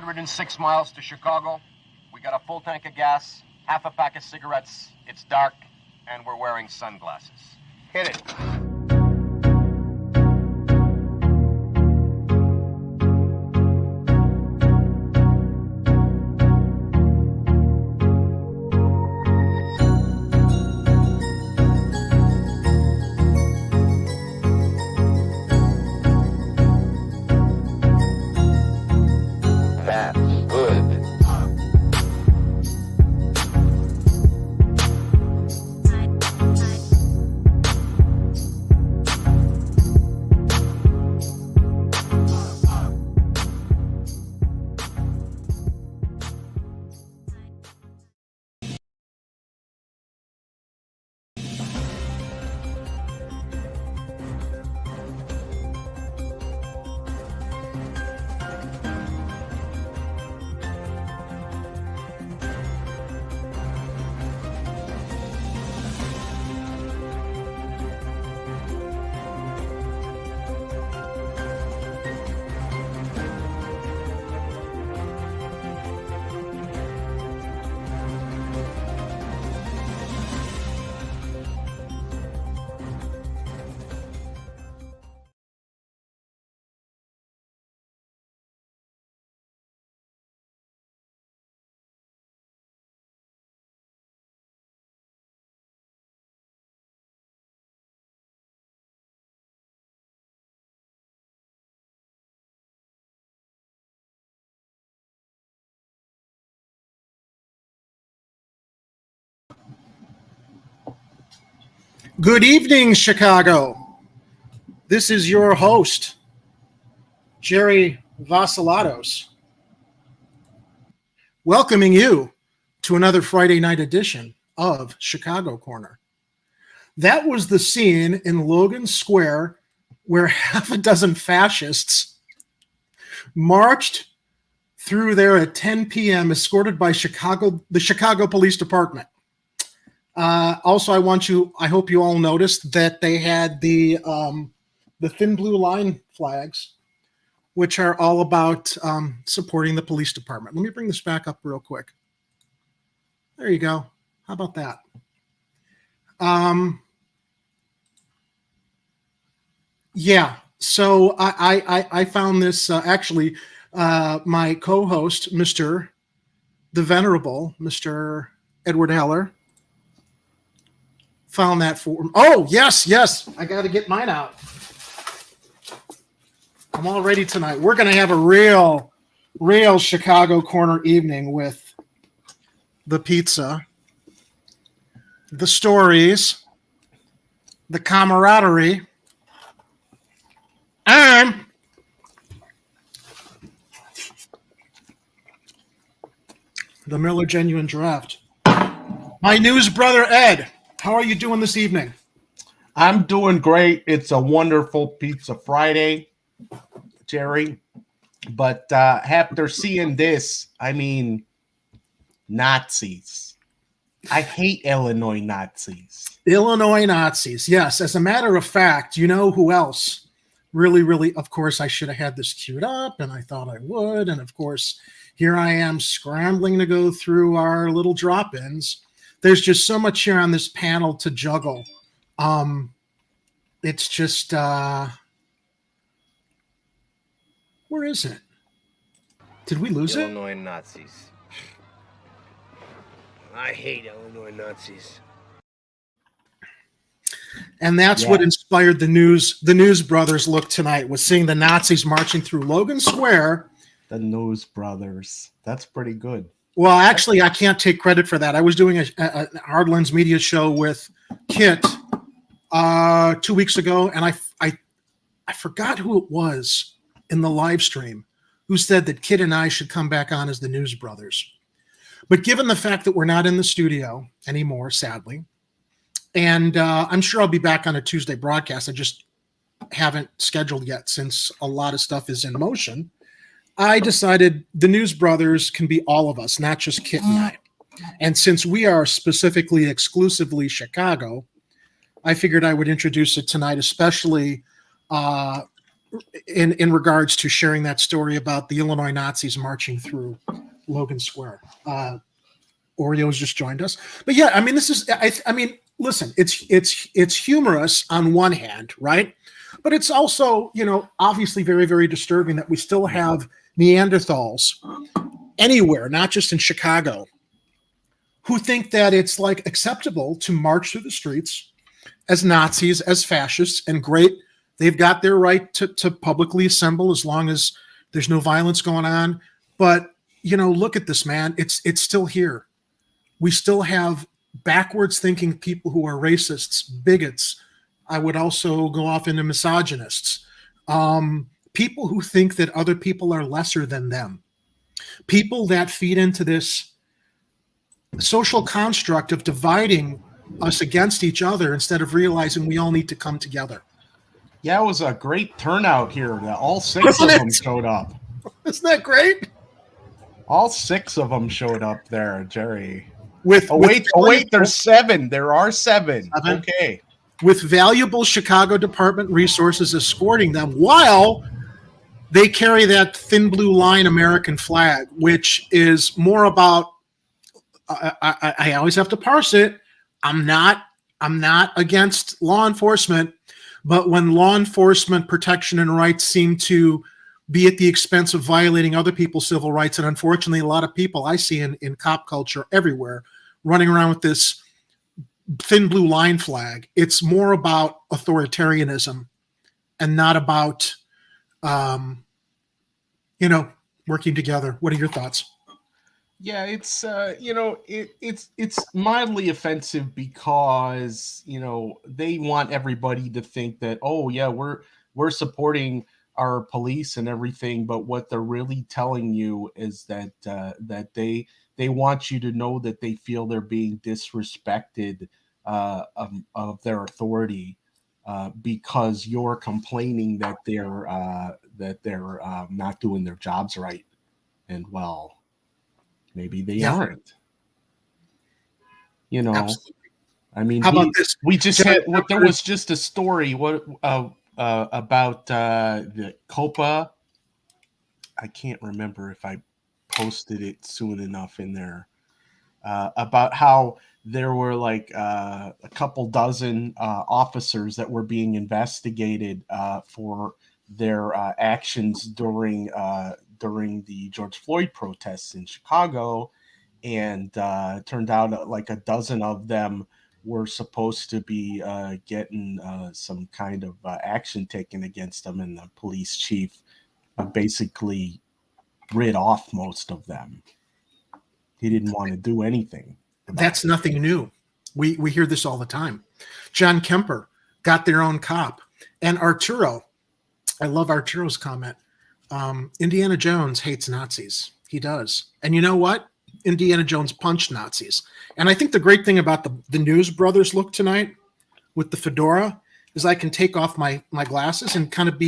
106 miles to Chicago. We got a full tank of gas, half a pack of cigarettes. It's dark, and we're wearing sunglasses. Hit it. Good evening, Chicago. This is your host, Jerry Vasilatos, welcoming you to another Friday night edition of Chicago Corner. That was the scene in Logan Square where half a dozen fascists marched through there at 10 p.m. escorted by the Chicago Police Department. Also, I hope you all noticed that they had the thin blue line flags, which are all about supporting the police department. Let me bring this back up real quick. There you go. How about that? Yeah. So I found this actually. My co-host, Mr. the Venerable, Mr. Edward Heller, found that for. Oh, yes. I got to get mine out. I'm all ready tonight. We're going to have a real Chicago Corner evening with the pizza, the stories, the camaraderie, and the Miller Genuine Draft. My news brother, Ed. How are you doing this evening? I'm doing great. It's a wonderful Pizza Friday, Jerry. But after seeing this, I mean, Nazis. I hate Illinois Nazis. Illinois Nazis, yes. As a matter of fact, you know who else really, of course, I should have had this queued up, and I thought I would. And, of course, here I am scrambling to go through our little drop-ins. There's just so much here on this panel to juggle. It's just, where is it? Did we lose Illinois Nazis. I hate Illinois Nazis. And that's what inspired the News Brothers look tonight, was seeing the Nazis marching through Logan Square. The News Brothers. That's pretty good. Well, actually, I can't take credit for that. I was doing a Hardlands media show with Kit 2 weeks ago, and I forgot who it was in the live stream who said that Kit and I should come back on as the News Brothers. But given the fact that we're not in the studio anymore, sadly, and I'm sure I'll be back on a Tuesday broadcast. I just haven't scheduled yet since a lot of stuff is in motion. I decided the News Brothers can be all of us, not just Kit and I. And since we are specifically exclusively Chicago, I figured I would introduce it tonight, especially in regards to sharing that story about the Illinois Nazis marching through Logan Square. Oreo's just joined us, but yeah, I mean, this is, I mean, listen, it's humorous on one hand, right? But it's also, obviously very, very disturbing that we still have Neanderthals anywhere, not just in Chicago, who think that it's like acceptable to march through the streets as Nazis, as fascists, and great. They've got their right to publicly assemble as long as there's no violence going on. But, look at this, man. It's still here. We still have backwards thinking people who are racists, bigots. I would also go off into misogynists. People who think that other people are lesser than them. People that feed into this social construct of dividing us against each other instead of realizing we all need to come together. Yeah, it was a great turnout here. All six of them showed up. Isn't that great? All six of them showed up there, Jerry. Wait, there's seven. There are seven. Okay. With valuable Chicago department resources escorting them while they carry that thin blue line American flag, which is more about, I always have to parse it. I'm not against law enforcement, but when law enforcement protection and rights seem to be at the expense of violating other people's civil rights, and unfortunately a lot of people I see in cop culture everywhere running around with this thin blue line flag, it's more about authoritarianism and not about, working together. What are your thoughts? Yeah, it's it's mildly offensive because they want everybody to think that, oh yeah, we're supporting our police and everything, but what they're really telling you is that they want you to know that they feel they're being disrespected of their authority because you're complaining that they're not doing their jobs right, and well, maybe they aren't. Absolutely. I mean, how about this? We just had there was just a story about the Copa. I can't remember if I posted it soon enough in there about how there were like a couple dozen officers that were being investigated for their actions during the George Floyd protests in Chicago, and it turned out like a dozen of them were supposed to be getting some kind of action taken against them, and the police chief basically rid off most of them. He didn't want to do anything. That's nothing new. We hear this all the time. John Kemper got their own cop. And Arturo, I love Arturo's comment. Indiana Jones hates Nazis. He does. And you know what? Indiana Jones punched Nazis. And I think the great thing about the News Brothers look tonight with the fedora is I can take off my glasses and kind of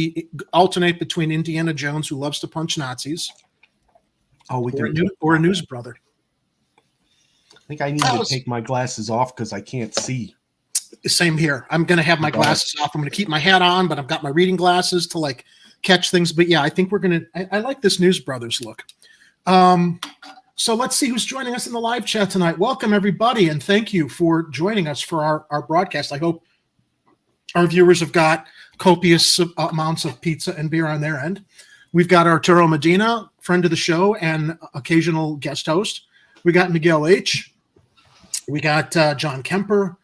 alternate between Indiana Jones, who loves to punch Nazis, or a News Brother. I think I need to take my glasses off because I can't see. Same here. I'm going to have my glasses off. I'm going to keep my hat on, but I've got my reading glasses to like catch things. But yeah, I think we're going to, I like this News Brothers look. So let's see who's joining us in the live chat tonight. Welcome everybody. And thank you for joining us for our broadcast. I hope our viewers have got copious amounts of pizza and beer on their end. We've got Arturo Medina, friend of the show and occasional guest host. We got Miguel H. We got John Kemper,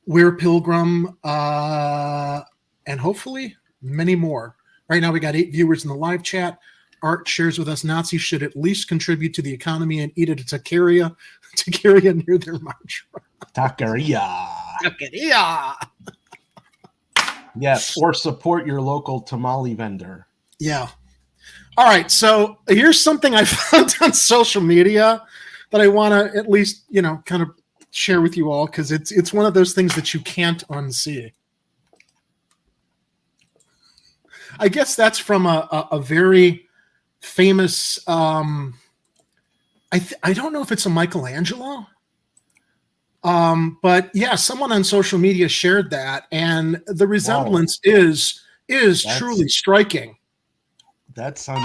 Weir Pilgrim, and hopefully many more. Right now we got 8 viewers in the live chat. Art shares with us Nazis should at least contribute to the economy and eat at a taqueria near their march. Taqueria. Yes, or support your local tamale vendor. Yeah. All right, so here's something I found on social media that I want to at least, kind of share with you all, because it's one of those things that you can't unsee. I guess that's from a very famous, I don't know if it's a Michelangelo, but yeah, someone on social media shared that, and the resemblance is is truly striking. That's and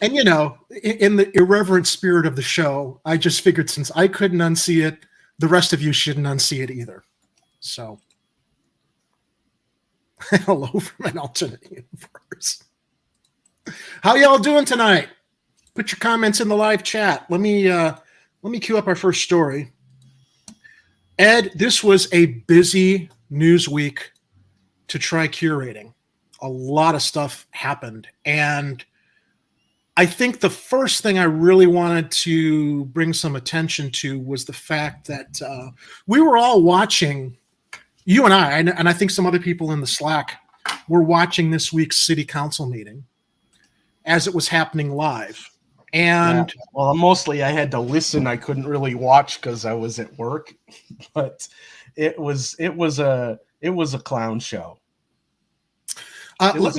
in the irreverent spirit of the show, I just figured since I couldn't unsee it, the rest of you shouldn't unsee it either. So, hello from an alternate universe. How y'all doing tonight? Put your comments in the live chat. Let me cue up our first story. Ed, this was a busy news week to try curating. A lot of stuff happened, and I think the first thing I really wanted to bring some attention to was the fact that we were all watching, you and I think some other people in the Slack were watching this week's city council meeting as it was happening live. And well, mostly I had to listen. I couldn't really watch because I was at work, but it was a clown show. Let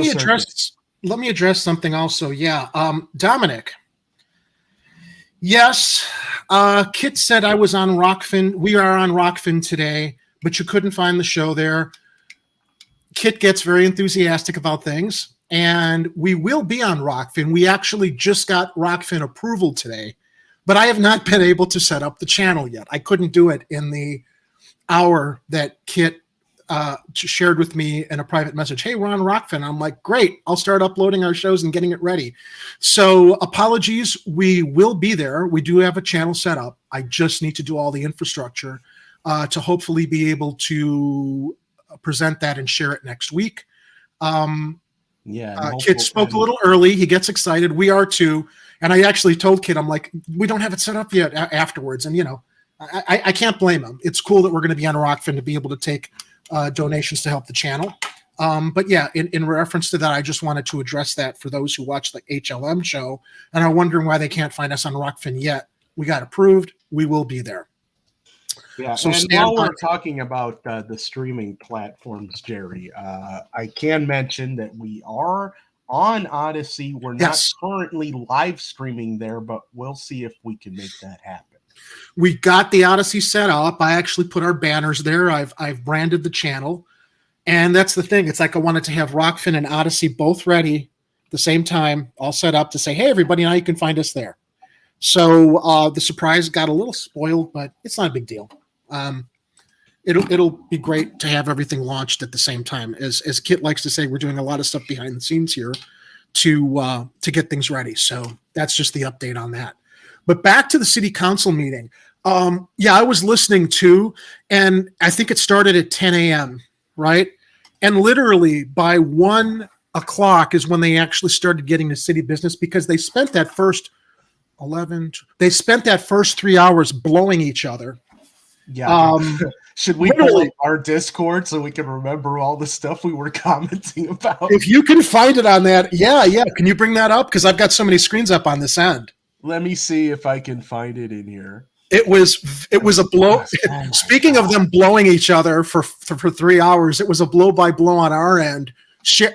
me address something also. Yeah. Dominic. Yes. Kit said I was on Rockfin. We are on Rockfin today, but you couldn't find the show there. Kit gets very enthusiastic about things, and we will be on Rockfin. We actually just got Rockfin approval today, but I have not been able to set up the channel yet. I couldn't do it in the hour that Kit shared with me in a private message. Hey, we're on Rockfin. I'm like, great. I'll start uploading our shows and getting it ready. So apologies. We will be there. We do have a channel set up. I just need to do all the infrastructure to hopefully be able to present that and share it next week. Kit spoke a little early. He gets excited. We are too. And I actually told Kit, I'm like, we don't have it set up yet afterwards. And, I can't blame him. It's cool that we're going to be on Rockfin to be able to take donations to help the channel. But yeah, in reference to that, I just wanted to address that for those who watch the HLM show and are wondering why they can't find us on Rockfin yet. We got approved. We will be there. Yeah, so and while we're talking about the streaming platforms, Jerry, I can mention that we are on Odyssey. We're not currently live streaming there, but we'll see if we can make that happen. We got the Odyssey set up. I actually put our banners there. I've branded the channel. And that's the thing. It's like I wanted to have Rockfin and Odyssey both ready at the same time, all set up to say, hey, everybody, now you can find us there. So the surprise got a little spoiled, but it's not a big deal. It'll be great to have everything launched at the same time. As Kit likes to say, we're doing a lot of stuff behind the scenes here to get things ready. So that's just the update on that. But back to the city council meeting. I was listening too, and I think it started at 10 a.m., right? And literally by 1 o'clock is when they actually started getting to city business, because they spent that first 3 hours blowing each other. Yeah. Should we pull up our Discord so we can remember all the stuff we were commenting about? If you can find it on that, yeah. Can you bring that up? Because I've got so many screens up on this end. Let me see if I can find it in here. It was a blow. Speaking of them blowing each other for 3 hours, it was a blow by blow on our end.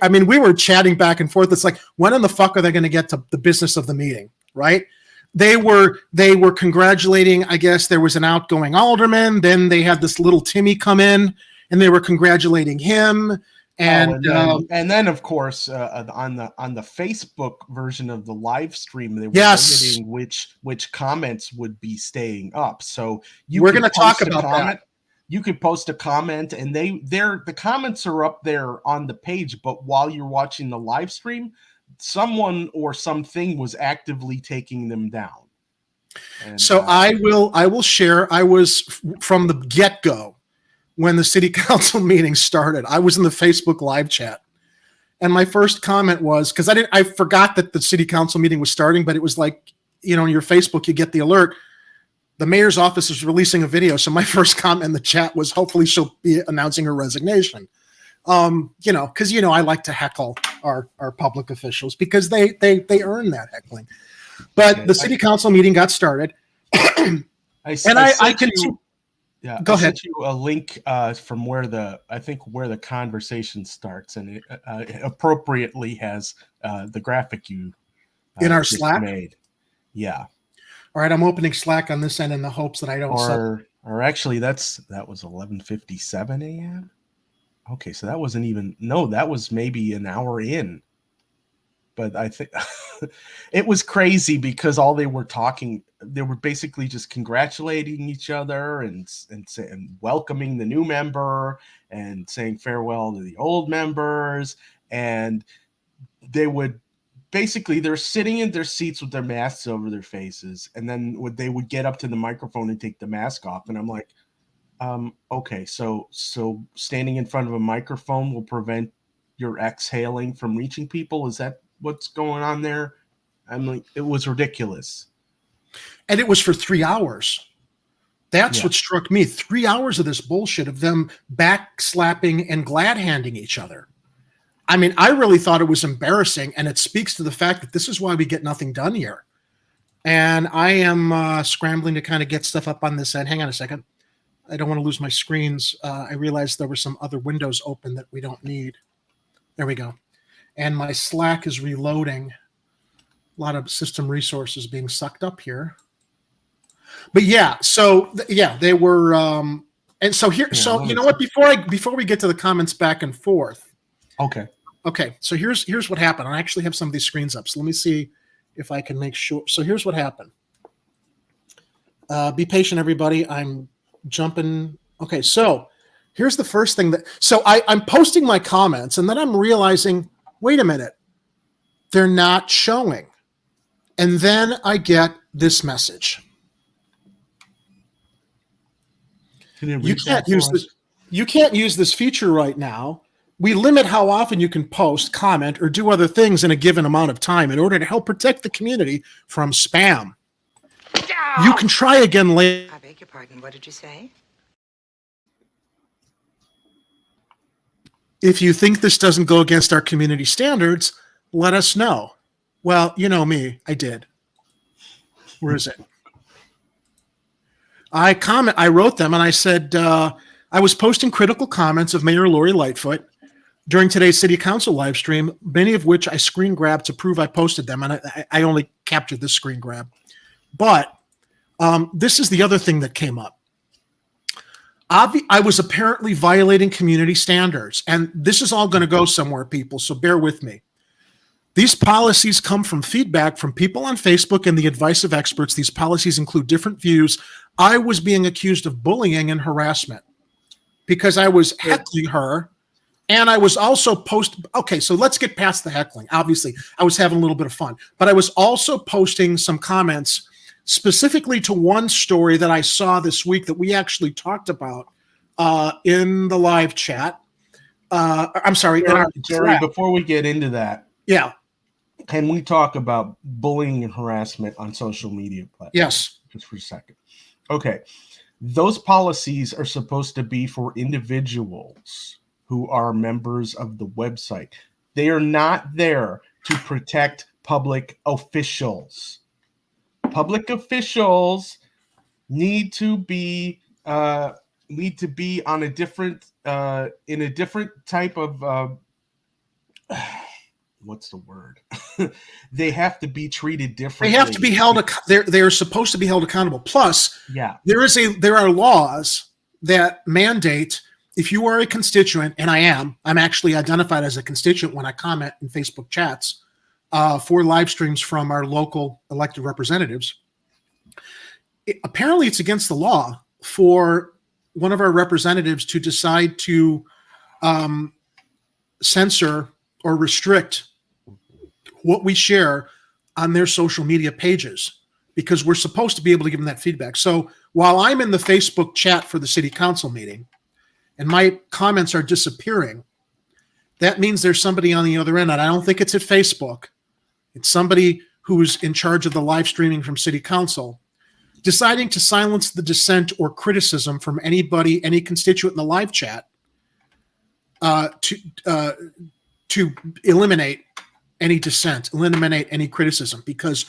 I mean, we were chatting back and forth. It's like, when in the fuck are they going to get to the business of the meeting, right? They were congratulating, I guess there was an outgoing alderman. Then they had this little Timmy come in, and they were congratulating him. And then of course, on the Facebook version of the live stream, they were limiting which comments would be staying up. So we're going to talk about that. You could post a comment, and the comments are up there on the page. But while you're watching the live stream, someone or something was actively taking them down. And, so I will share. I was from the get-go when the city council meeting started. I was in the Facebook live chat, and my first comment was, because I forgot that the city council meeting was starting, but it was like, in your Facebook you get the alert. The mayor's office is releasing a video. So my first comment in the chat was, hopefully she'll be announcing her resignation. Because I like to heckle our public officials because they earn that heckling. But the city council meeting got started, I can go ahead. Sent you a link from where the conversation starts, and it appropriately has the graphic you in our Slack made. Yeah. All right, I'm opening Slack on this end in the hopes that I don't. Or actually, that was 11:57 a.m. Okay, so that wasn't even. No, that was maybe an hour in. But I think it was crazy because all they were talking, they were basically just congratulating each other and welcoming the new member and saying farewell to the old members. And they would basically, they're sitting in their seats with their masks over their faces. And then they would get up to the microphone and take the mask off. And I'm like, okay, so standing in front of a microphone will prevent your exhaling from reaching people? Is that what's going on there? I'm like, it was ridiculous. And it was for 3 hours. That's what struck me. 3 hours of this bullshit of them backslapping and glad handing each other. I mean, I really thought it was embarrassing, and it speaks to the fact that this is why we get nothing done here. And I am scrambling to kind of get stuff up on this end. Hang on a second. I don't want to lose my screens. I realized there were some other windows open that we don't need. There we go. And my Slack is reloading. A lot of system resources being sucked up here. But yeah, so they were, and so here, so you know what? Before we get to the comments back and forth. Okay. So here's what happened. I actually have some of these screens up. So let me see if I can make sure. So here's what happened. Be patient, everybody. I'm jumping. Okay. So here's the first thing so I'm posting my comments, and then I'm realizing, wait a minute, they're not showing. And then I get this message. You can't use this feature right now. We limit how often you can post, comment, or do other things in a given amount of time in order to help protect the community from spam. You can try again later. I beg your pardon. What did you say? If you think this doesn't go against our community standards, let us know. Well, you know me. I did. Where is it? I wrote them and I said, I was posting critical comments of Mayor Lori Lightfoot during today's city council live stream, many of which I screen grabbed to prove I posted them. And I only captured this screen grab. But this is the other thing that came up. I was apparently violating community standards. And this is all going to go somewhere, people, so bear with me. These policies come from feedback from people on Facebook and the advice of experts. These policies include different views. I was being accused of bullying and harassment because I was heckling her. And I was also okay, so let's get past the heckling. Obviously, I was having a little bit of fun. But I was also posting some comments specifically to one story that I saw this week that we actually talked about in the live chat. I'm sorry. Jerry, before we get into that. Yeah. Can we talk about bullying and harassment on social media platforms? Yes. Just for a second. Okay. Those policies are supposed to be for individuals who are members of the website. They are not there to protect public officials. Public officials need to be on a different in a different type of what's the word? They have to be treated differently. They have to be held. They're supposed to be held accountable. Plus, there are laws that mandate if you are a constituent, and I'm actually identified as a constituent when I comment in Facebook chats for live streams from our local elected representatives. Apparently, it's against the law for one of our representatives to decide to censor or restrict what we share on their social media pages, because we're supposed to be able to give them that feedback. So while I'm in the Facebook chat for the city council meeting and my comments are disappearing, that means there's somebody on the other end. And I don't think it's at Facebook. It's somebody who's in charge of the live streaming from city council, deciding to silence the dissent or criticism from anybody, any constituent in the live chat, to eliminate any dissent, eliminate any criticism, because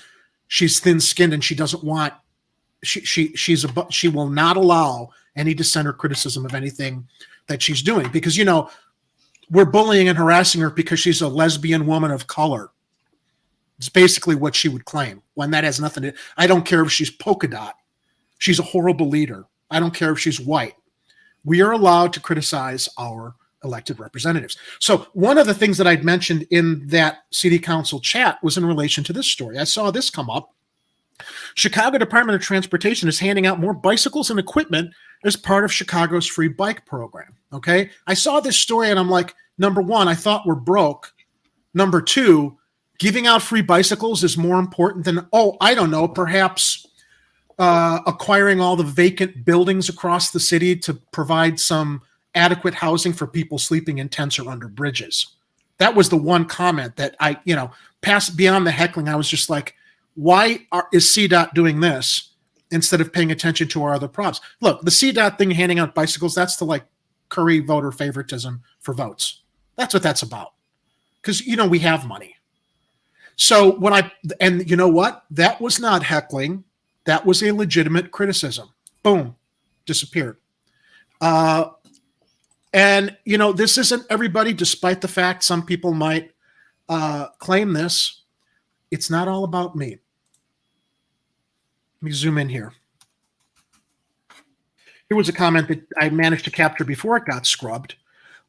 she's thin-skinned and she doesn't want. She will not allow any dissent or criticism of anything that she's doing, because we're bullying and harassing her because she's a lesbian woman of color. It's basically what she would claim, when that has nothing to. I don't care if she's polka dot. She's a horrible leader. I don't care if she's white. We are allowed to criticize our elected representatives. So one of the things that I'd mentioned in that city council chat was in relation to this story. I saw this come up. Chicago Department of Transportation is handing out more bicycles and equipment as part of Chicago's free bike program. Okay. I saw this story and I'm like, number one, I thought we're broke. Number two, giving out free bicycles is more important than, I don't know, perhaps acquiring all the vacant buildings across the city to provide some adequate housing for people sleeping in tents or under bridges. That was the one comment that I, past beyond the heckling. I was just like, why is CDOT doing this instead of paying attention to our other problems? Look, the CDOT thing, handing out bicycles, that's to like curry voter favoritism for votes. That's what that's about. Because, we have money. So and you know what? That was not heckling. That was a legitimate criticism. Boom, disappeared. And, this isn't everybody, despite the fact some people might claim this. It's not all about me. Let me zoom in here. Here was a comment that I managed to capture before it got scrubbed.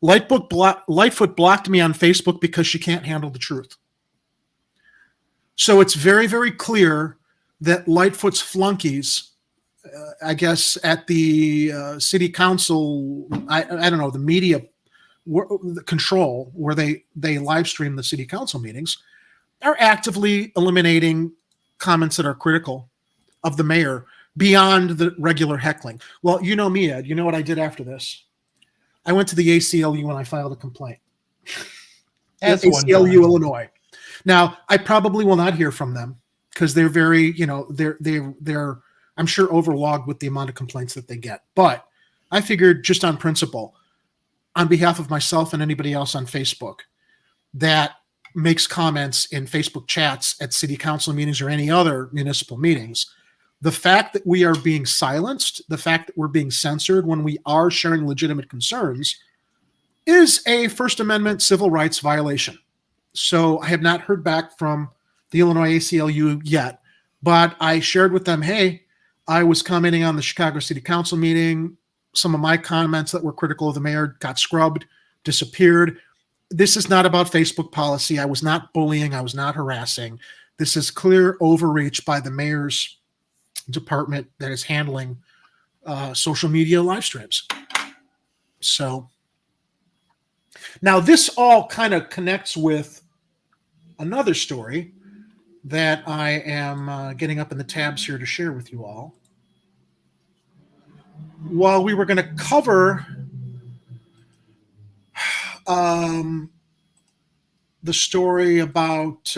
Lightfoot blocked me on Facebook because she can't handle the truth. So it's very, very clear that Lightfoot's flunkies, I guess, at the city council, I don't know, the media control where they live stream the city council meetings, are actively eliminating comments that are critical of the mayor beyond the regular heckling. Well, you know me, Ed. You know what I did after this? I went to the ACLU and I filed a complaint. At ACLU, Illinois. Now, I probably will not hear from them because they're very, they're I'm sure overlogged with the amount of complaints that they get. But I figured just on principle, on behalf of myself and anybody else on Facebook that makes comments in Facebook chats at city council meetings or any other municipal meetings, the fact that we are being silenced, the fact that we're being censored when we are sharing legitimate concerns is a First Amendment civil rights violation. So I have not heard back from the Illinois ACLU yet, but I shared with them, hey, I was commenting on the Chicago City Council meeting. Some of my comments that were critical of the mayor got scrubbed, disappeared. This is not about Facebook policy. I was not bullying. I was not harassing. This is clear overreach by the mayor's department that is handling social media live streams. So now this all kind of connects with another story that I am getting up in the tabs here to share with you all. While we were going to cover the story about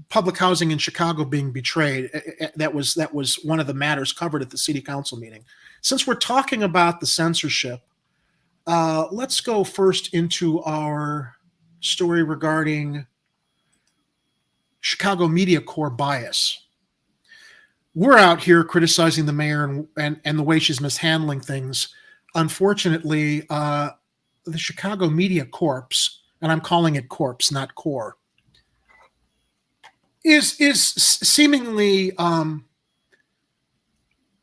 public housing in Chicago being betrayed, that was one of the matters covered at the city council meeting. Since we're talking about the censorship, let's go first into our story regarding Chicago Media Corps bias. We're out here criticizing the mayor and the way she's mishandling things. Unfortunately, the Chicago Media Corps, and I'm calling it corpse, not core, is seemingly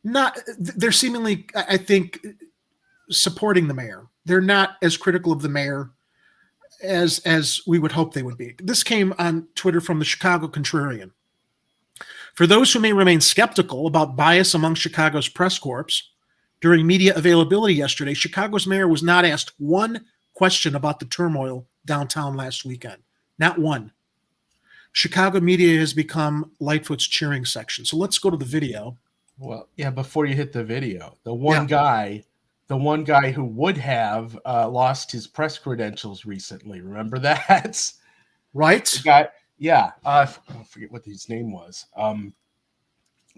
not. They're seemingly, I think, supporting the mayor. They're not as critical of the mayor as we would hope they would be. This came on Twitter from the Chicago Contrarian. For those who may remain skeptical about bias among Chicago's press corps, during media availability yesterday, Chicago's mayor was not asked one question about the turmoil downtown last weekend. Not one. Chicago media has become Lightfoot's cheering section. So let's go to the video. Well, yeah, before you hit the video, the one guy who would have lost his press credentials recently. Remember that? Right. The guy, yeah. I forget what his name was.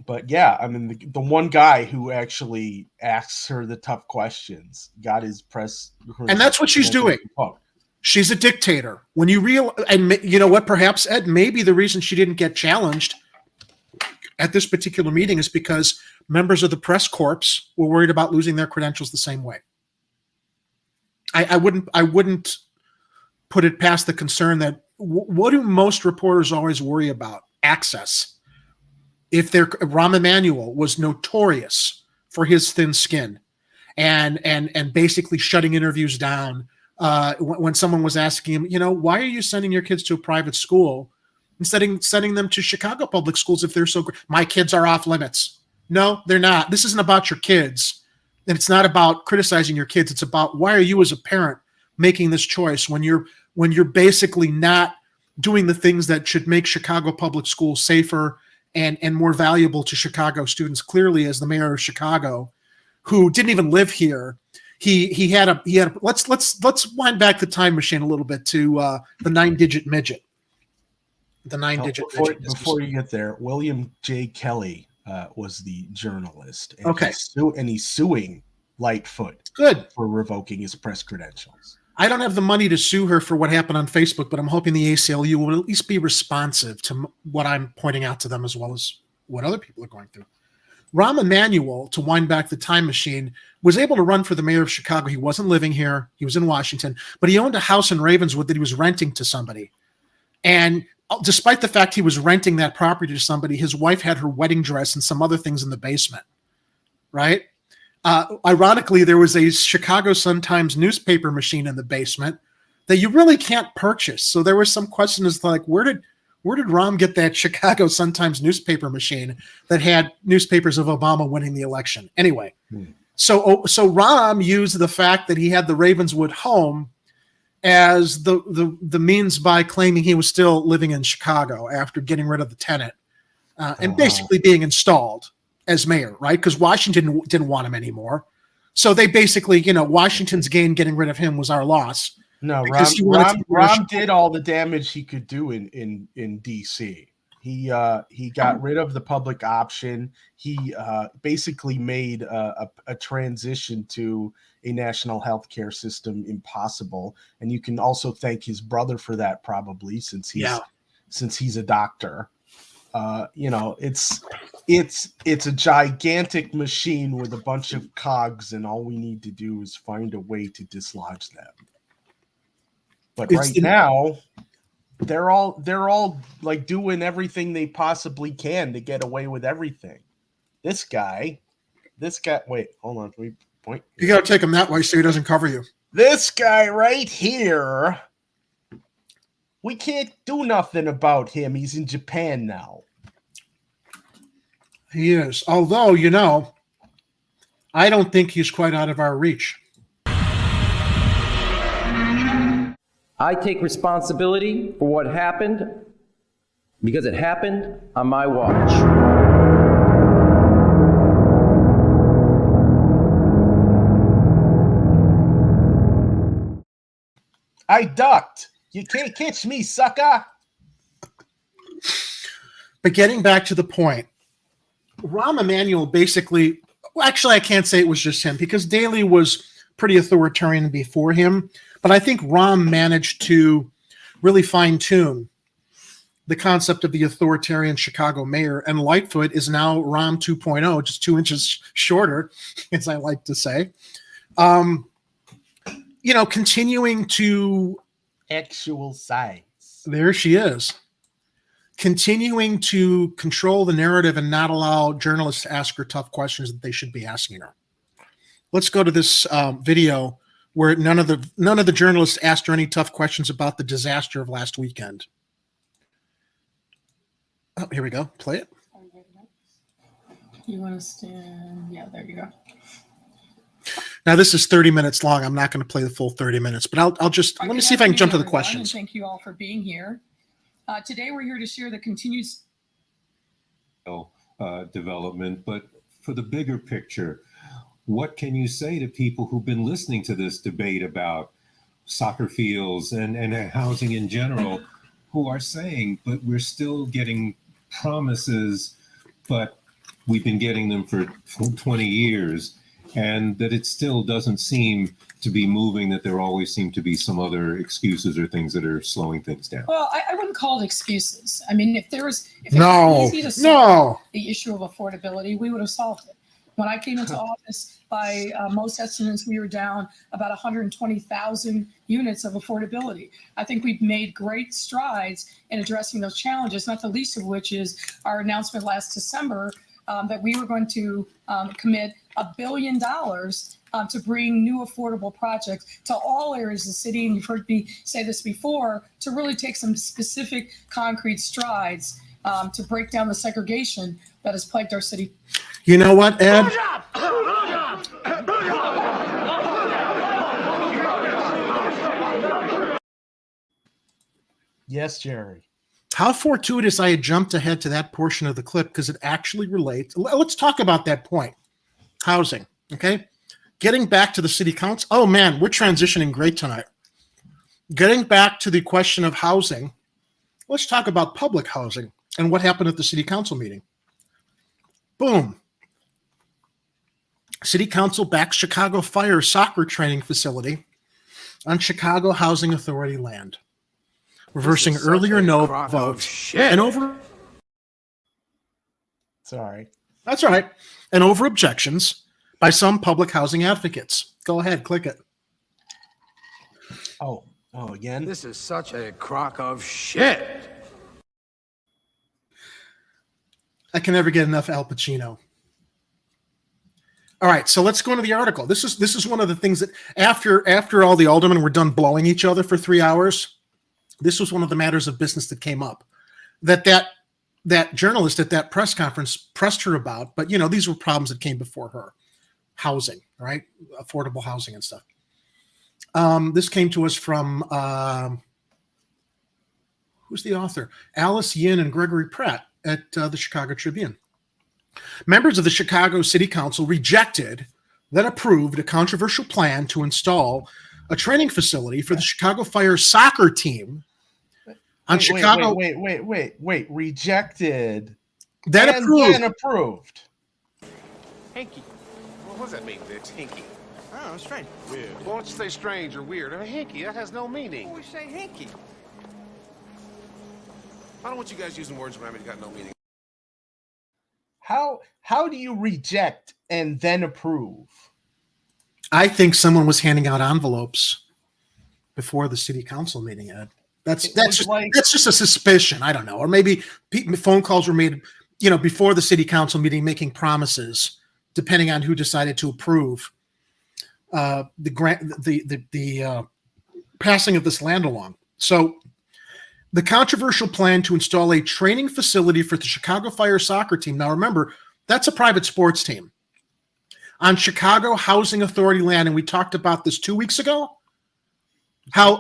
But yeah, I mean, the one guy who actually asks her the tough questions got his press. And that's what she's doing. She's a dictator. When you and you know what, perhaps, Ed, maybe the reason she didn't get challenged at this particular meeting is because members of the press corps were worried about losing their credentials the same way. I wouldn't put it past the concern that what do most reporters always worry about? Access. If Rahm Emanuel was notorious for his thin skin, and basically shutting interviews down. When someone was asking him, why are you sending your kids to a private school instead of sending them to Chicago public schools if they're so great? My kids are off limits. No, they're not. This isn't about your kids. And it's not about criticizing your kids. It's about, why are you as a parent making this choice when you're basically not doing the things that should make Chicago public schools safer and more valuable to Chicago students? Clearly, as the mayor of Chicago, who didn't even live here, he had a let's wind back the time machine a little bit to the 9-digit midget. The 9-digit midget. Before you get there, William J. Kelly was the journalist. And okay. He's suing Lightfoot. Good. For revoking his press credentials. I don't have the money to sue her for what happened on Facebook, but I'm hoping the ACLU will at least be responsive to what I'm pointing out to them, as well as what other people are going through. Rahm Emanuel, to wind back the time machine, was able to run for the mayor of Chicago. He wasn't living here. He was in Washington, but he owned a house in Ravenswood that he was renting to somebody. And despite the fact he was renting that property to somebody, his wife had her wedding dress and some other things in the basement, right? Ironically, there was a Chicago Sun-Times newspaper machine in the basement that you really can't purchase. So there was some question as to, like, where did Rahm get that Chicago Sun-Times newspaper machine that had newspapers of Obama winning the election? Anyway, so Rahm used the fact that he had the Ravenswood home as the means by claiming he was still living in Chicago after getting rid of the tenant and basically being installed as mayor, right? Because Washington didn't want him anymore. So they basically, Washington's gain getting rid of him was our loss. No, Rahm did all the damage he could do in D.C. He got rid of the public option. He basically made a transition to a national health care system impossible. And you can also thank his brother for that, probably, since he's a doctor. It's a gigantic machine with a bunch of cogs, and all we need to do is find a way to dislodge them. But now they're all like doing everything they possibly can to get away with everything. This guy, wait, hold on. Point. You got to take him that way so he doesn't cover you. This guy right here, we can't do nothing about him. He's in Japan now. He is. Although, I don't think he's quite out of our reach. I take responsibility for what happened because it happened on my watch. I ducked. You can't catch me, sucker. But getting back to the point, Rahm Emanuel basically, actually, I can't say it was just him because Daley was pretty authoritarian before him. But I think Rahm managed to really fine-tune the concept of the authoritarian Chicago mayor. And Lightfoot is now Rahm 2.0, just 2 inches shorter, as I like to say. Continuing to actual size. There she is. Continuing to control the narrative and not allow journalists to ask her tough questions that they should be asking her. Let's go to this video where none of the journalists asked her any tough questions about the disaster of last weekend. Oh, here we go. Play it. You want to stand? Yeah, there you go. Now, this is 30 minutes long. I'm not going to play the full 30 minutes, but I'll just, let me see if I can jump to the questions. Thank you all for being here. Today, we're here to share the continued development, but for the bigger picture, what can you say to people who've been listening to this debate about soccer fields and housing in general, who are saying, but we're still getting promises, but we've been getting them for 20 years, and that it still doesn't seem to be moving, that there always seem to be some other excuses or things that are slowing things down? Well, I wouldn't call it excuses. I mean, if it was easy to solve the issue of affordability, we would have solved it. When I came into office, by most estimates, we were down about 120,000 units of affordability. I think we've made great strides in addressing those challenges, not the least of which is our announcement last December that we were going to commit $1 billion to bring new affordable projects to all areas of the city. And you've heard me say this before, to really take some specific concrete strides to break down the segregation that has plagued our city. You know what, Ed? Yes, Jerry. How fortuitous I had jumped ahead to that portion of the clip because it actually relates. Let's talk about that point. Housing, okay? Getting back to the city council. Oh, man, we're transitioning great tonight. Getting back to the question of housing, let's talk about public housing and what happened at the city council meeting. Boom. City council backs Chicago Fire soccer training facility on Chicago Housing Authority land, reversing earlier no vote and over. Sorry. That's all right. And over objections by some public housing advocates. Go ahead, click it. Oh, again? This is such a crock of shit. I can never get enough Al Pacino. All right, so let's go into the article. This is one of the things that after all the aldermen were done blowing each other for 3 hours, this was one of the matters of business that came up. That journalist at that press conference pressed her about, but these were problems that came before her. Housing, right? Affordable housing and stuff. This came to us from who's the author? Alice Yin and Gregory Pratt at the Chicago Tribune. Members of the Chicago City Council rejected, then approved a controversial plan to install a training facility for the Chicago Fire soccer team on Chicago. Wait. Rejected. Then approved. Then approved. Hinky. What does that mean, Vince? Hinky. Oh, strange. Weird. Well, why don't you say strange or weird? Hinky, that has no meaning. We say hinky. I don't want you guys using words around me that got no meaning. How do you reject and then approve? I think someone was handing out envelopes before the city council meeting, Ed. That's just a suspicion. I don't know. Or maybe phone calls were made, before the city council meeting, making promises, depending on who decided to approve the passing of this land along. So the controversial plan to install a training facility for the Chicago Fire soccer team. Now, remember, that's a private sports team on Chicago Housing Authority land. And we talked about this 2 weeks ago, how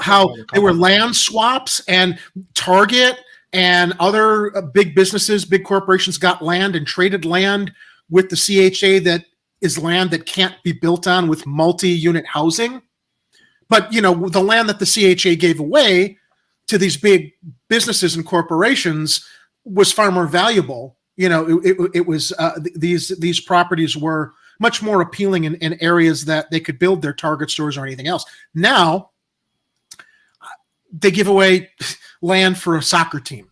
there were land swaps and Target and other big businesses, big corporations got land and traded land with the CHA that is land that can't be built on with multi-unit housing. But, the land that the CHA gave away to these big businesses and corporations was far more valuable. It was these properties were much more appealing in areas that they could build their Target stores or anything else. Now they give away land for a soccer team.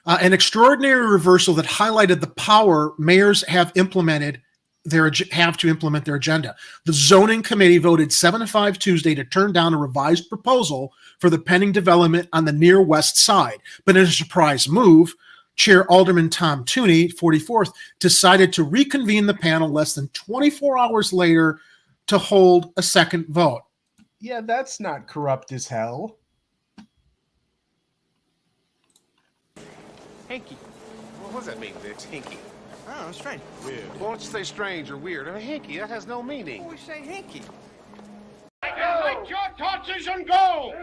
An extraordinary reversal that highlighted the power mayors have to implement their agenda. The zoning committee voted 7-5 Tuesday to turn down a revised proposal for the pending development on the near west side. But in a surprise move, Chair Alderman Tom Tooney, 44th, decided to reconvene the panel less than 24 hours later to hold a second vote. Yeah, that's not corrupt as hell. Hinky. Well, what does that mean, Vince? Hinky. Oh, strange. Weird. Well, why don't you say strange or weird? Hinky, that has no meaning. We say hinky. Collect your torches and go!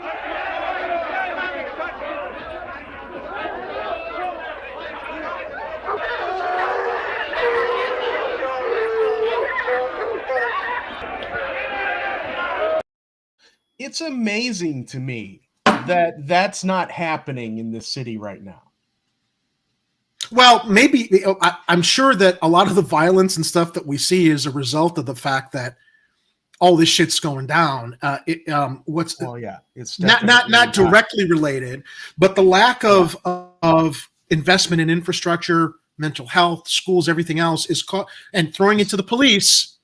It's amazing to me that that's not happening in the city right now. Well, maybe I'm sure that a lot of the violence and stuff that we see is a result of the fact that all this shit's going down. It's not directly related, but the lack of investment in infrastructure, mental health, schools, everything else is and throwing it to the police,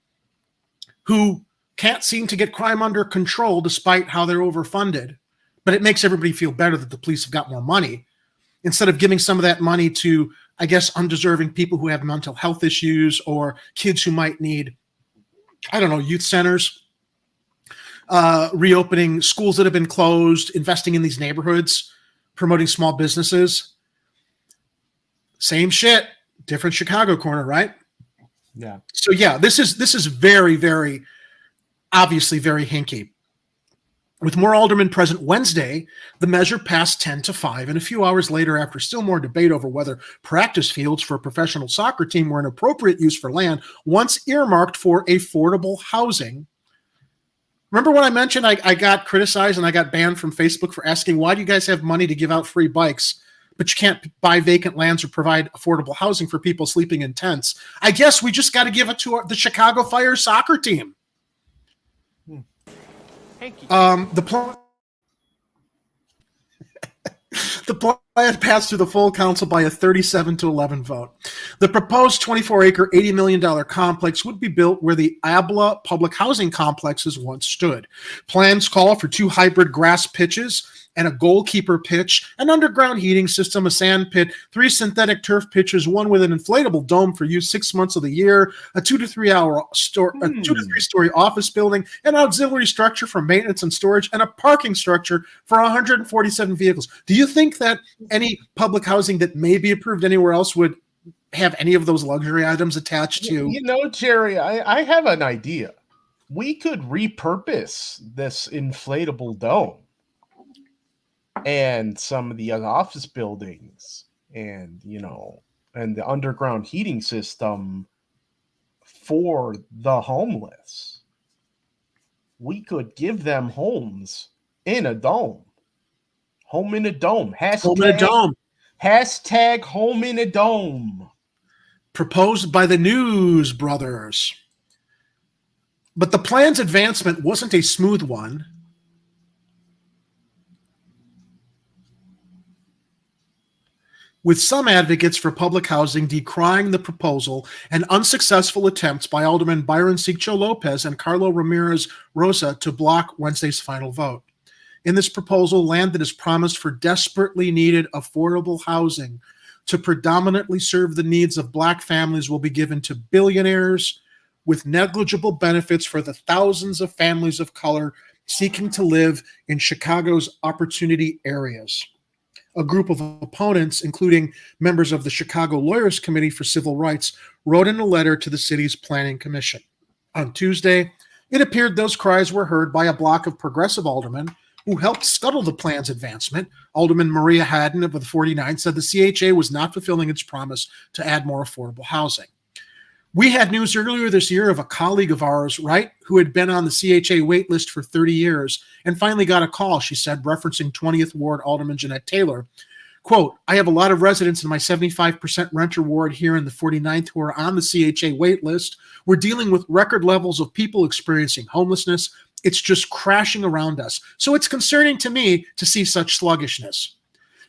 who can't seem to get crime under control despite how they're overfunded. But it makes everybody feel better that the police have got more money, instead of giving some of that money to I guess, undeserving people who have mental health issues or kids who might need, I don't know, youth centers, reopening schools that have been closed, investing in these neighborhoods, promoting small businesses. Same shit, different Chicago corner, right? Yeah. So yeah, this is very, very obviously very hinky. With more aldermen present Wednesday, the measure passed 10-5, and a few hours later, after still more debate over whether practice fields for a professional soccer team were an appropriate use for land once earmarked for affordable housing. Remember when I mentioned I got criticized and I got banned from Facebook for asking, why do you guys have money to give out free bikes, but you can't buy vacant lands or provide affordable housing for people sleeping in tents? I guess we just got to give it to the Chicago Fire soccer team. The plan passed through the full council by a 37-11 vote. The proposed 24-acre, $80 million complex would be built where the Abla public housing complexes once stood. Plans call for 2 hybrid grass pitches and a goalkeeper pitch, an underground heating system, a sand pit, 3 synthetic turf pitches, 1 with an inflatable dome for use 6 months of the year, a 2 to 3 story office building, an auxiliary structure for maintenance and storage, and a parking structure for 147 vehicles. Do you think that any public housing that may be approved anywhere else would have any of those luxury items attached to? You know, Jerry, I have an idea. We could repurpose this inflatable dome and some of the office buildings and, and the underground heating system for the homeless. We could give them homes in a dome. Home in a dome. Home in a dome. Hashtag home in a dome. Proposed by the News Brothers. But the plan's advancement wasn't a smooth one. With some advocates for public housing decrying the proposal and unsuccessful attempts by Alderman Byron Siccho Lopez and Carlo Ramirez Rosa to block Wednesday's final vote. In this proposal, land that is promised for desperately needed affordable housing to predominantly serve the needs of Black families will be given to billionaires, with negligible benefits for the thousands of families of color seeking to live in Chicago's opportunity areas. A group of opponents, including members of the Chicago Lawyers Committee for Civil Rights, wrote in a letter to the city's Planning Commission. On Tuesday, it appeared those cries were heard by a block of progressive aldermen who helped scuttle the plan's advancement. Alderman Maria Haddon of the 49 said the CHA was not fulfilling its promise to add more affordable housing. We had news earlier this year of a colleague of ours, right, who had been on the CHA wait list for 30 years and finally got a call, she said, referencing 20th Ward Alderman Jeanette Taylor. Quote, I have a lot of residents in my 75% renter ward here in the 49th who are on the CHA wait list. We're dealing with record levels of people experiencing homelessness. It's just crashing around us. So it's concerning to me to see such sluggishness.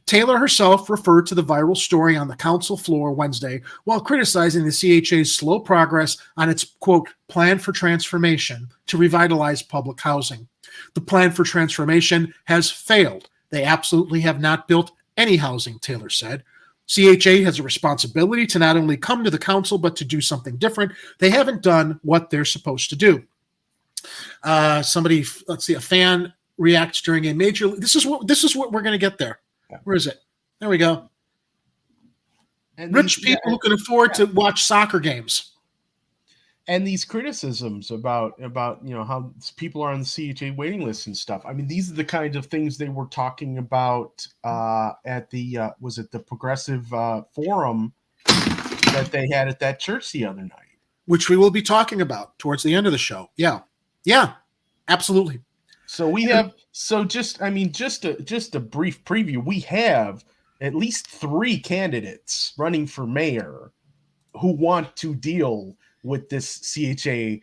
Taylor herself referred to the viral story on the council floor Wednesday while criticizing the CHA's slow progress on its, quote, plan for transformation to revitalize public housing. The plan for transformation has failed. They absolutely have not built any housing, Taylor said. CHA has a responsibility to not only come to the council, but to do something different. They haven't done what they're supposed to do. A fan reacts during a major. This is what we're going to get there. Where is it? There we go. And rich people who can afford to watch soccer games. And these criticisms about how people are on the CHA waiting list and stuff. I mean, these are the kinds of things they were talking about at the was it the Progressive Forum that they had at that church the other night, which we will be talking about towards the end of the show. Yeah, absolutely. So we have just a brief preview. We have at least 3 candidates running for mayor who want to deal with this CHA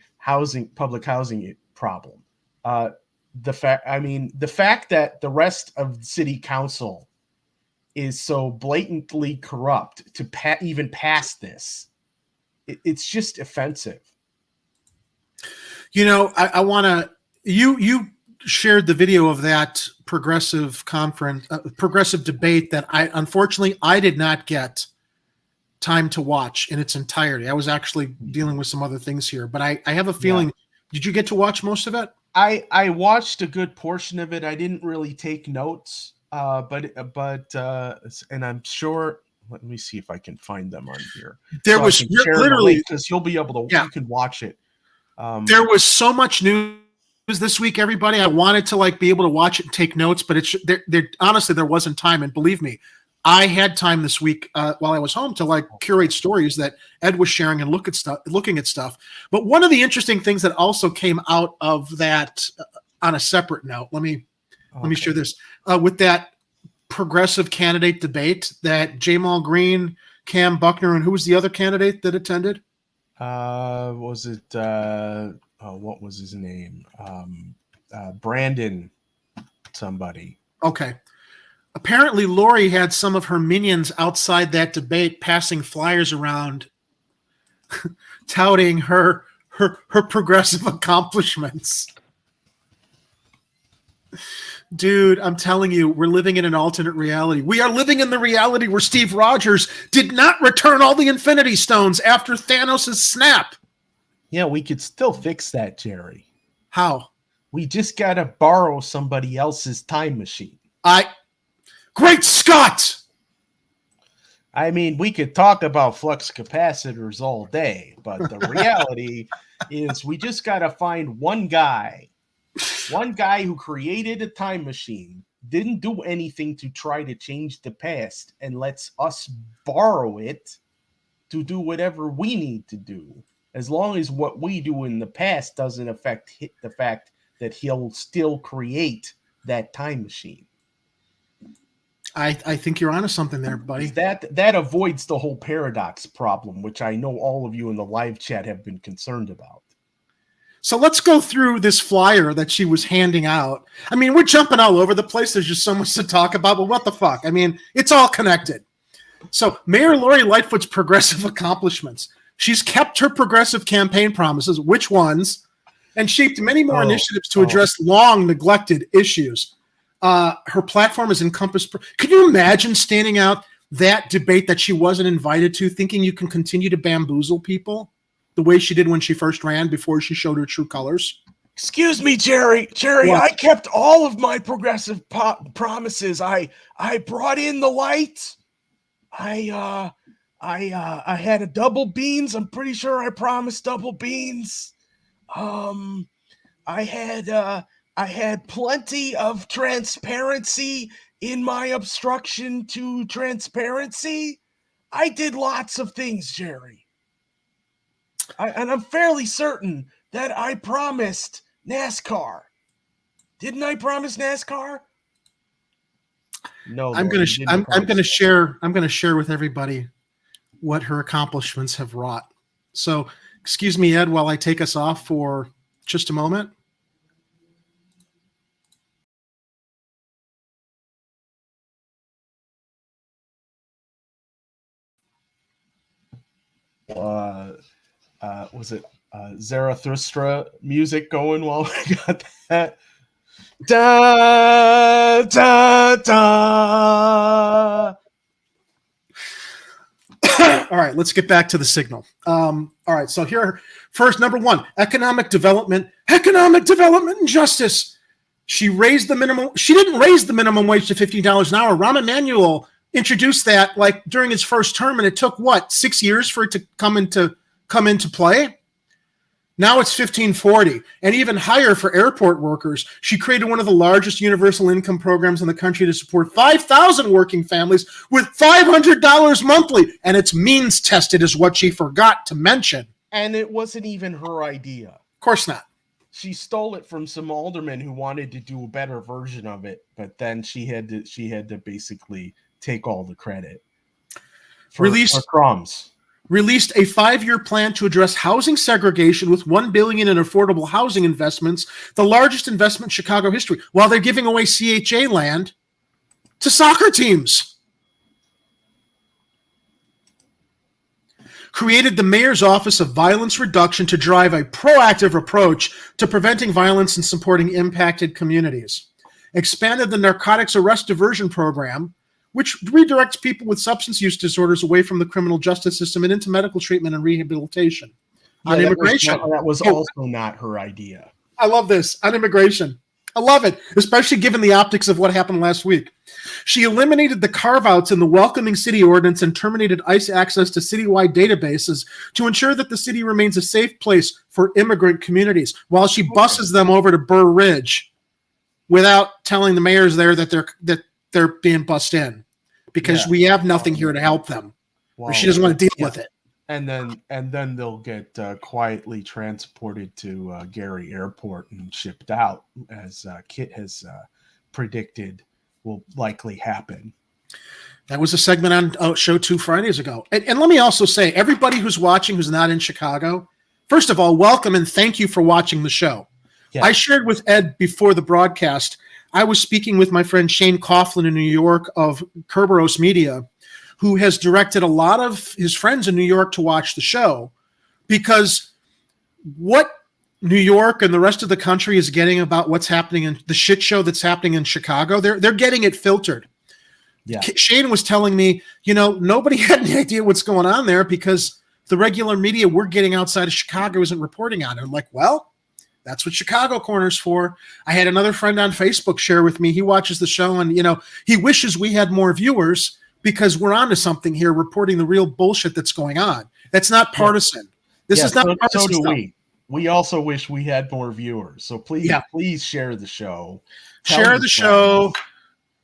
public housing problem. The fact that the rest of the city council is so blatantly corrupt to even pass this, it's just offensive. I want to you shared the video of that progressive debate that I did not get time to watch in its entirety. I was actually dealing with some other things here, but I have a feeling. Did you get to watch most of it? I watched a good portion of it. I didn't really take notes, but and I'm sure. Let me see if I can find them on here. There was literally, because you'll be able to. You can watch it. There was so much news this week, everybody. I wanted to be able to watch it and take notes, but it's honestly there wasn't time. And believe me, I had time this week while I was home to curate stories that Ed was sharing and looking at stuff. But one of the interesting things that also came out of that, on a separate note, let me share this with that progressive candidate debate that Jamal Green, Cam Buckner, and who was the other candidate that attended? Was it what was his name? Brandon somebody. Okay. Apparently Lori had some of her minions outside that debate passing flyers around touting her progressive accomplishments. Dude, I'm telling you, we're living in an alternate reality. We are living in the reality where Steve Rogers did not return all the Infinity Stones after Thanos' snap. Yeah, we could still fix that, Jerry. How? We just got to borrow somebody else's time machine. Great Scott! I mean, we could talk about flux capacitors all day, but the reality is we just got to find one guy who created a time machine, didn't do anything to try to change the past, and lets us borrow it to do whatever we need to do, as long as what we do in the past doesn't affect the fact that he'll still create that time machine. I think you're onto something there, buddy. That avoids the whole paradox problem, which I know all of you in the live chat have been concerned about. So let's go through this flyer that she was handing out. I mean, we're jumping all over the place. There's just so much to talk about, but what the fuck? I mean, it's all connected. So Mayor Lori Lightfoot's progressive accomplishments. She's kept her progressive campaign promises, which ones, and shaped many more initiatives to address long neglected issues. Her platform has encompassed. Could you imagine standing out that debate that she wasn't invited to, thinking you can continue to bamboozle people the way she did when she first ran before she showed her true colors? Excuse me, Jerry. What? I kept all of my progressive promises. I brought in the light. I had a double beans. I'm pretty sure I promised double beans. I had plenty of transparency in my obstruction to transparency. I did lots of things, Jerry. And I'm fairly certain that I promised NASCAR. Didn't I promise NASCAR? No. I'm going to share with everybody what her accomplishments have wrought. So, excuse me, Ed, while I take us off for just a moment. Was it Zarathustra music going while we got that? Da da da. All right, let's get back to the signal. All right, so here, first, number one, economic development and justice. She raised the minimum. She didn't raise the minimum wage to $15 an hour. Rahm Emanuel introduced that during his first term, and it took 6 years for it to come into play. Now it's $15.40, and even higher for airport workers. She created one of the largest universal income programs in the country to support 5,000 working families with $500 monthly, and it's means tested, is what she forgot to mention. And it wasn't even her idea. Of course not. She stole it from some alderman who wanted to do a better version of it, but then she had to basically take all the credit for crumbs. Released a 5-year plan to address housing segregation with $1 billion in affordable housing investments, the largest investment in Chicago history, while they're giving away CHA land to soccer teams. Created the Mayor's Office of Violence Reduction to drive a proactive approach to preventing violence and supporting impacted communities. Expanded the Narcotics Arrest Diversion Program, which redirects people with substance use disorders away from the criminal justice system and into medical treatment and rehabilitation. Yeah, On immigration. That was also not her idea. I love this. On immigration. I love it, especially given the optics of what happened last week. She eliminated the carve-outs in the welcoming city ordinance and terminated ICE access to citywide databases to ensure that the city remains a safe place for immigrant communities while she buses them over to Burr Ridge without telling the mayors there that they're being bussed in because we have nothing here to help them. Or she doesn't want to deal with it. And then they'll get quietly transported to Gary Airport and shipped out, as Kit has predicted will likely happen. That was a segment on Show 2 Fridays ago. And let me also say, everybody who's watching who's not in Chicago, first of all, welcome and thank you for watching the show. Yeah. I shared with Ed before the broadcast, I was speaking with my friend Shane Coughlin in New York of Kerberos Media, who has directed a lot of his friends in New York to watch the show, because what New York and the rest of the country is getting about what's happening in the shit show that's happening in Chicago, they're getting it filtered. Yeah. Shane was telling me, nobody had any idea what's going on there because the regular media we're getting outside of Chicago isn't reporting on it. I'm like, well, that's what Chicago Corner's for. I had another friend on Facebook share with me. He watches the show and, he wishes we had more viewers, because we're onto something here, reporting the real bullshit that's going on. That's not partisan. This is not partisan. So do we. We also wish we had more viewers. So please share the show. Share the show.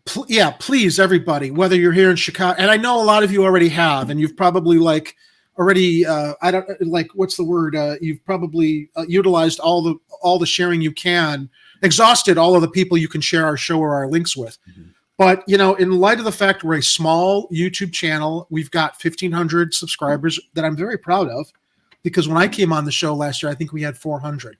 Please, everybody, whether you're here in Chicago, and I know a lot of you already have, and you've probably you've probably utilized all the sharing you can, exhausted all of the people you can share our show or our links with. Mm-hmm. But, in light of the fact we're a small YouTube channel, we've got 1,500 subscribers that I'm very proud of, because when I came on the show last year, I think we had 400.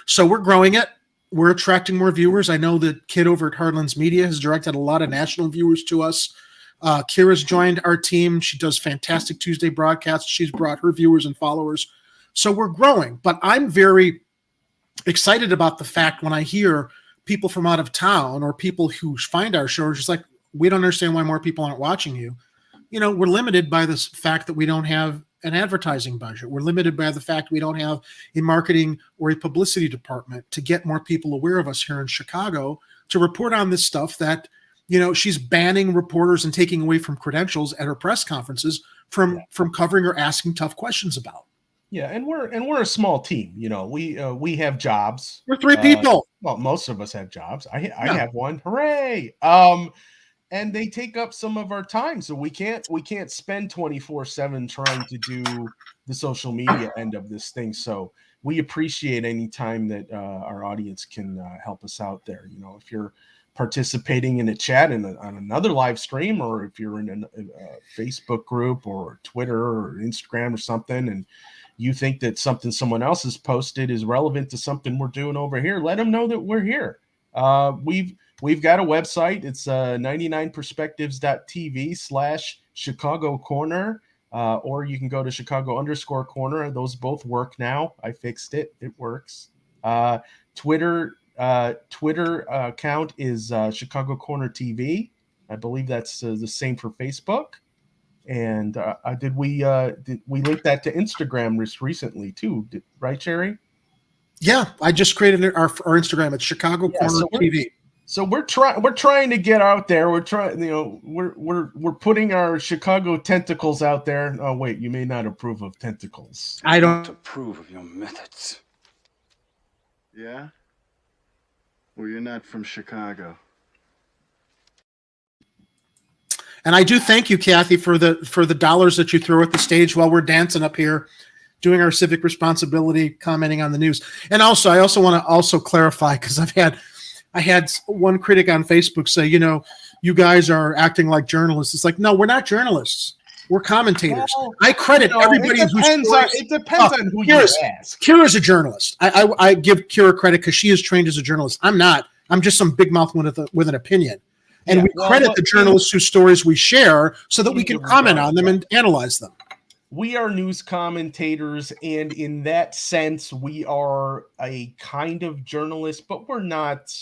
So we're growing it. We're attracting more viewers. I know that Kid over at Hardlands Media has directed a lot of national viewers to us. Kira's joined our team. She does fantastic Tuesday broadcasts. She's brought her viewers and followers. So we're growing. But I'm very excited about the fact when I hear people from out of town or people who find our show are just like, we don't understand why more people aren't watching you. We're limited by this fact that we don't have an advertising budget. We're limited by the fact we don't have a marketing or a publicity department to get more people aware of us here in Chicago to report on this stuff that, she's banning reporters and taking away from credentials at her press conferences from covering or asking tough questions about. Yeah, and we're a small team. We have jobs. We're 3 people. Well, most of us have jobs. I have one. Hooray! And they take up some of our time, so we can't spend 24/7 trying to do the social media end of this thing. So we appreciate any time that our audience can help us out there. If you're participating in a chat on another live stream, or if you're in a Facebook group or Twitter or Instagram or something, and you think that something someone else has posted is relevant to something we're doing over here, let them know that we're here. We've got a website. It's 99perspectives.tv/Chicago Corner, or you can go to Chicago_Corner. Those both work now. I fixed it. It works. Twitter account is Chicago Corner TV. I believe that's the same for Facebook. And did we link that to Instagram recently too? Right, Jerry? Yeah, I just created our Instagram. It's Chicago Corner TV. So we're trying to get out there. We're trying, we're putting our Chicago tentacles out there. Oh wait, you may not approve of tentacles. I don't approve of your methods. Yeah? Well, you're not from Chicago. And I do thank you, Kathy, for the dollars that you throw at the stage while we're dancing up here, doing our civic responsibility, commenting on the news. And also, I also want to clarify, because I had one critic on Facebook say, you guys are acting like journalists. It's like, no, we're not journalists. We're commentators. Well, I credit everybody who's. It depends on who you ask. Kira's a journalist. I give Kira credit because she is trained as a journalist. I'm not. I'm just some big mouth with an opinion. And we credit the journalists whose stories we share so that we can comment on them and analyze them. we are news commentators, and in that sense, we are a kind of journalist, but we're not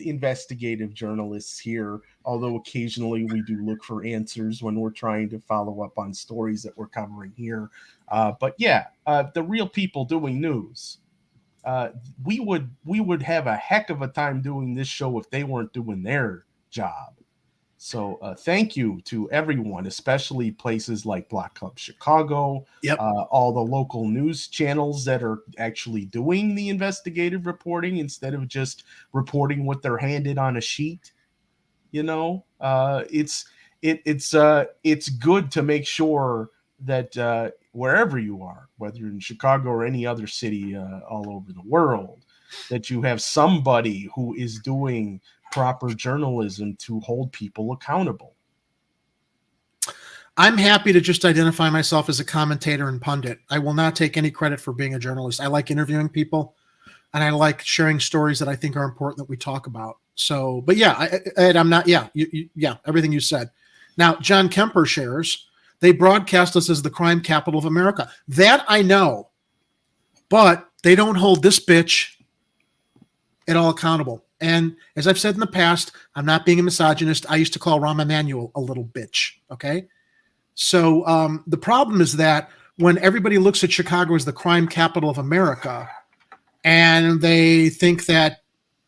investigative journalists here, although occasionally we do look for answers when we're trying to follow up on stories that we're covering here. But yeah, the real people doing news. We would have a heck of a time doing this show if they weren't doing their job. So thank you to everyone, especially places like Block Club Chicago, all the local news channels that are actually doing the investigative reporting instead of just reporting what they're handed on a sheet. You know, it's good to make sure that wherever you are, whether you're in Chicago or any other city all over the world, that you have somebody who is doing proper journalism to hold people accountable. I'm happy to just identify myself as a commentator and pundit. I will not take any credit for being a journalist. I like interviewing people, and I like sharing stories that I think are important that we talk about. So, but yeah, I'm not. Yeah, everything you said. Now, John Kemper shares, they broadcast us as the crime capital of America. That I know, but they don't hold this bitch at all accountable. And as I've said in the past, I'm not being a misogynist. I used to call Rahm Emanuel a little bitch. Okay. So the problem is that when everybody looks at Chicago as the crime capital of America, and they think that,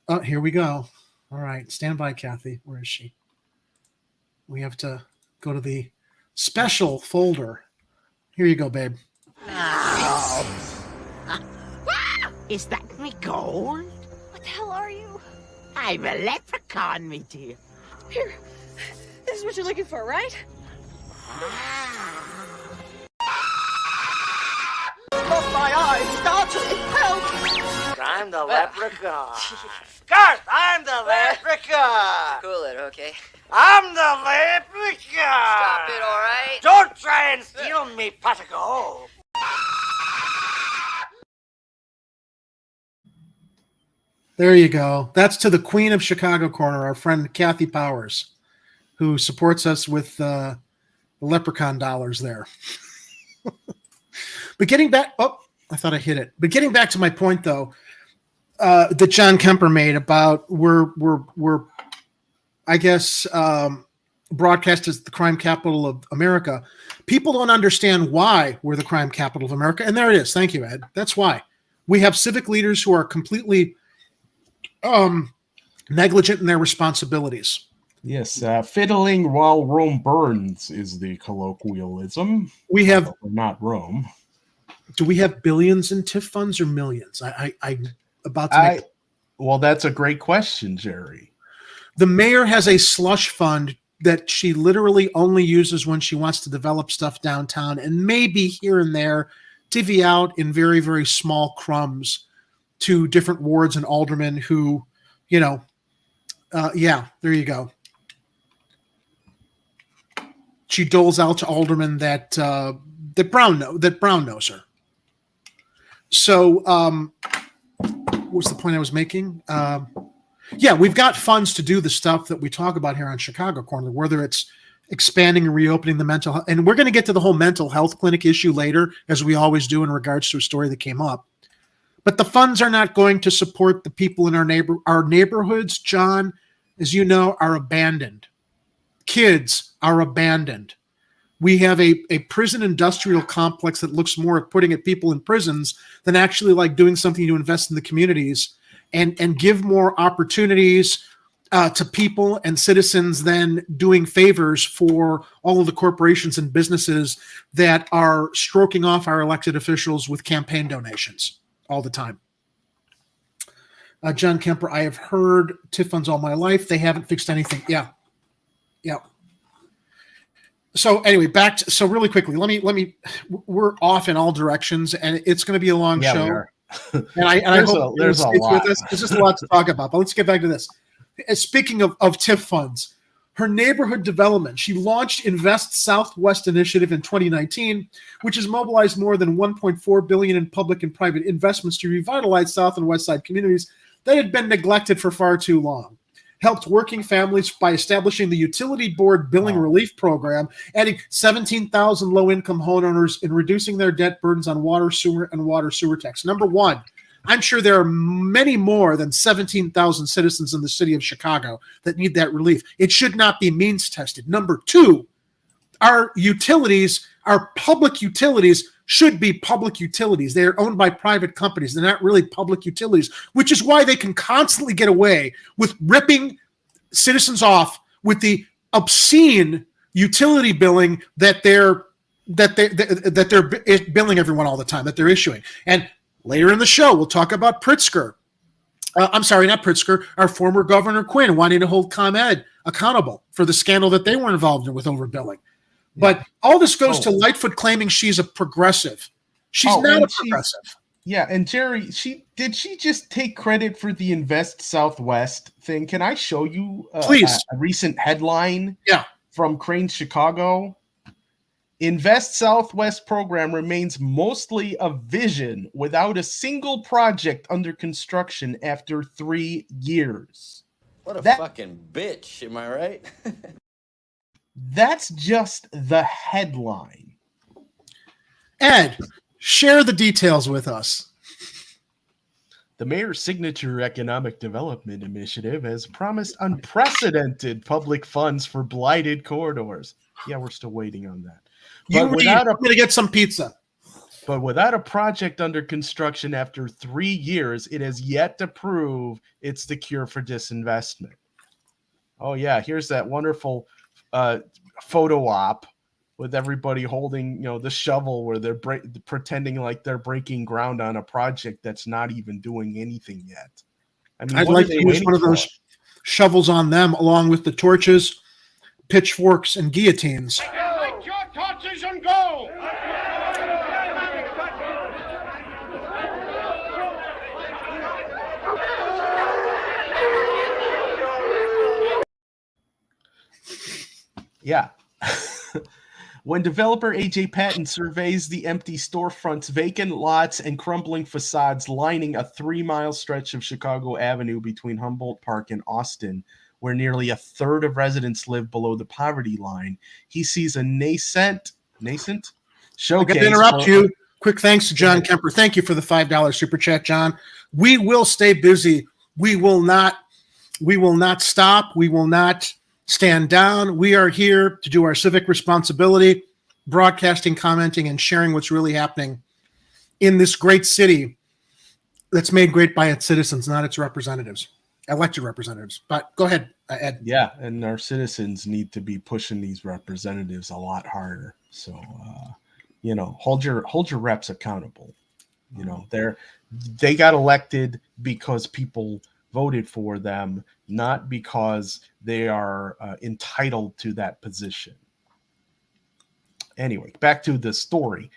oh, here we go. All right. Stand by, Kathy. Where is she? We have to go to the special folder. Here you go, babe. Oh. Is that me gold? What the hell are you? I'm a leprechaun, me dear. Here, this is what you're looking for, right? Look, my eyes, startling, help! I'm the leprechaun. Garth, I'm the leprechaun. Cool it, okay? I'm the leprechaun. Stop it, all right? Don't try and steal me pot of gold. There you go. That's to the Queen of Chicago Corner, our friend Kathy Powers, who supports us with the leprechaun dollars there. But getting back, I thought I hit it. But getting back to my point, though, that John Kemper made about we're I guess broadcast as the crime capital of America. People don't understand why we're the crime capital of America, and there it is. Thank you, Ed. That's why we have civic leaders who are completely negligent in their responsibilities. Yes, fiddling while Rome burns is the colloquialism. We have not Rome. Do we have billions in TIF funds or millions? I'm about to make. Well, that's a great question, Jerry. The mayor has a slush fund that she literally only uses when she wants to develop stuff downtown, and maybe here and there divvy out in very, very small crumbs to different wards and aldermen who, there you go. She doles out to aldermen that Brown knows her. So, what's the point I was making? We've got funds to do the stuff that we talk about here on Chicago Corner, whether it's expanding and reopening the mental health. And we're going to get to the whole mental health clinic issue later, as we always do in regards to a story that came up. But the funds are not going to support the people in our neighborhoods, John, as you know, are abandoned. Kids are abandoned. We have a prison industrial complex that looks more at putting people in prisons than actually like doing something to invest in the communities and give more opportunities to people and citizens than doing favors for all of the corporations and businesses that are stroking off our elected officials with campaign donations all the time. John Kemper, I have heard TIF funds all my life. They haven't fixed anything. Yeah. So anyway, so really quickly, let me. We're off in all directions, and it's going to be a long show. We are. And I hope there's a lot. With us. There's just a lot to talk about. But let's get back to this. Speaking of TIF funds, her neighborhood development, she launched Invest Southwest Initiative in 2019, which has mobilized more than $1.4 billion in public and private investments to revitalize South and West Side communities that had been neglected for far too long. helped working families by establishing the Utility Board Billing Relief Program, adding 17,000 low-income homeowners and reducing their debt burdens on water, sewer, and water sewer tax. Number one, I'm sure there are many more than 17,000 citizens in the city of Chicago that need that relief. It should not be means tested. Number two, our utilities, our public utilities, should be public utilities. They are owned by private companies. They're not really public utilities, which is why they can constantly get away with ripping citizens off with the obscene utility billing that they're billing everyone all the time, that they're issuing. And later in the show, we'll talk about Pritzker. I'm sorry, not Pritzker, our former Governor Quinn wanting to hold ComEd accountable for the scandal that they were involved in with overbilling. But all this goes to Lightfoot claiming she's a progressive. She's not a progressive. Yeah, and Jerry, did she just take credit for the Invest Southwest thing? Can I show you please a recent headline from Crane Chicago? Invest Southwest program remains mostly a vision without a single project under construction after 3 years. What a fucking bitch, am I right? That's just the headline. Ed, share the details with us. The mayor's signature economic development initiative has promised unprecedented public funds for blighted corridors. Yeah, we're still waiting on that. I'm going to get some pizza. But without a project under construction after 3 years, it has yet to prove it's the cure for disinvestment. Oh, yeah, here's that wonderful photo op with everybody holding, the shovel where they're pretending like they're breaking ground on a project that's not even doing anything yet. I mean, I'd like to use one of those shovels on them along with the torches, pitchforks, and guillotines. Light your torches and go! Yeah. When developer AJ Patton surveys the empty storefronts, vacant lots, and crumbling facades lining a 3-mile stretch of Chicago Avenue between Humboldt Park and Austin, where nearly a third of residents live below the poverty line, he sees a nascent showcase. I got to interrupt you. Quick thanks to John Kemper. Thank you for the $5 super chat, John. We will stay busy. We will not stop. We will not stand down. We are here to do our civic responsibility, broadcasting, commenting, and sharing what's really happening in this great city that's made great by its citizens, not its representatives, elected representatives. But go ahead, Ed. Yeah, and our citizens need to be pushing these representatives a lot harder. So, hold your reps accountable. They got elected because people voted for them, not because they are entitled to that position. Anyway, back to the story.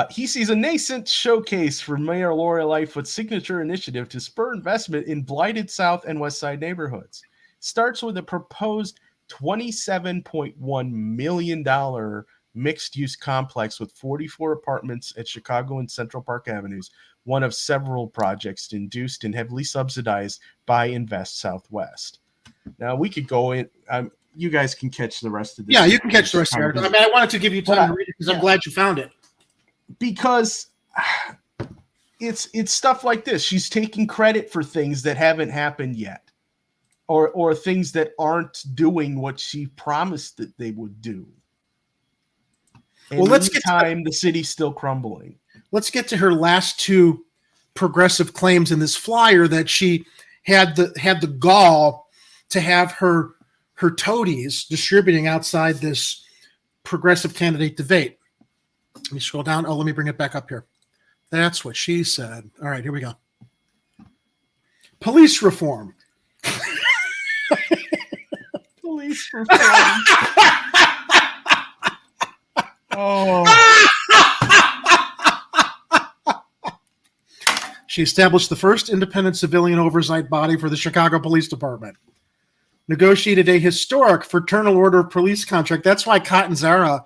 He sees a nascent showcase for Mayor Lori Lightfoot's signature initiative to spur investment in blighted South and West Side neighborhoods. Starts with a proposed $27.1 million mixed-use complex with 44 apartments at Chicago and Central Park Avenues, one of several projects induced and heavily subsidized by Invest Southwest. Now, we could go in. You guys can catch the rest of this. Yeah, you can catch the rest of it. I mean, I wanted to give you time to read it because I'm glad you found it. Because it's stuff like this. She's taking credit for things that haven't happened yet, or things that aren't doing what she promised that they would do. And well, let's get time. The city's still crumbling. Let's get to her last two progressive claims in this flyer that she had the gall to have her toadies distributing outside this progressive candidate debate. Let me scroll down. Oh, let me bring it back up here. That's what she said. All right, here we go. Police reform. Police reform. Oh. She established the first independent civilian oversight body for the Chicago Police Department. Negotiated a historic fraternal order of police contract. That's why Catanzara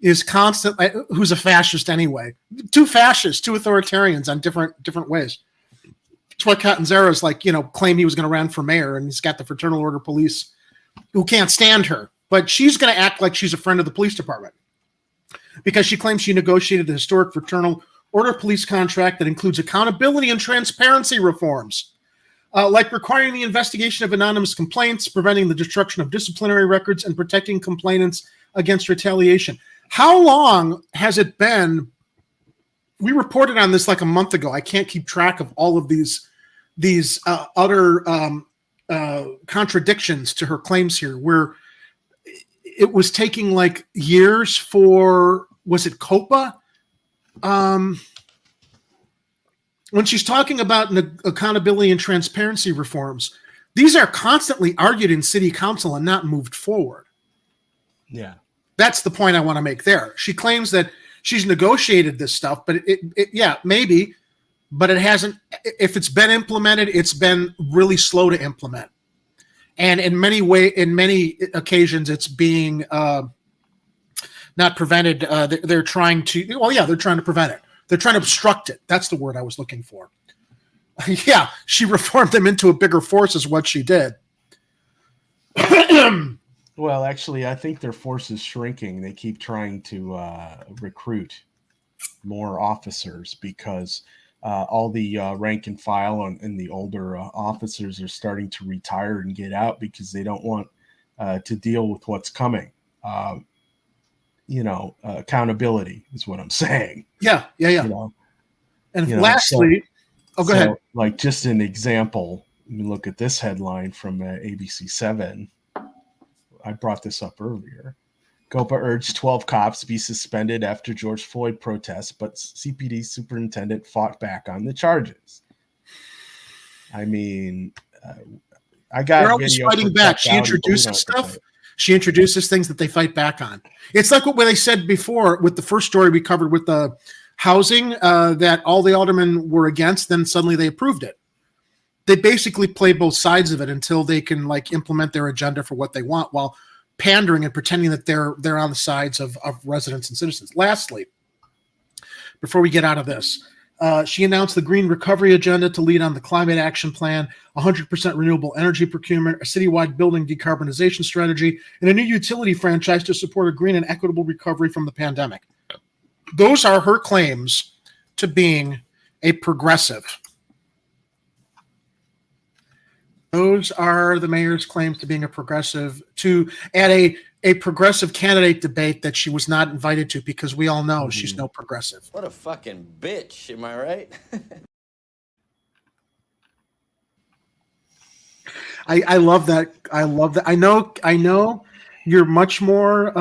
is constantly, who's a fascist anyway. Two fascists, two authoritarians on different ways. That's why Catanzara's like, claimed he was going to run for mayor, and he's got the fraternal order police who can't stand her. But she's going to act like she's a friend of the police department because she claims she negotiated the historic fraternal order police contract that includes accountability and transparency reforms, like requiring the investigation of anonymous complaints, preventing the destruction of disciplinary records, and protecting complainants against retaliation. How long has it been? We reported on this like a month ago. I can't keep track of all of these utter contradictions to her claims here, where it was taking like years for, was it COPA? When she's talking about accountability and transparency reforms, these are constantly argued in city council and not moved forward. Yeah. That's the point I want to make there. She claims that she's negotiated this stuff, but yeah, maybe, but it hasn't. If it's been implemented, it's been really slow to implement. And in many occasions, it's being not prevented. They're trying to, they're trying to prevent it. They're trying to obstruct it. That's the word I was looking for. Yeah, she reformed them into a bigger force is what she did. Well, actually, I think their force is shrinking. They keep trying to recruit more officers because all the rank and file and the older officers are starting to retire and get out because they don't want to deal with what's coming. Accountability is what I'm saying. Yeah. And lastly, go ahead. Like just an example, look at this headline from ABC 7. I brought this up earlier. COPA urged 12 cops be suspended after George Floyd protests, but CPD superintendent fought back on the charges. I mean, I got. They're always fighting back. She introduces stuff. She introduces things that they fight back on. It's like what they said before with the first story we covered with the housing that all the aldermen were against. Then suddenly they approved it. They basically play both sides of it until they can implement their agenda for what they want while pandering and pretending that they're on the sides of residents and citizens. Lastly, before we get out of this, she announced the Green Recovery Agenda to lead on the Climate Action Plan, 100% renewable energy procurement, a citywide building decarbonization strategy, and a new utility franchise to support a green and equitable recovery from the pandemic. Those are her claims to being a progressive. Those are the mayor's claims to being a progressive, to at a progressive candidate debate that she was not invited to because we all know she's no progressive. What a fucking bitch, am I right? I love that. I love that. I know you're much more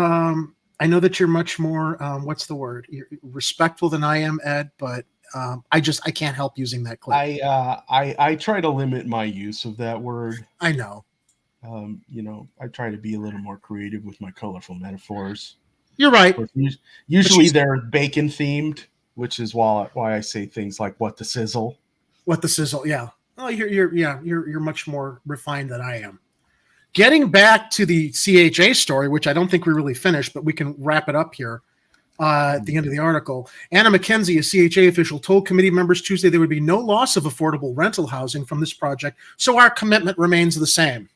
I know that you're much more what's the word? You're respectful than I am, Ed, but I can't help using that clip. I try to limit my use of that word. I know. I try to be a little more creative with my colorful metaphors. You're right. Usually they're bacon themed, which is why I say things like "what the sizzle." What the sizzle? Yeah. Oh, you're much more refined than I am. Getting back to the CHA story, which I don't think we really finished, but we can wrap it up here. At the end of the article, Anna McKenzie, a CHA official, told committee members Tuesday there would be no loss of affordable rental housing from this project, so our commitment remains the same.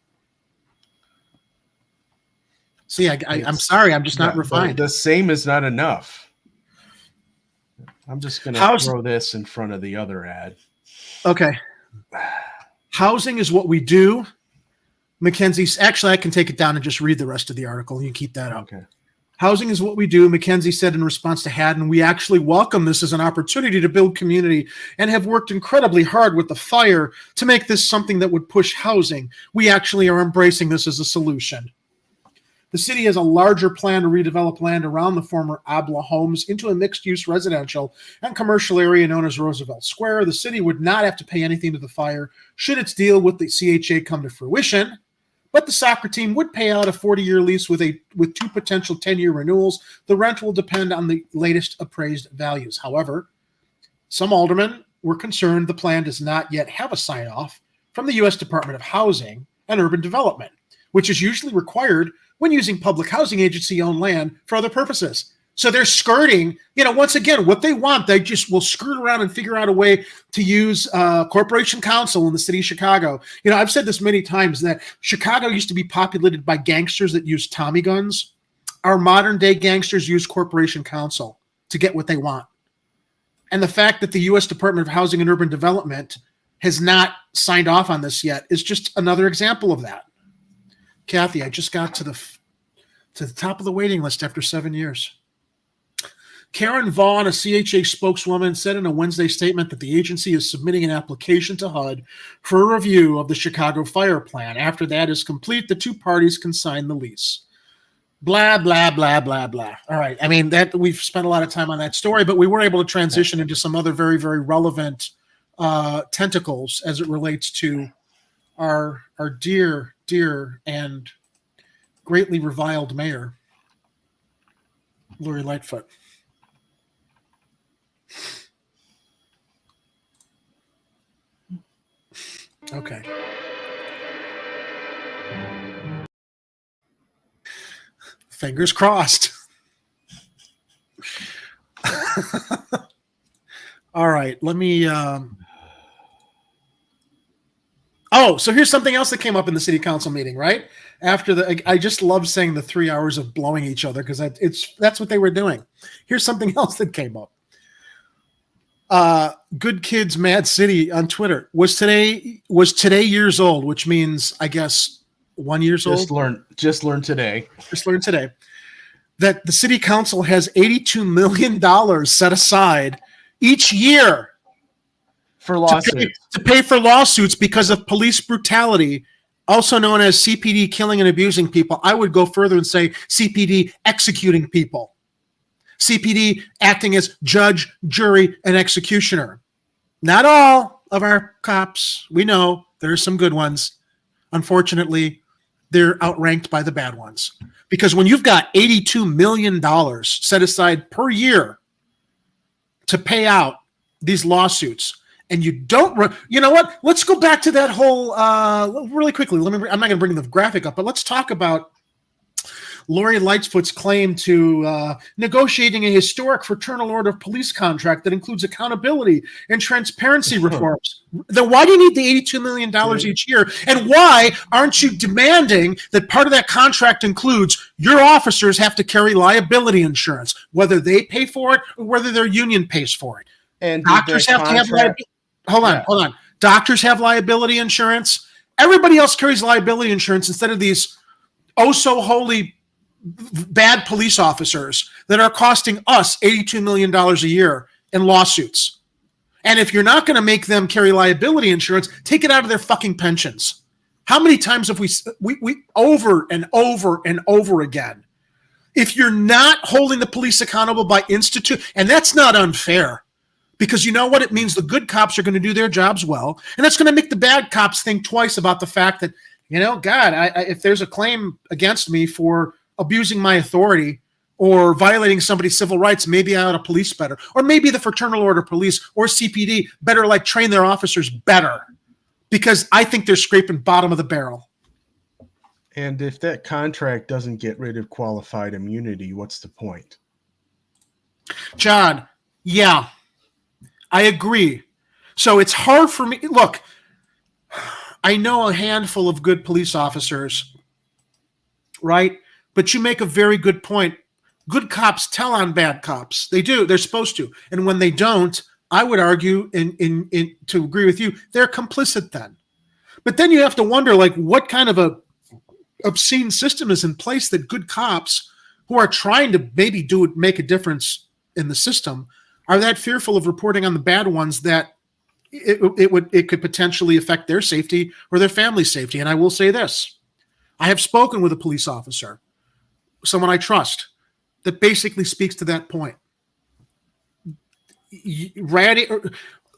See, I'm sorry, I'm just not refined. The same is not enough. I'm just going to throw this in front of the other ad. Okay. Housing is what we do. McKenzie's, actually, I can take it down and just read the rest of the article. You keep that up. Okay. Housing is what we do, McKenzie said in response to Haddon. We actually welcome this as an opportunity to build community and have worked incredibly hard with the fire to make this something that would push housing. We actually are embracing this as a solution. The city has a larger plan to redevelop land around the former Abla homes into a mixed-use residential and commercial area known as Roosevelt Square. The city would not have to pay anything to the fire should its deal with the CHA come to fruition. But the soccer team would pay out a 40-year lease with two potential 10-year renewals. The rent will depend on the latest appraised values. However, some aldermen were concerned the plan does not yet have a sign-off from the U.S. Department of Housing and Urban Development, which is usually required when using public housing agency-owned land for other purposes. So they're skirting, once again, what they want, they just will skirt around and figure out a way to use corporation counsel in the city of Chicago. I've said this many times that Chicago used to be populated by gangsters that used Tommy guns. Our modern day gangsters use corporation counsel to get what they want. And the fact that the U.S. Department of Housing and Urban Development has not signed off on this yet is just another example of that. Kathy, I just got to the top of the waiting list after 7 years. Karen Vaughn, a CHA spokeswoman, said in a Wednesday statement that the agency is submitting an application to HUD for a review of the Chicago fire plan. After that is complete, the two parties can sign the lease. Blah, blah, blah, blah, blah. All right. I mean, that we've spent a lot of time on that story, but we were able to transition into some other very, very relevant tentacles as it relates to our dear, dear, and greatly reviled mayor, Lori Lightfoot. Okay. Fingers crossed. All right, let me so here's something else that came up in the city council meeting, right? After I just love saying the 3 hours of blowing each other because that's what they were doing. Here's something else that came up. Good Kids Mad City on Twitter was today years old, which means I guess 1 year old. Just learned today that the city council has $82 million set aside each year for lawsuits to pay for lawsuits because of police brutality, also known as CPD killing and abusing people. I would go further and say CPD executing people. CPD acting as judge, jury, and executioner. Not all of our cops. We know there are some good ones. Unfortunately, they're outranked by the bad ones. Because when you've got $82 million set aside per year to pay out these lawsuits, and you don't, you know what? Let's go back to that whole, really quickly. I'm not going to bring the graphic up, but let's talk about Lori Lightfoot's claim to negotiating a historic Fraternal Order of Police contract that includes accountability and transparency reforms. Then why do you need the $82 million each year? And why aren't you demanding that part of that contract includes your officers have to carry liability insurance, whether they pay for it or whether their union pays for it? And doctors have to have liability. Hold on. Doctors have liability insurance. Everybody else carries liability insurance instead of these oh-so-holy bad police officers that are costing us $82 million a year in lawsuits. And if you're not going to make them carry liability insurance, take it out of their fucking pensions. How many times have we over and over and over again? If you're not holding the police accountable by institute, and that's not unfair, because you know what? It means the good cops are going to do their jobs well, and that's going to make the bad cops think twice about the fact that, if there's a claim against me for abusing my authority or violating somebody's civil rights, maybe I ought to police better. Or maybe the Fraternal Order Police or CPD better train their officers better, because I think they're scraping bottom of the barrel. And if that contract doesn't get rid of qualified immunity, what's the point? John, yeah, I agree. So it's hard for me. Look, I know a handful of good police officers, right? But you make a very good point. Good cops tell on bad cops. They do. They're supposed to. And when they don't, I would argue, to agree with you, they're complicit then. But then you have to wonder, what kind of a obscene system is in place that good cops who are trying to maybe make a difference in the system are that fearful of reporting on the bad ones that it could potentially affect their safety or their family's safety. And I will say this. I have spoken with a police officer, someone I trust, that basically speaks to that point.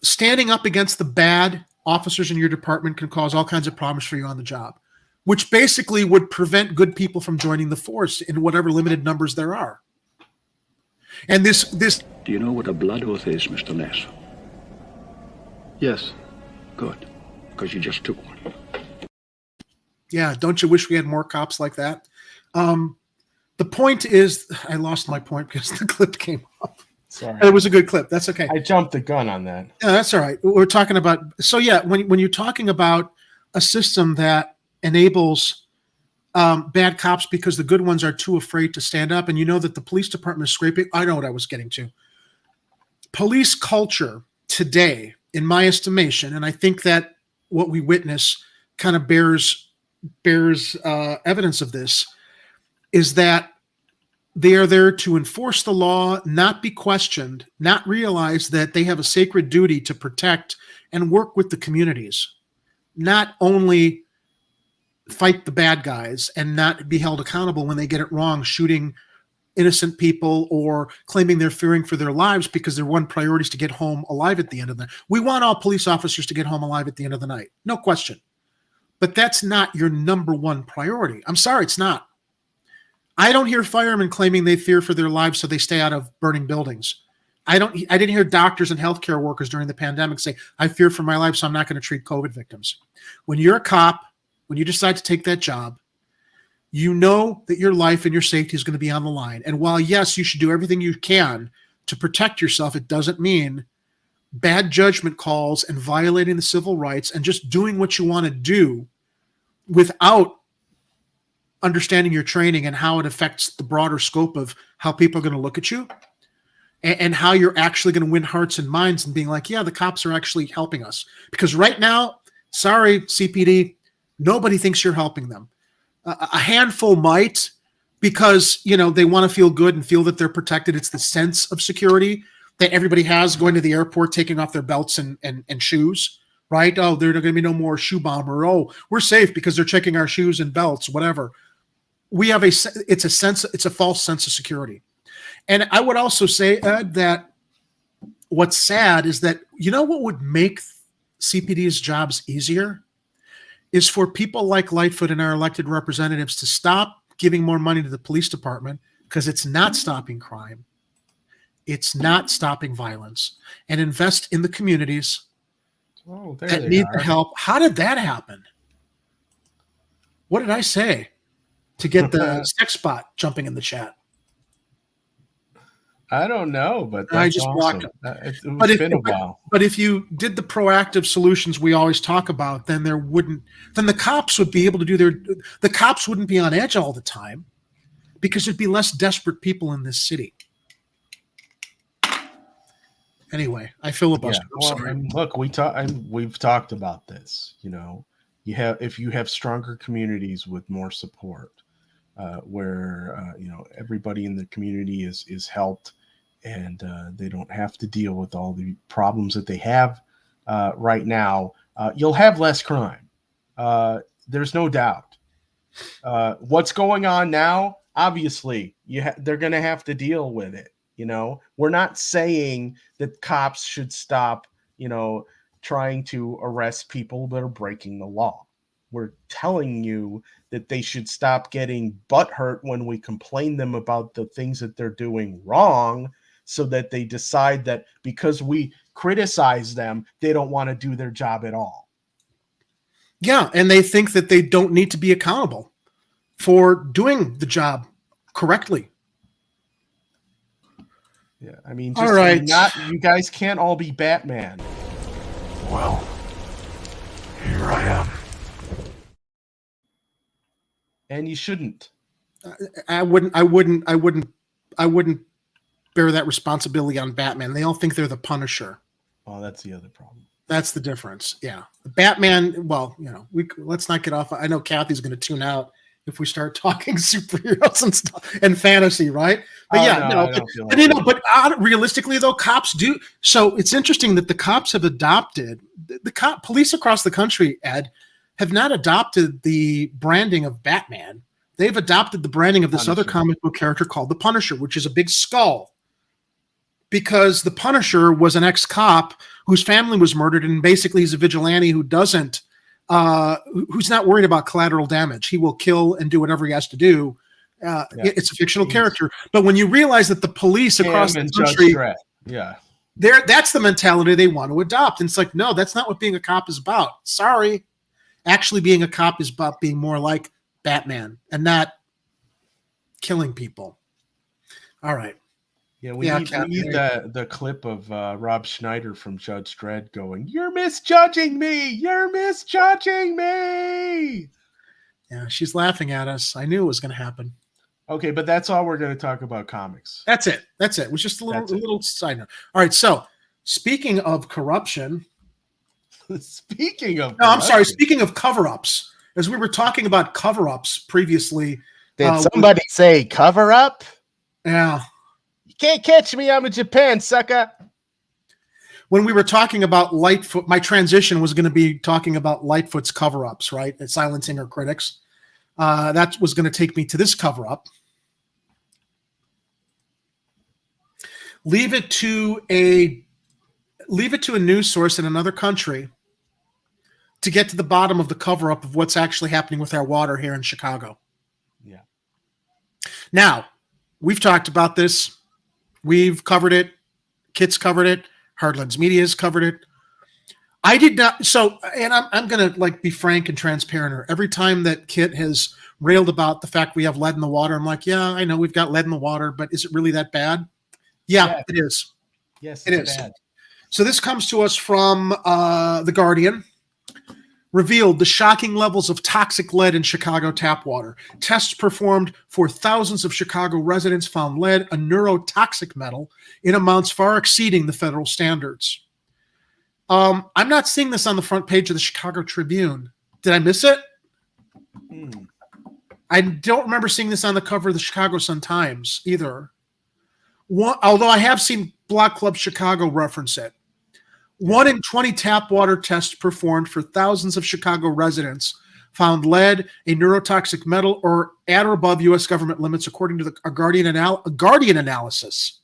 Standing up against the bad officers in your department can cause all kinds of problems for you on the job, which basically would prevent good people from joining the force in whatever limited numbers there are. And this. Do you know what a blood oath is, Mr. Ness? Yes. Good, because you just took one. Yeah, don't you wish we had more cops like that? The point is, I lost my point because the clip came up. Sorry. It was a good clip. That's okay. I jumped the gun on that. Yeah, that's all right. We're talking about, so yeah, when you're talking about a system that enables bad cops because the good ones are too afraid to stand up, and you know that the police department is scraping, I know what I was getting to. Police culture today, in my estimation, and I think that what we witness kind of bears evidence of this, is that they are there to enforce the law, not be questioned, not realize that they have a sacred duty to protect and work with the communities, not only fight the bad guys and not be held accountable when they get it wrong, shooting innocent people or claiming they're fearing for their lives because their one priority is to get home alive at the end of the night. We want all police officers to get home alive at the end of the night. No question. But that's not your number one priority. I'm sorry, it's not. I don't hear firemen claiming they fear for their lives so they stay out of burning buildings. I didn't hear doctors and healthcare workers during the pandemic say, I fear for my life, so I'm not going to treat COVID victims. When you're a cop, when you decide to take that job, you know that your life and your safety is going to be on the line. And while, yes, you should do everything you can to protect yourself, it doesn't mean bad judgment calls and violating the civil rights and just doing what you want to do without understanding your training and how it affects the broader scope of how people are going to look at you and how you're actually going to win hearts and minds and being like, yeah, the cops are actually helping us. Because right now, sorry, CPD, nobody thinks you're helping them. A handful might, because, you know, they want to feel good and feel that they're protected. It's the sense of security that everybody has going to the airport, taking off their belts and shoes, right? Oh, there's going to be no more shoe bomber. Oh, we're safe because they're checking our shoes and belts, whatever. We have it's a false sense of security. And I would also say, Ed, that what's sad is that, you know what would make CPD's jobs easier is for people like Lightfoot and our elected representatives to stop giving more money to the police department, because it's not stopping crime. It's not stopping violence, and invest in the communities that need the help. How did that happen? What did I say to get the sex bot jumping in the chat? I don't know, but that's I just awesome. It's been a while. But if you did the proactive solutions we always talk about, then the cops would be able to do the cops wouldn't be on edge all the time, because there'd be less desperate people in this city. Anyway, I filibustered. Yeah. Well, and look, we've talked about this. You know, if you have stronger communities with more support, where you know, everybody in the community is helped, and they don't have to deal with all the problems that they have right now, you'll have less crime. There's no doubt. What's going on now? Obviously, they're going to have to deal with it. You know, we're not saying that cops should stop, you know, trying to arrest people that are breaking the law. We're telling you that they should stop getting butthurt when we complain them about the things that they're doing wrong, so that they decide that because we criticize them, they don't want to do their job at all. Yeah, and they think that they don't need to be accountable for doing the job correctly. Yeah, I mean, all right. You guys can't all be Batman. Well, here I am. And you shouldn't. I wouldn't bear that responsibility on Batman. They all think they're the Punisher. Oh, that's the other problem. That's the difference. Yeah, Batman. Well, you know, let's not get off. I know Kathy's going to tune out if we start talking superheroes and stuff and fantasy, right? But but realistically, though, cops do. So it's interesting that the cops have adopted police across the country, Ed, have not adopted the branding of Batman. They've adopted the branding of this other comic book character called the Punisher, which is a big skull, because the Punisher was an ex-cop whose family was murdered, and basically he's a vigilante who doesn't. Who's not worried about collateral damage. He will kill and do whatever he has to do. It's a fictional character. But when you realize that the police across the country, that's the mentality they want to adopt. And it's like, no, that's not what being a cop is about. Sorry. Actually, being a cop is about being more like Batman and not killing people. All right. Yeah, we need the clip of Rob Schneider from Judge Dredd going, "You're misjudging me! You're misjudging me!" Yeah, she's laughing at us. I knew it was going to happen. Okay, but that's all we're going to talk about comics. That's it. It was just a little side note. All right, so speaking of corruption. Speaking of cover-ups. As we were talking about cover-ups previously. Did somebody say cover-up? Yeah. You can't catch me. I'm in Japan, sucker. When we were talking about Lightfoot, my transition was going to be talking about Lightfoot's cover-ups, right? And silencing her critics. That was going to take me to this cover-up. Leave it to a news source in another country to get to the bottom of the cover-up of what's actually happening with our water here in Chicago. Yeah. Now, we've talked about this. We've covered it. Kit's covered it. Hardlands Media's covered it. I did not. So, and I'm going to be frank and transparent here. Every time that Kit has railed about the fact we have lead in the water, I'm like, yeah, I know we've got lead in the water, but is it really that bad? Yeah. It is. Yes, it is. Bad. So this comes to us from The Guardian. Revealed the shocking levels of toxic lead in Chicago tap water. Tests performed for thousands of Chicago residents found lead, a neurotoxic metal, in amounts far exceeding the federal standards. I'm not seeing this on the front page of the Chicago Tribune. Did I miss it? I don't remember seeing this on the cover of the Chicago Sun-Times either. Although I have seen Block Club Chicago reference it. 1 in 20 tap water tests performed for thousands of Chicago residents found lead, a neurotoxic metal, or at or above U.S. government limits, according to a Guardian analysis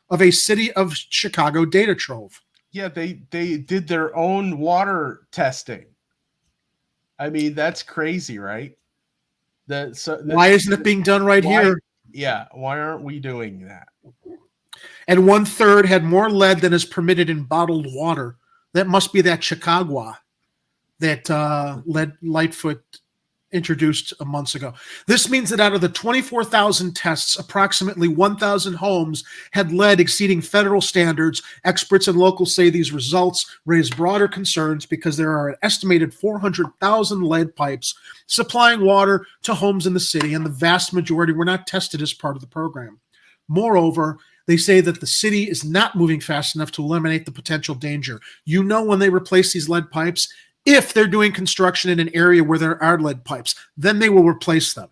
of a City of Chicago data trove. Yeah, they did their own water testing. I mean, that's crazy, right? Why isn't it being done here? Yeah, why aren't we doing that? And 1/3 had more lead than is permitted in bottled water. That must be that Chicago that Lightfoot introduced months ago. This means that out of the 24,000 tests, approximately 1,000 homes had lead exceeding federal standards. Experts and locals say these results raise broader concerns because there are an estimated 400,000 lead pipes supplying water to homes in the city, and the vast majority were not tested as part of the program. Moreover, they say that the city is not moving fast enough to eliminate the potential danger. You know, when they replace these lead pipes, if they're doing construction in an area where there are lead pipes, then they will replace them.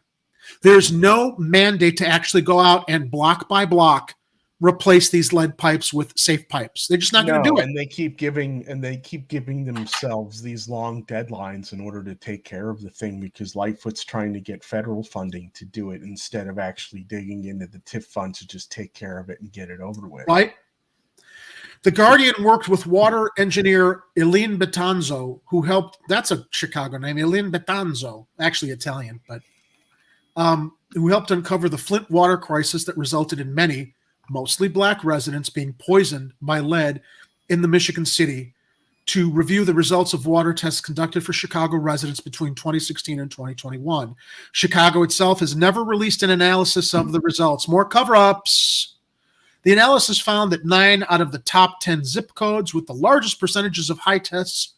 There's no mandate to actually go out and block by block replace these lead pipes with safe pipes. They're just not going to do it. And they keep giving themselves these long deadlines in order to take care of the thing, because Lightfoot's trying to get federal funding to do it instead of actually digging into the TIF fund to just take care of it and get it over with. Right. The Guardian worked with water engineer Eileen Betanzo, who helped. That's a Chicago name, Eileen Betanzo, actually Italian, but who helped uncover the Flint water crisis that resulted in many, mostly black residents, being poisoned by lead in the Michigan city, to review the results of water tests conducted for Chicago residents between 2016 and 2021. Chicago itself has never released an analysis of the results. More cover-ups. The analysis found that 9 out of the top 10 zip codes with the largest percentages of high tests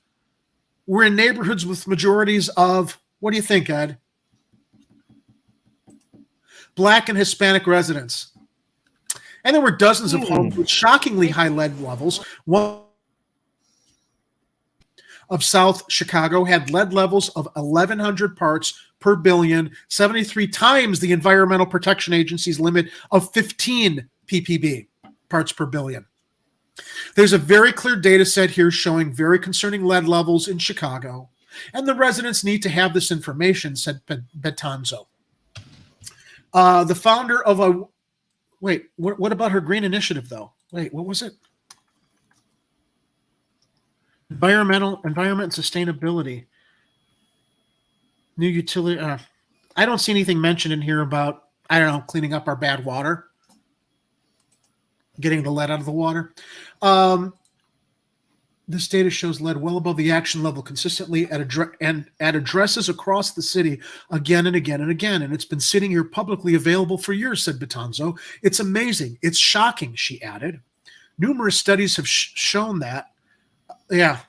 were in neighborhoods with majorities of, what do you think, Ed? Black and Hispanic residents. And there were dozens of homes with shockingly high lead levels. One of South Chicago had lead levels of 1,100 parts per billion, 73 times the Environmental Protection Agency's limit of 15 ppb, parts per billion. There's a very clear data set here showing very concerning lead levels in Chicago, and the residents need to have this information, said Betanzo. The founder of a Wait, what about her green initiative, though? Wait, what was it? Environment and sustainability. New utility. I don't see anything mentioned in here about, I don't know, cleaning up our bad water. Getting the lead out of the water. This data shows lead well above the action level consistently at addresses across the city again and again and again. And it's been sitting here publicly available for years, said Betanzo. It's amazing. It's shocking, she added. Numerous studies have shown that. Yeah,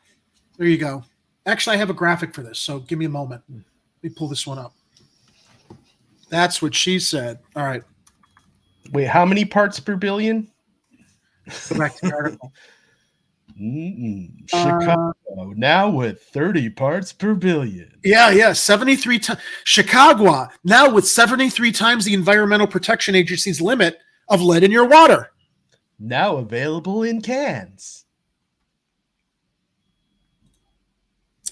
there you go. Actually, I have a graphic for this, so give me a moment. Let me pull this one up. That's what she said. All right. Wait, how many parts per billion? Go back to the article. Chicago now with 30 parts per billion. Yeah, 73 times. Chicago now with 73 times the Environmental Protection Agency's limit of lead in your water. Now available in cans.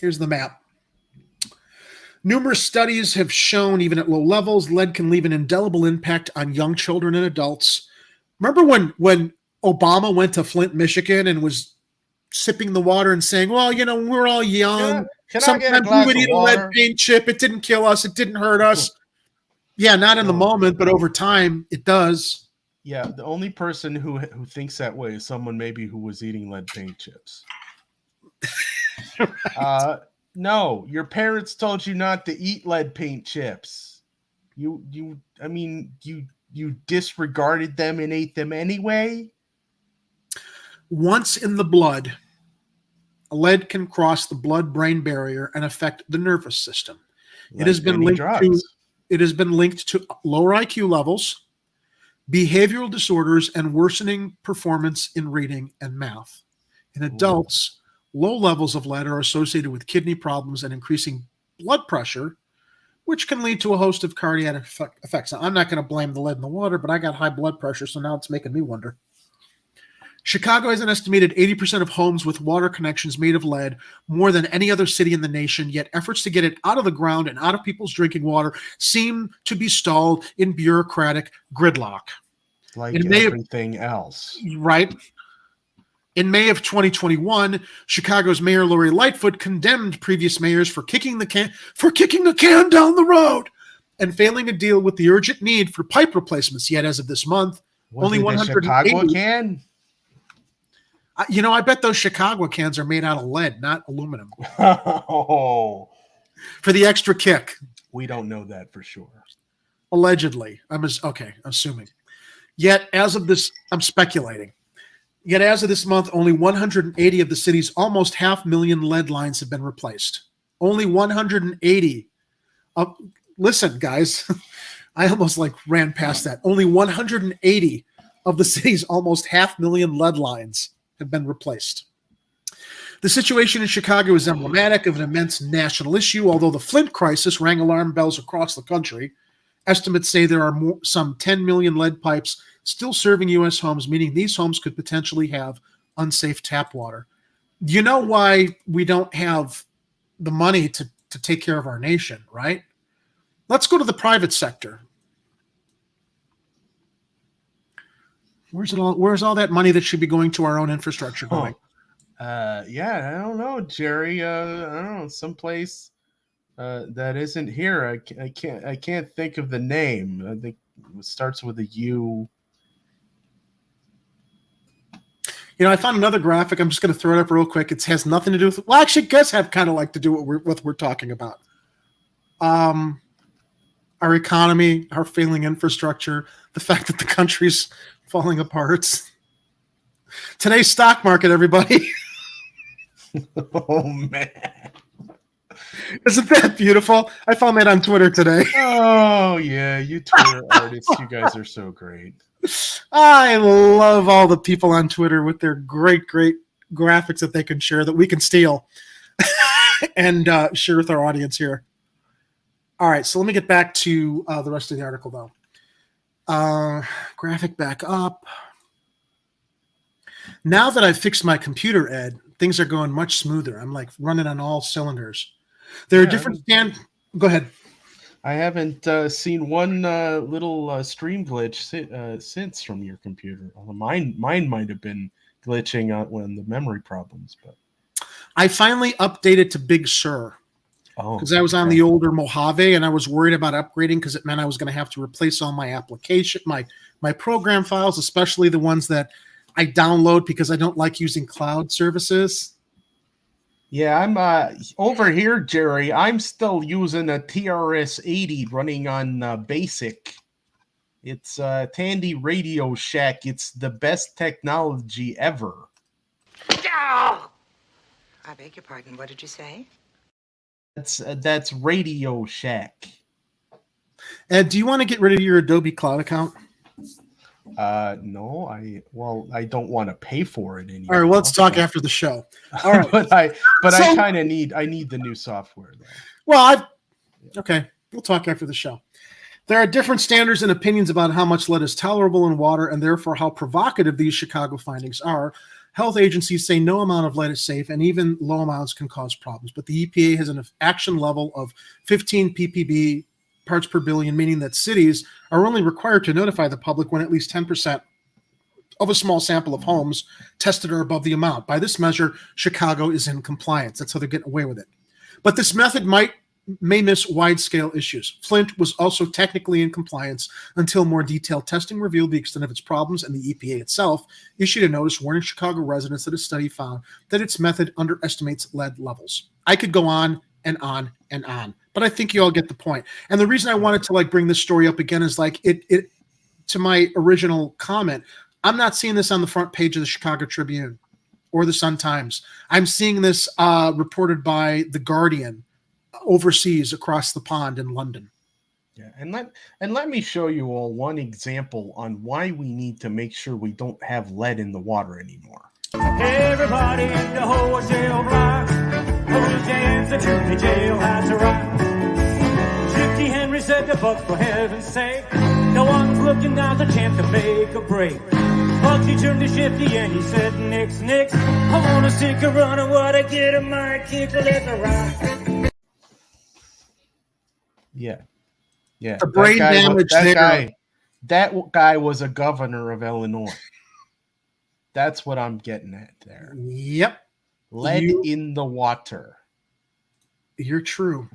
Here's the map. Numerous studies have shown, even at low levels, lead can leave an indelible impact on young children and adults. Remember when Obama went to Flint, Michigan, and was sipping the water and saying, well, you know, we're all young. Sometimes we would eat a lead paint chip. It didn't kill us. It didn't hurt us. Yeah, not in the moment, but over time, it does. Yeah, the only person who thinks that way is someone maybe who was eating lead paint chips. Right. No, your parents told you not to eat lead paint chips. You disregarded them and ate them anyway. Once in the blood, lead can cross the blood-brain barrier and affect the nervous system. It has been linked to lower IQ levels, behavioral disorders, and worsening performance in reading and math. In adults, low levels of lead are associated with kidney problems and increasing blood pressure, which can lead to a host of cardiac effects. Now, I'm not going to blame the lead in the water, but I got high blood pressure, so now it's making me wonder. Chicago has an estimated 80% of homes with water connections made of lead, more than any other city in the nation, yet efforts to get it out of the ground and out of people's drinking water seem to be stalled in bureaucratic gridlock. Like everything else. Right. In May of 2021, Chicago's Mayor Lori Lightfoot condemned previous mayors for kicking the can down the road and failing to deal with the urgent need for pipe replacements. Yet, as of this month, only 180. Chicago can. I bet those Chicago cans are made out of lead, not aluminum. Oh, for the extra kick. We don't know that for sure. Allegedly, assuming. Yet, as of this, I'm speculating. Yet as of this month, only 180 of the city's almost 500,000 lead lines have been replaced. Only 180. Listen, guys, I almost ran past that. Only 180 of the city's almost 500,000 lead lines have been replaced. The situation in Chicago is emblematic of an immense national issue, although the Flint crisis rang alarm bells across the country. Estimates say there are some 10 million lead pipes still serving U.S. homes, meaning these homes could potentially have unsafe tap water. You know why we don't have the money to take care of our nation, right? Let's go to the private sector. Where's all that money that should be going to our own infrastructure going? I don't know, Jerry. I don't know, someplace that isn't here. I can't think of the name. I think it starts with a U. I found another graphic. I'm just going to throw it up real quick. It has nothing to do with. Well, actually, it does have kind of to do what we're talking about. Our economy, our failing infrastructure, the fact that the country's falling apart. Today's stock market, everybody. Oh man. Isn't that beautiful? I found that on Twitter today. Oh, yeah. You Twitter artists, you guys are so great. I love all the people on Twitter with their great, great graphics that they can share that we can steal and share with our audience here. All right, so let me get back to the rest of the article, though. Graphic back up. Now that I've fixed my computer, Ed, things are going much smoother. I'm running on all cylinders. There are different Go ahead. I haven't seen one little stream glitch since from your computer. Mine might have been glitching out when the memory problems, but I finally updated to Big Sur because I was on the older Mojave and I was worried about upgrading because it meant I was going to have to replace all my application, my program files, especially the ones that I download because I don't like using cloud services. Yeah, I'm over here, Jerry. I'm still using a TRS-80 running on BASIC. It's Tandy Radio Shack. It's the best technology ever. I beg your pardon. What did you say? That's Radio Shack. Ed, do you want to get rid of your Adobe Cloud account? No, I don't want to pay for it anymore. All right, well, let's talk after the show. All right, but I kind of need the new software though. Well, okay, we'll talk after the show. There are different standards and opinions about how much lead is tolerable in water and therefore how provocative these Chicago findings are. Health agencies say no amount of lead is safe and even low amounts can cause problems. But the EPA has an action level of 15 ppb parts per billion, meaning that cities are only required to notify the public when at least 10% of a small sample of homes tested are above the amount. By this measure, Chicago is in compliance. That's how they're getting away with it. But this method may miss wide-scale issues. Flint was also technically in compliance until more detailed testing revealed the extent of its problems, and the EPA itself issued a notice warning Chicago residents that a study found that its method underestimates lead levels. I could go on and on and on, but I think you all get the point. And the reason I wanted to bring this story up again is it to my original comment, I'm not seeing this on the front page of the Chicago Tribune or the Sun-Times. I'm seeing this reported by The Guardian overseas across the pond in London. Yeah, and let me show you all one example on why we need to make sure we don't have lead in the water anymore. Everybody in the whole jail block, who's the answer to the jailhouse arrive? Shifty Henry said the buck, for heaven's sake, no one's looking, now's a chance to make a break. Bugsy turned to Shifty and he said, Nix, Nix, I wanna stick a run and what I get in my kick, let's ride. Yeah. Yeah. The brain damage there. That guy was a governor of Illinois. That's what I'm getting at there. Yep. Lead in the water. You're true.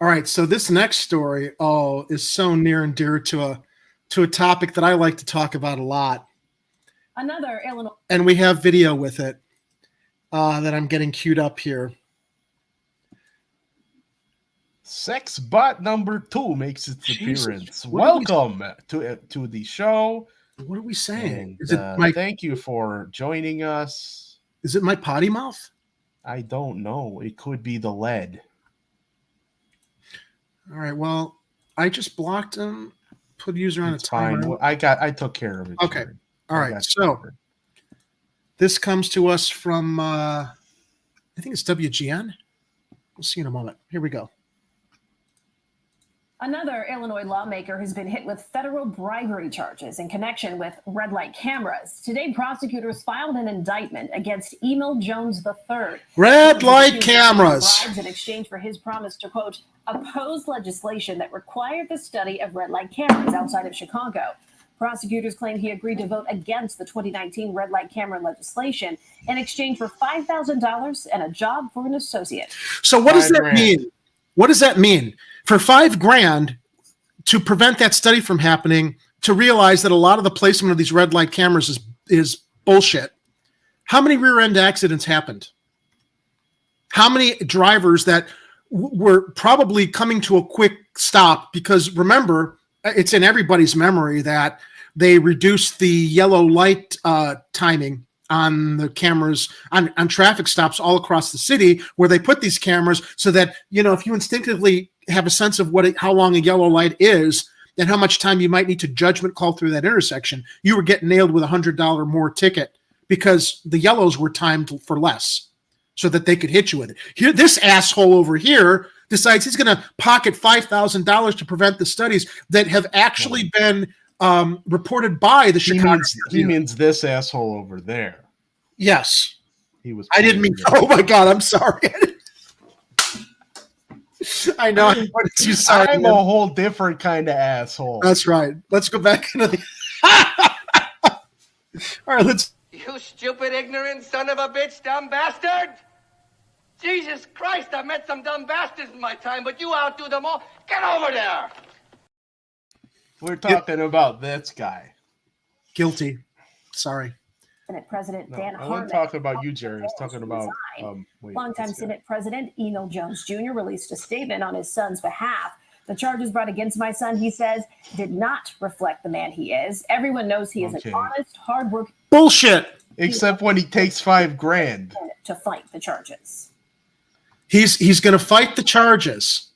All right, so this next story is so near and dear to a topic that I like to talk about a lot. Another Illinois. And we have video with it that I'm getting queued up here. Sex bot number 2 makes its appearance. Welcome to the show. What are we saying? And, thank you for joining us. Is it my potty mouth? I don't know. It could be the lead. All right. Well, I just blocked him. Put user on a timer. I took care of it. Okay. All right. So this comes to us from I think it's WGN. We'll see in a moment. Here we go. Another Illinois lawmaker has been hit with federal bribery charges in connection with red light cameras. Today, prosecutors filed an indictment against Emil Jones III. Red light cameras. Bribes in exchange for his promise to, quote, oppose legislation that required the study of red light cameras outside of Chicago. Prosecutors claim he agreed to vote against the 2019 red light camera legislation in exchange for $5,000 and a job for an associate. So what does that mean? What does that mean? For $5,000 to prevent that study from happening, to realize that a lot of the placement of these red light cameras is bullshit. How many rear end accidents happened? How many drivers that were probably coming to a quick stop? Because remember, it's in everybody's memory that they reduced the yellow light timing on the cameras on traffic stops all across the city, where they put these cameras so that, if you instinctively have a sense of how long a yellow light is and how much time you might need to judgment call through that intersection, you were getting nailed with $100 more ticket because the yellows were timed for less so that they could hit you with it. Here, this asshole over here decides he's going to pocket $5,000 to prevent the studies that have actually been reported by the Chicago. He means this asshole over there. Yes. He was. I didn't mean. Oh my God! I'm sorry. I know. You sorry. I'm a whole different kind of asshole. That's right. Let's go back into the. All right. Let's. You stupid, ignorant son of a bitch, dumb bastard! Jesus Christ, I've met some dumb bastards in my time, but you outdo them all. Get over there! We're talking about this guy. Guilty. Sorry. Senate President Dan I wasn't Harmon. talking about you, Jerry. I was talking about Longtime Senate President Emil Jones Jr. released a statement on his son's behalf. The charges brought against my son, he says, did not reflect the man he is. Everyone knows he is an honest, hard-working... Bullshit! Except when he takes $5,000 to fight the charges. He's going to fight the charges.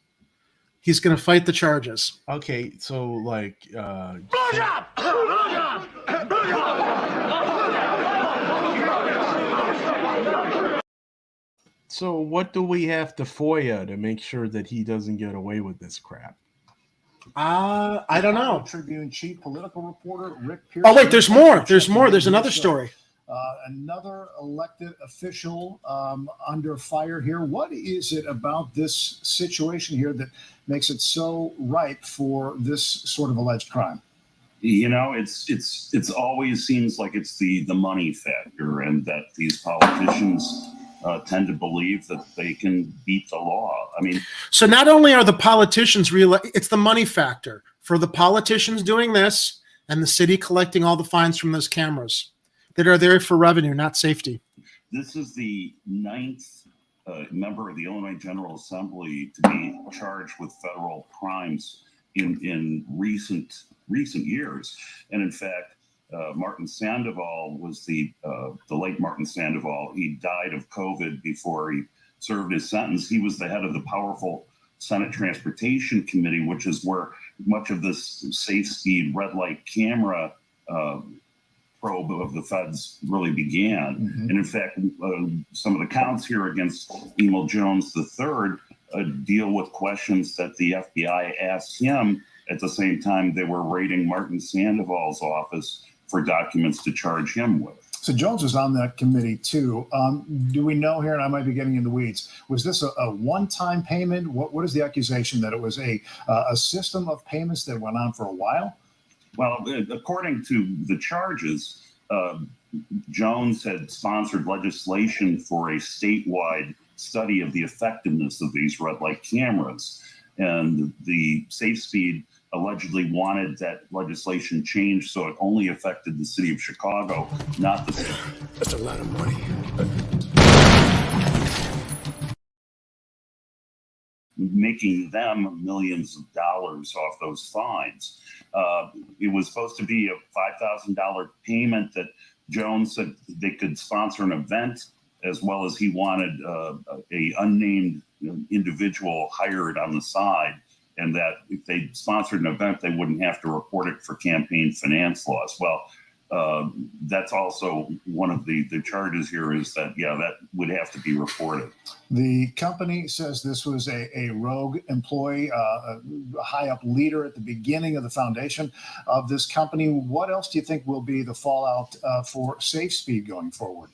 He's going to fight the charges. Okay, so like... So what do we have to FOIA to make sure that he doesn't get away with this crap? I don't know. Tribune chief political reporter Rick Pearson. Oh, wait, there's more. There's more. There's another story. Another elected official under fire here. What is it about this situation here that makes it so ripe for this sort of alleged crime? You know, it's always seems like it's the money factor, and that these politicians tend to believe that they can beat the law. I mean, so not only are the politicians it's the money factor for the politicians doing this and the city collecting all the fines from those cameras that are there for revenue, not safety. This is the 9th member of the Illinois General Assembly to be charged with federal crimes in recent years. And in fact, Martin Sandoval was the late Martin Sandoval. He died of COVID before he served his sentence. He was the head of the powerful Senate Transportation Committee, which is where much of this safe speed red light camera probe of the feds really began. Mm-hmm. And in fact, some of the counts here against Emil Jones III deal with questions that the FBI asked him at the same time they were raiding Martin Sandoval's office for documents to charge him with. So Jones was on that committee too. Do we know here, and I might be getting in the weeds, was this a one-time payment? What is the accusation, that it was a system of payments that went on for a while? Well, according to the charges, Jones had sponsored legislation for a statewide study of the effectiveness of these red light cameras. And the Safe Speed allegedly wanted that legislation changed so it only affected the city of Chicago, not the city. That's a lot of money. Making them millions of dollars off those fines. It was supposed to be a $5,000 payment that Jones said they could sponsor an event, as well as he wanted a unnamed individual hired on the side, and that if they sponsored an event, they wouldn't have to report it for campaign finance laws. Well, that's also one of the charges here, is that, that would have to be reported. The company says this was a rogue employee, a high-up leader at the beginning of the foundation of this company. What else do you think will be the fallout for Safe Speed going forward?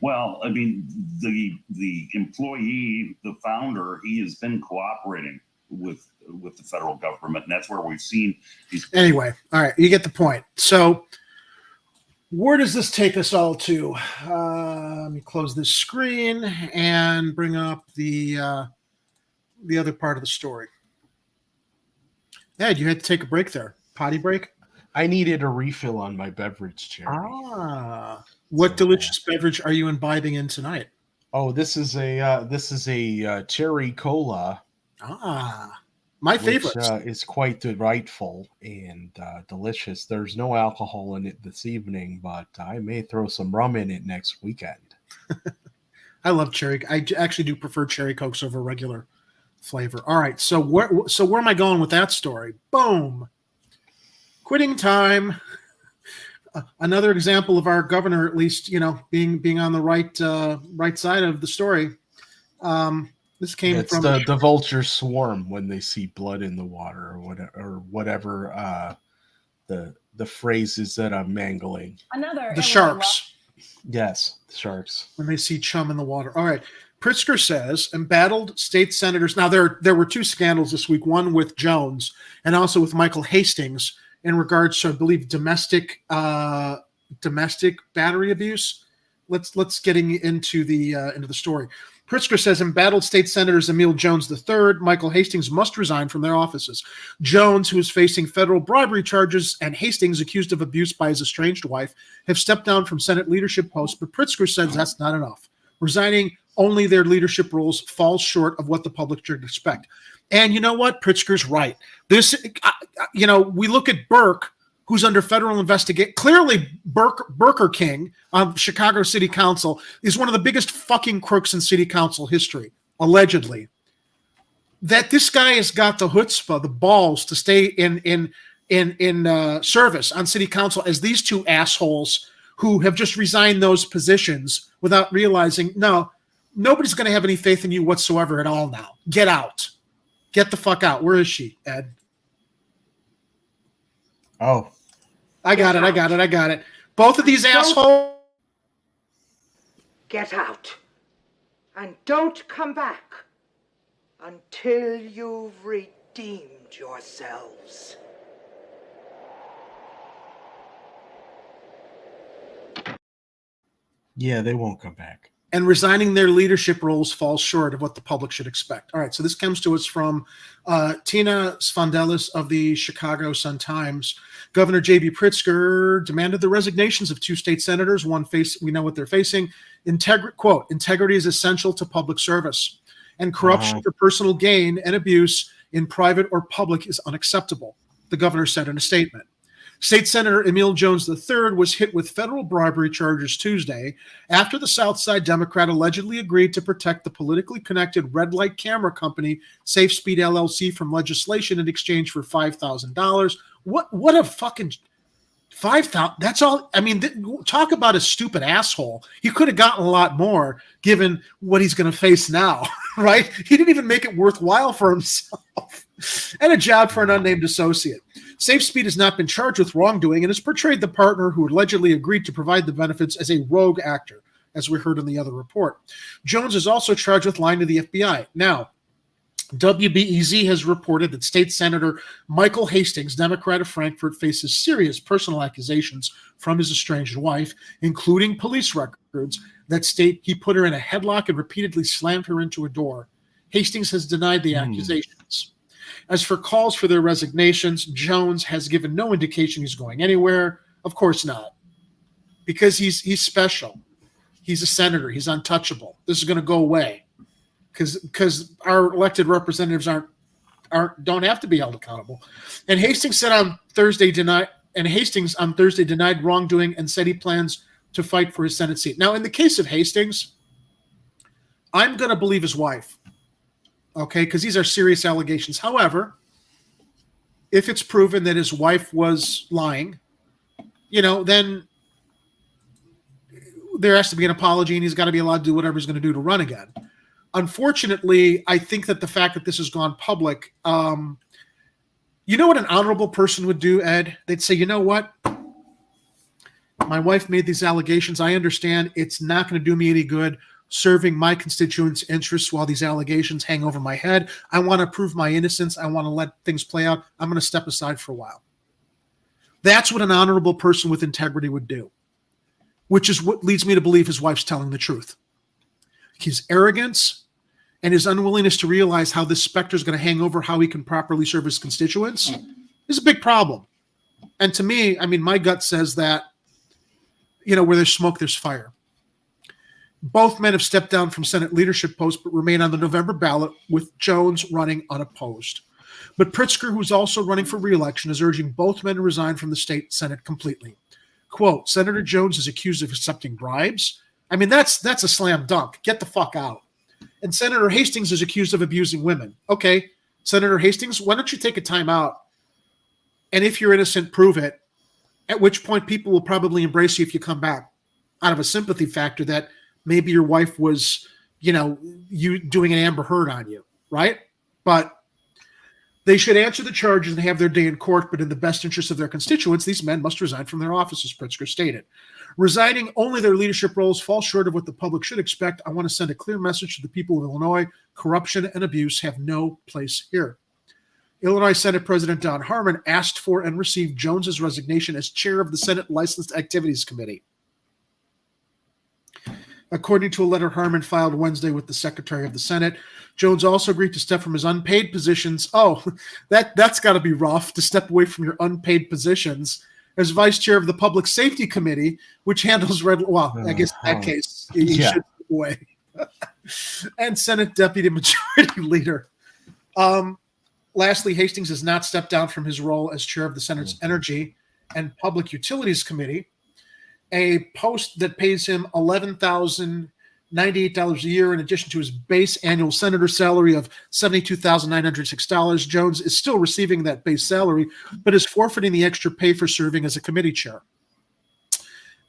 Well, I mean, the employee, the founder, he has been cooperating with the federal government, and that's where we've seen these. Anyway, all right, you get the point. So where does this take us all to? Let me close this screen and bring up the other part of the story. Ed, you had to take a break there. Potty break? I needed a refill on my beverage, Jerry. What delicious beverage are you imbibing in tonight? Oh, this is a cherry cola. My favorite. Which is quite delightful and delicious. There's no alcohol in it this evening, but I may throw some rum in it next weekend. I love cherry. I actually do prefer cherry Cokes over regular flavor. All right, so where am I going with that story? Boom. Quitting time. Another example of our governor, at least, being on the right side of the story. This came from the vultures swarm when they see blood in the water, or whatever the phrases that I'm mangling. The sharks. Yes, the sharks. When they see chum in the water. All right. Pritzker says embattled state senators. Now there were two scandals this week. One with Jones, and also with Michael Hastings, in regards to, I believe, domestic battery abuse. Let's getting into the story. Pritzker says embattled state senators Emil Jones III, Michael Hastings must resign from their offices. Jones, who is facing federal bribery charges, and Hastings, accused of abuse by his estranged wife, have stepped down from Senate leadership posts, but Pritzker says that's not enough. Resigning only their leadership roles falls short of what the public should expect. And you know what? Pritzker's right. This, we look at Burke, who's under federal investigation. Clearly, Burger King of Chicago City Council is one of the biggest fucking crooks in city council history, allegedly. That this guy has got the chutzpah, the balls to stay in service on city council as these two assholes who have just resigned those positions without realizing, no, nobody's going to have any faith in you whatsoever at all now. Get out. Get the fuck out. Where is she, Ed? Oh. I got it. Both of these assholes. Get out. And don't come back until you've redeemed yourselves. Yeah, they won't come back. And resigning their leadership roles falls short of what the public should expect. All right, so this comes to us from Tina Sfondelis of the Chicago Sun-Times. Governor J.B. Pritzker demanded the resignations of two state senators. We know what they're facing. Quote, integrity is essential to public service, and corruption for personal gain and abuse in private or public is unacceptable, the governor said in a statement. State Senator Emil Jones III was hit with federal bribery charges Tuesday after the Southside Democrat allegedly agreed to protect the politically connected red light camera company Safe Speed LLC from legislation in exchange for $5,000. What a fucking $5,000. That's all. I mean, talk about a stupid asshole. He could have gotten a lot more given what he's going to face now, right? He didn't even make it worthwhile for himself. And a job for an unnamed associate. Safe Speed has not been charged with wrongdoing and has portrayed the partner who allegedly agreed to provide the benefits as a rogue actor, as we heard in the other report. Jones is also charged with lying to the FBI. Now, WBEZ has reported that State Senator Michael Hastings, Democrat of Frankfurt, faces serious personal accusations from his estranged wife, including police records that state he put her in a headlock and repeatedly slammed her into a door. Hastings has denied the accusations. As for calls for their resignations, Jones has given no indication he's going anywhere. Of course not, because he's special. He's a senator. He's untouchable. This is going to go away because our elected representatives don't have to be held accountable. And Hastings on Thursday denied wrongdoing and said he plans to fight for his Senate seat. Now, in the case of Hastings, I'm going to believe his wife. Okay, because these are serious allegations. However, if it's proven that his wife was lying, then there has to be an apology and he's got to be allowed to do whatever he's going to do to run again. Unfortunately, I think that the fact that this has gone public, you know what an honorable person would do, Ed? They'd say, you know what? My wife made these allegations. I understand it's not going to do me any good serving my constituents' interests while these allegations hang over my head. I want to prove my innocence. I want to let things play out. I'm going to step aside for a while. That's what an honorable person with integrity would do, which is what leads me to believe his wife's telling the truth. His arrogance and his unwillingness to realize how this specter is going to hang over how he can properly serve his constituents is a big problem. And to me, I mean, my gut says that, where there's smoke, there's fire. Both men have stepped down from Senate leadership posts but remain on the November ballot, with Jones running unopposed. But Pritzker, who's also running for re-election, is urging both men to resign from the state Senate completely. Quote, Senator Jones is accused of accepting bribes. I mean, that's a slam dunk. Get the fuck out. And Senator Hastings is accused of abusing women. Okay, Senator Hastings, why don't you take a time out? And if you're innocent, prove it. At which point people will probably embrace you if you come back out of a sympathy factor that maybe your wife was, you doing an Amber Heard on you, right? But they should answer the charges and have their day in court, but in the best interest of their constituents, these men must resign from their offices, Pritzker stated. Resigning only their leadership roles fall short of what the public should expect. I want to send a clear message to the people of Illinois. Corruption and abuse have no place here. Illinois Senate President Don Harmon asked for and received Jones's resignation as chair of the Senate Licensed Activities Committee. According to a letter Harmon filed Wednesday with the Secretary of the Senate, Jones also agreed to step from his unpaid positions. Oh, that's got to be rough, to step away from your unpaid positions as vice chair of the Public Safety Committee, which handles well, I guess in that case, he should step away. And Senate Deputy Majority Leader. Lastly, Hastings has not stepped down from his role as chair of the Senate's Energy and Public Utilities Committee, a post that pays him $11,098 a year in addition to his base annual senator salary of $72,906. Jones is still receiving that base salary, but is forfeiting the extra pay for serving as a committee chair.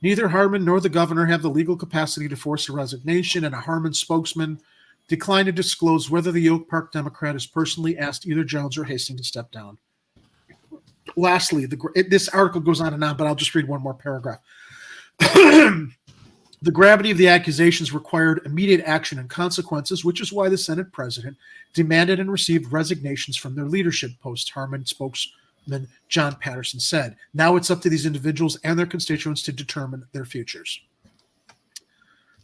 Neither Harmon nor the governor have the legal capacity to force a resignation, and a Harmon spokesman declined to disclose whether the Oak Park Democrat has personally asked either Jones or Hastings to step down. Lastly, this article goes on and on, but I'll just read one more paragraph. The gravity of the accusations required immediate action and consequences, which is why the Senate president demanded and received resignations from their leadership posts, Harmon spokesman John Patterson said. Now it's up to these individuals and their constituents to determine their futures.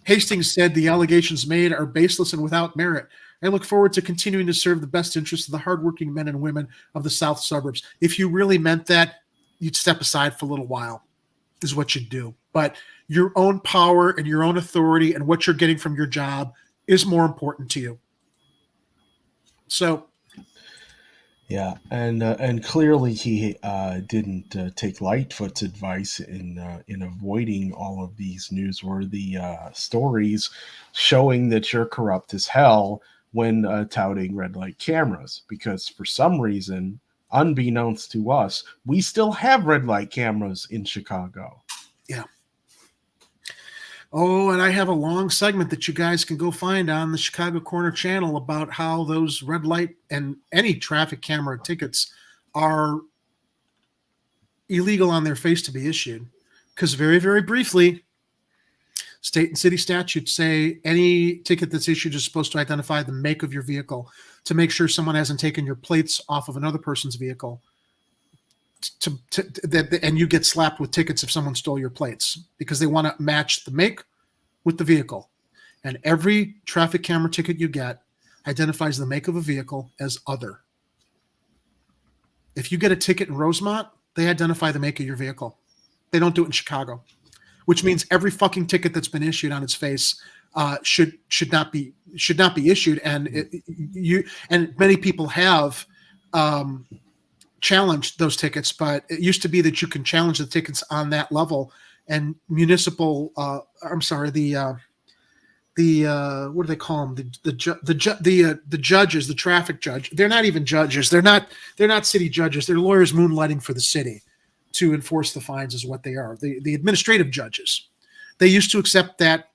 Hastings said the allegations made are baseless and without merit. I look forward to continuing to serve the best interests of the hardworking men and women of the South suburbs. If you really meant that, you'd step aside for a little while, is what you'd do. But your own power and your own authority and what you're getting from your job is more important to you. So, yeah, and clearly he didn't take Lightfoot's advice in avoiding all of these newsworthy stories showing that you're corrupt as hell when touting red light cameras, because for some reason, unbeknownst to us, we still have red light cameras in Chicago. Yeah. Oh, and I have a long segment that you guys can go find on the Chicago Corner channel about how those red light and any traffic camera tickets are illegal on their face to be issued. Because very, very briefly, state and city statutes say any ticket that's issued is supposed to identify the make of your vehicle to make sure someone hasn't taken your plates off of another person's vehicle. And you get slapped with tickets if someone stole your plates, because they want to match the make with the vehicle. And every traffic camera ticket you get identifies the make of a vehicle as other. If you get a ticket in Rosemont, they identify the make of your vehicle. They don't do it in Chicago, which means every fucking ticket that's been issued on its face should not be issued. And and many people have challenged those tickets, but it used to be that you can challenge the tickets on that level. And municipal, what do they call them? The judges, the traffic judge. They're not even judges. They're not city judges. They're lawyers moonlighting for the city to enforce the fines, is what they are. The administrative judges. They used to accept that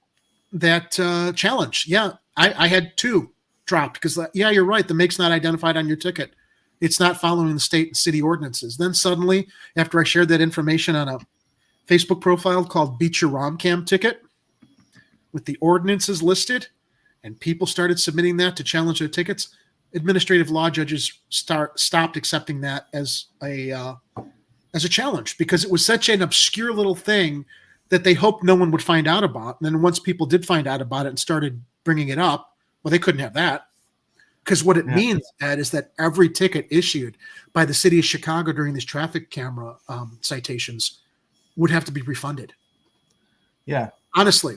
challenge. Yeah, I had 2 dropped because you're right. The make's not identified on your ticket. It's not following the state and city ordinances. Then suddenly, after I shared that information on a Facebook profile called Beat Your Romcam Ticket with the ordinances listed, and people started submitting that to challenge their tickets, administrative law judges stopped accepting that as a challenge, because it was such an obscure little thing that they hoped no one would find out about. And then once people did find out about it and started bringing it up, well, they couldn't have that. Because what it means, Ed, is that every ticket issued by the city of Chicago during these traffic camera citations would have to be refunded. Yeah. Honestly.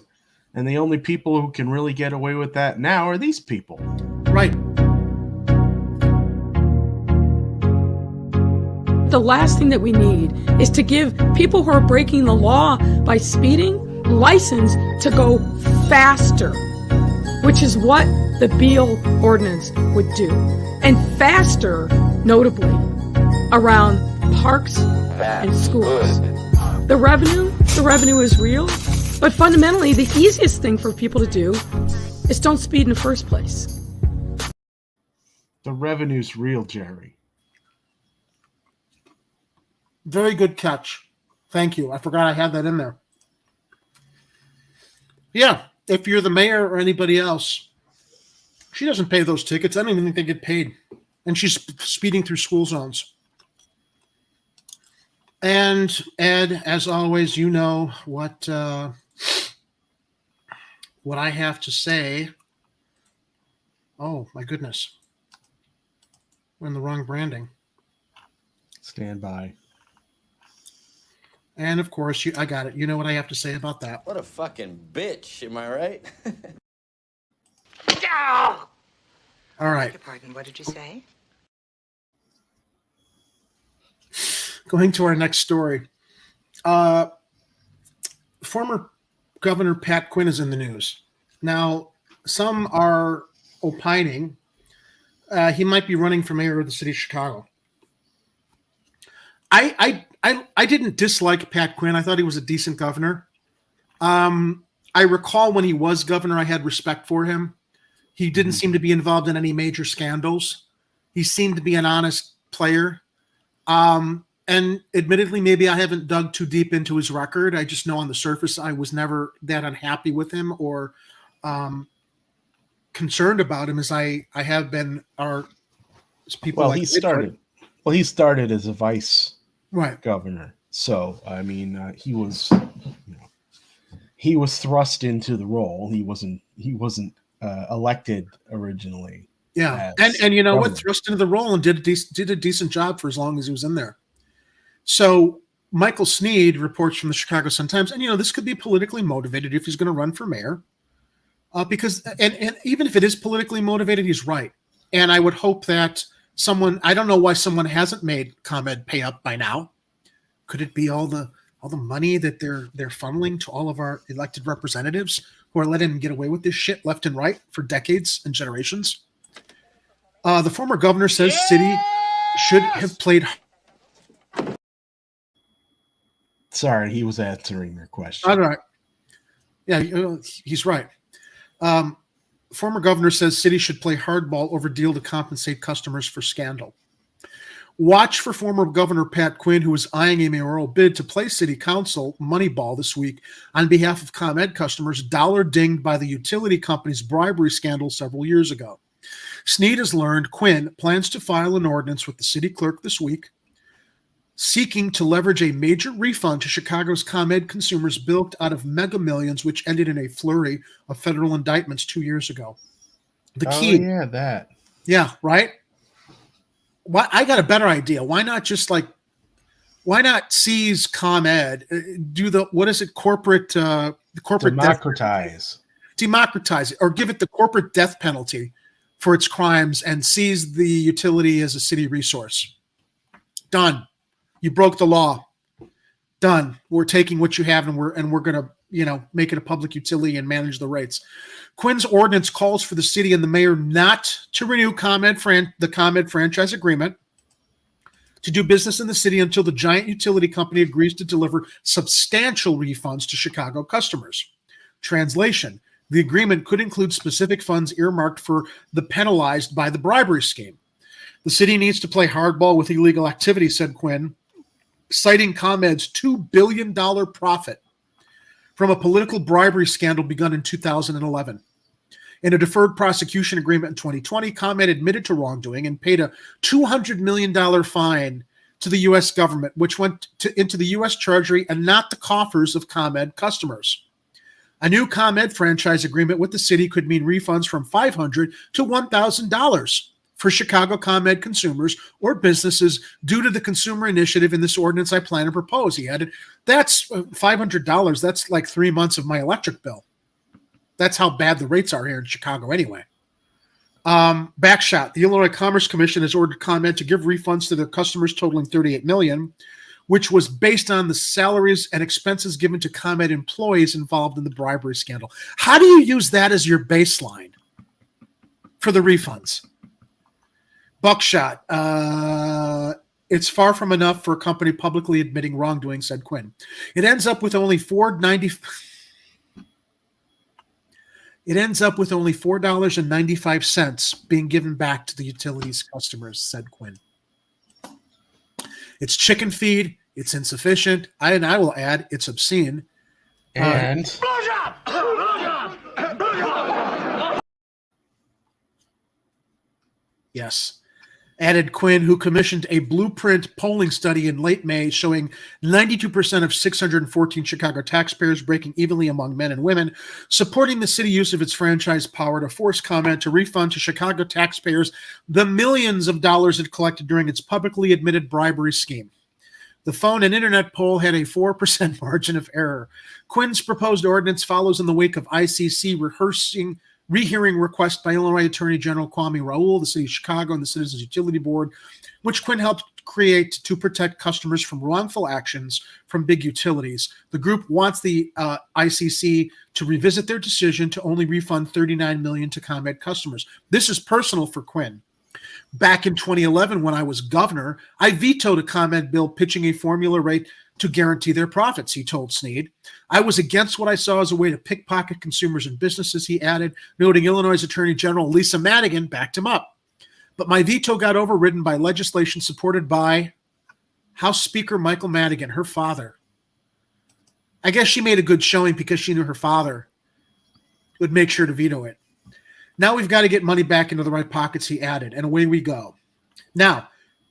And the only people who can really get away with that now are these people. Right. The last thing that we need is to give people who are breaking the law by speeding license to go faster, which is what the Beal ordinance would do. And faster, notably, around parks and schools. The revenue is real, but fundamentally the easiest thing for people to do is don't speed in the first place. The revenue's real, Jerry. Very good catch. Thank you. I forgot I had that in there. Yeah, if you're the mayor or anybody else, she doesn't pay those tickets. I don't even think they get paid. And she's speeding through school zones. And Ed, as always, you know what what I have to say. Oh, my goodness. We're in the wrong branding. Stand by. And, of course, I got it. You know what I have to say about that. What a fucking bitch, am I right? All right. Your pardon, what did you say? Going to our next story. Former Governor Pat Quinn is in the news. Now, some are opining he might be running for mayor of the city of Chicago. I didn't dislike Pat Quinn. I thought he was a decent governor. I recall when he was governor, I had respect for him. He didn't seem to be involved in any major scandals. He seemed to be an honest player. And admittedly, maybe I haven't dug too deep into his record. I just know on the surface I was never that unhappy with him or concerned about him as I have been as people. Well, like he started. Well, he started as a vice governor. So I mean, he was thrust into the role. He wasn't elected originally. Yeah, and you know what, thrust into the role and did a decent job for as long as he was in there. So Michael Sneed reports from the Chicago Sun-Times, and this could be politically motivated if he's going to run for mayor, because and even if it is politically motivated, he's right. And I would hope that I don't know why someone hasn't made ComEd pay up by now. Could it be all the money that they're funneling to all of our elected representatives who are letting them get away with this shit left and right for decades and generations? The former governor says city should have played. Sorry, he was answering your question. All right. Yeah, he's right. Former governor says city should play hardball over deal to compensate customers for scandal. Watch for former Governor Pat Quinn, who is eyeing a mayoral bid to play city council moneyball this week on behalf of ComEd customers dollar dinged by the utility company's bribery scandal several years ago. Sneed has learned Quinn plans to file an ordinance with the city clerk this week seeking to leverage a major refund to Chicago's ComEd consumers bilked out of mega millions, which ended in a flurry of federal indictments 2 years ago. The key. Oh, yeah, that. Yeah, right? Why, I got a better idea. Why not seize ComEd, corporate democratize it, or give it the corporate death penalty for its crimes and seize the utility as a city resource. Done. You broke the law. Done. We're taking what you have and we're going to, make it a public utility and manage the rates. Quinn's ordinance calls for the city and the mayor not to renew the ComEd franchise agreement to do business in the city until the giant utility company agrees to deliver substantial refunds to Chicago customers. Translation: the agreement could include specific funds earmarked for the penalized by the bribery scheme. The city needs to play hardball with illegal activity, said Quinn, citing ComEd's $2 billion profit from a political bribery scandal begun in 2011. In a deferred prosecution agreement in 2020, ComEd admitted to wrongdoing and paid a $200 million fine to the U.S. government, which went into the U.S. Treasury and not the coffers of ComEd customers. A new ComEd franchise agreement with the city could mean refunds from $500 to $1,000 for Chicago ComEd consumers or businesses due to the consumer initiative in this ordinance I plan to propose. He added, that's $500. That's like 3 months of my electric bill. That's how bad the rates are here in Chicago anyway. Backshot. The Illinois Commerce Commission has ordered ComEd to give refunds to their customers totaling $38 million, which was based on the salaries and expenses given to ComEd employees involved in the bribery scandal. How do you use that as your baseline for the refunds? Buckshot. It's far from enough for a company publicly admitting wrongdoing, said Quinn. It ends up with only $4.95 being given back to the utilities customers, said Quinn. It's chicken feed. It's insufficient. I will add, it's obscene. And yes. added Quinn, who commissioned a blueprint polling study in late May showing 92% of 614 Chicago taxpayers breaking evenly among men and women, supporting the city use of its franchise power to force comment to refund to Chicago taxpayers the millions of dollars it collected during its publicly admitted bribery scheme. The phone and internet poll had a 4% margin of error. Quinn's proposed ordinance follows in the wake of ICC rehearing request by Illinois Attorney General Kwame Raoul, the City of Chicago, and the Citizens Utility Board, which Quinn helped create to protect customers from wrongful actions from big utilities. The group wants the ICC to revisit their decision to only refund $39 million to ComEd customers. This is personal for Quinn. Back in 2011, when I was governor, I vetoed a ComEd bill pitching a formula rate to guarantee their profits, he told Snead. I was against what I saw as a way to pickpocket consumers and businesses, he added, noting Illinois Attorney General Lisa Madigan backed him up. But my veto got overridden by legislation supported by House Speaker Michael Madigan, her father. I guess she made a good showing because she knew her father would make sure to veto it. Now we've got to get money back into the right pockets, he added, and away we go. Now,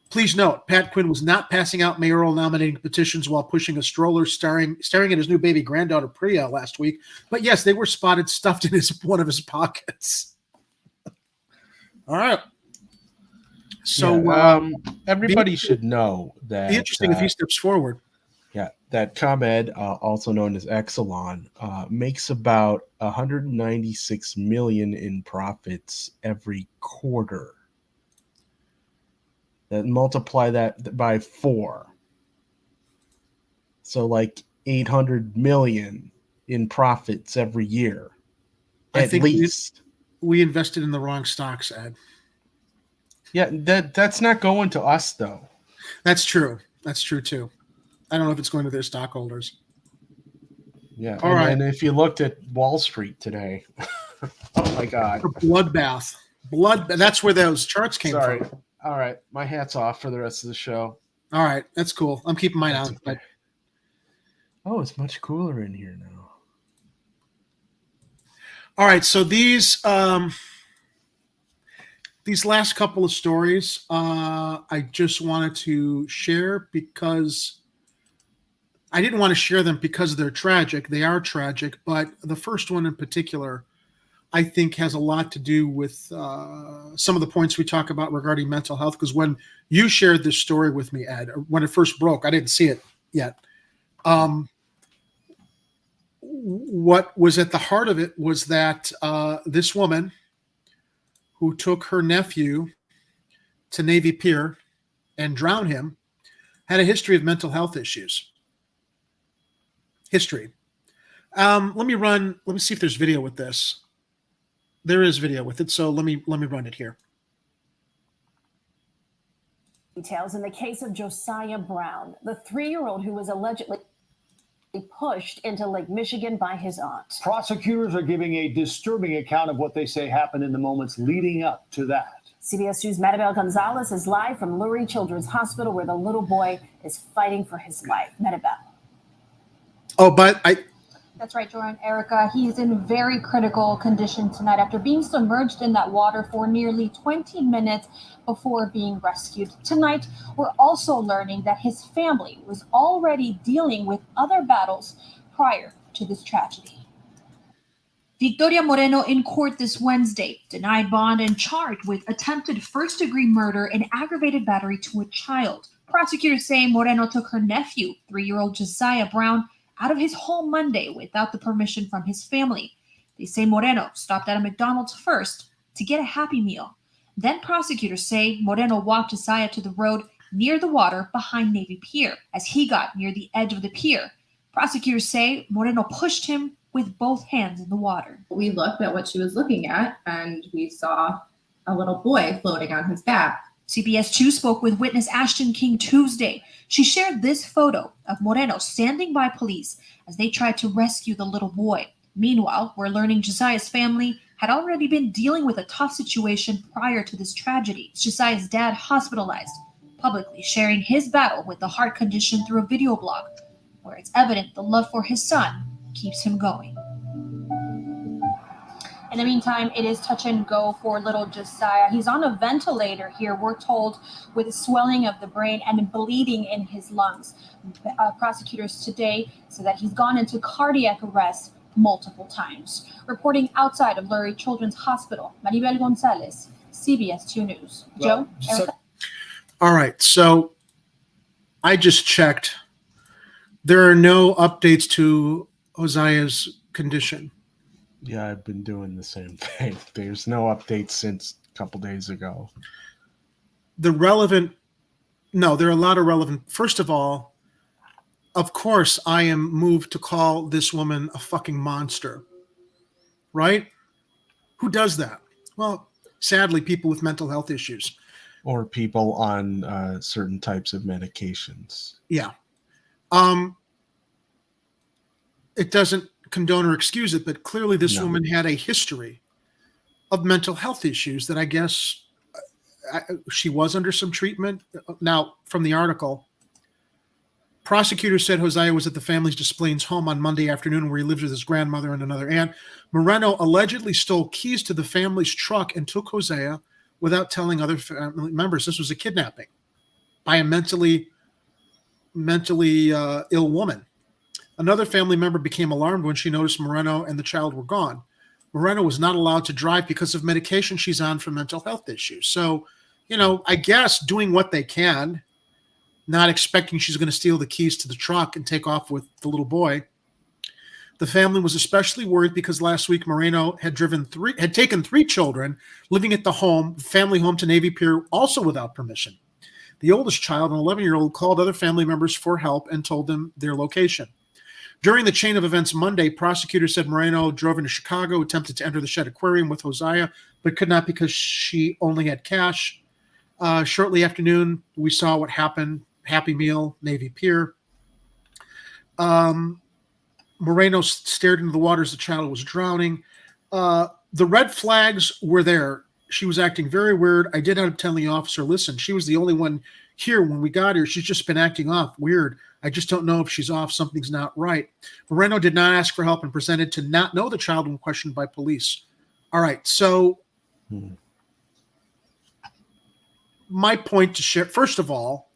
please note, Pat Quinn was not passing out mayoral nominating petitions while pushing a stroller staring at his new baby granddaughter Priya last week. But yes, they were spotted stuffed in one of his pockets. All right. So everybody should know that. Be interesting if he steps forward. Yeah, that ComEd, also known as Exelon, makes about $196 million in profits every quarter. That multiply that by 4, so like $800 million in profits every year. I think least we invested in the wrong stocks, Ed. Yeah, that's not going to us though. That's true. That's true too. I don't know if it's going to their stockholders. Yeah. All right. And if you looked at Wall Street today, oh my God. A bloodbath. That's where those charts came from. All right. My hat's off for the rest of the show. All right. That's cool. I'm keeping mine on. Okay. Oh, it's much cooler in here now. All right. So these last couple of stories, I just wanted to share because I didn't want to share them because they're tragic. They are tragic, but the first one in particular, I think, has a lot to do with some of the points we talk about regarding mental health. Because when you shared this story with me, Ed, when it first broke, I didn't see it yet. What was at the heart of it was that this woman who took her nephew to Navy Pier and drowned him had a history of mental health issues. History. Let me see if there's video with this. There is video with it, so let me run it here. Details in the case of Josiah Brown, the 3-year-old who was allegedly pushed into Lake Michigan by his aunt. Prosecutors are giving a disturbing account of what they say happened in the moments leading up to that. CBS News' Maribel Gonzalez is live from Lurie Children's Hospital, where the little boy is fighting for his life. Maribel. Oh, but That's right, Jordan. Erica, he's in very critical condition tonight after being submerged in that water for nearly 20 minutes before being rescued. Tonight, we're also learning that his family was already dealing with other battles prior to this tragedy. Victoria Moreno in court this Wednesday, denied bond and charged with attempted first-degree murder and aggravated battery to a child. Prosecutors say Moreno took her nephew, 3-year-old Josiah Brown, out of his home Monday without the permission from his family. They say Moreno stopped at a McDonald's first to get a Happy Meal. Then prosecutors say Moreno walked Josiah to the road near the water behind Navy Pier. As he got near the edge of the pier, prosecutors say Moreno pushed him with both hands in the water. We looked at what she was looking at, and we saw a little boy floating on his back. CBS 2 spoke with witness Ashton King Tuesday. She shared this photo of Moreno standing by police as they tried to rescue the little boy. Meanwhile, we're learning Josiah's family had already been dealing with a tough situation prior to this tragedy. Josiah's dad hospitalized, publicly sharing his battle with the heart condition through a video blog, where it's evident the love for his son keeps him going. In the meantime, it is touch and go for little Josiah. He's on a ventilator here, we're told, with swelling of the brain and bleeding in his lungs. Prosecutors today say that he's gone into cardiac arrest multiple times. Reporting outside of Lurie Children's Hospital, Maribel Gonzalez, CBS 2 News. Joe? All right, so I just checked. There are no updates to Hosea's condition. Yeah, I've been doing the same thing. There's no updates since a couple days ago. There are a lot of relevant. First of all, of course, I am moved to call this woman a fucking monster. Right? Who does that? Well, sadly, people with mental health issues. Or people on certain types of medications. Yeah. It doesn't condone or excuse it, but clearly this woman had a history of mental health issues that I guess she was under some treatment. Now, from the article, prosecutors said Hosea was at the family's Des Plaines home on Monday afternoon where he lived with his grandmother and another aunt. Moreno allegedly stole keys to the family's truck and took Hosea without telling other family members. This was a kidnapping by a mentally ill woman. Another family member became alarmed when she noticed Moreno and the child were gone. Moreno was not allowed to drive because of medication she's on for mental health issues. So, I guess doing what they can, not expecting she's going to steal the keys to the truck and take off with the little boy. The family was especially worried because last week Moreno had taken 3 children living at the family home to Navy Pier, also without permission. The oldest child, an 11-year-old, called other family members for help and told them their location. During the chain of events Monday, prosecutors said Moreno drove into Chicago, attempted to enter the Shedd Aquarium with Hosea, but could not because she only had cash. Shortly after noon, we saw what happened. Happy Meal, Navy Pier. Moreno stared into the water as the child was drowning. The red flags were there. She was acting very weird. I did have to tell the officer, listen, she was the only one here when we got here. She's just been acting off weird. I just don't know if she's off. Something's not right. Moreno did not ask for help and presented to not know the child when questioned by police. All right. So my point to share, first of all,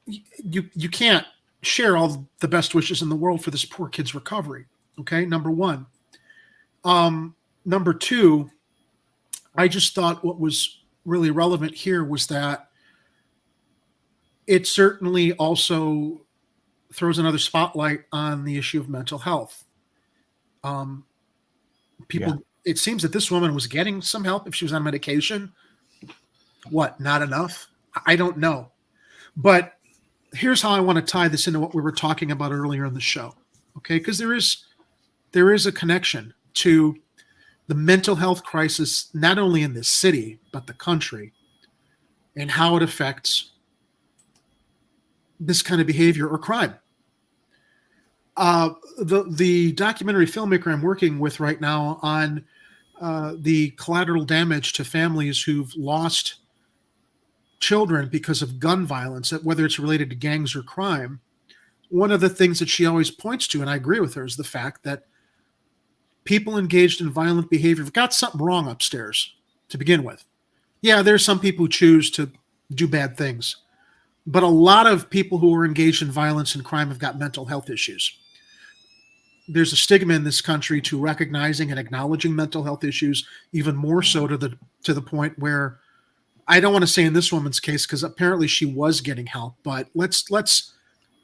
you can't share all the best wishes in the world for this poor kid's recovery. Okay. Number one. Number two, I just thought what was really relevant here was that it certainly also throws another spotlight on the issue of mental health. It seems that this woman was getting some help if she was on medication. What, not enough? I don't know. But here's how I want to tie this into what we were talking about earlier in the show. Okay, because there is a connection to the mental health crisis, not only in this city, but the country, and how it affects this kind of behavior or crime. The documentary filmmaker I'm working with right now on the collateral damage to families who've lost children because of gun violence, whether it's related to gangs or crime, one of the things that she always points to, and I agree with her, is the fact that people engaged in violent behavior have got something wrong upstairs to begin with. Yeah, there's some people who choose to do bad things, but a lot of people who are engaged in violence and crime have got mental health issues. There's a stigma in this country to recognizing and acknowledging mental health issues, even more so to the point where, I don't want to say in this woman's case, because apparently she was getting help, but let's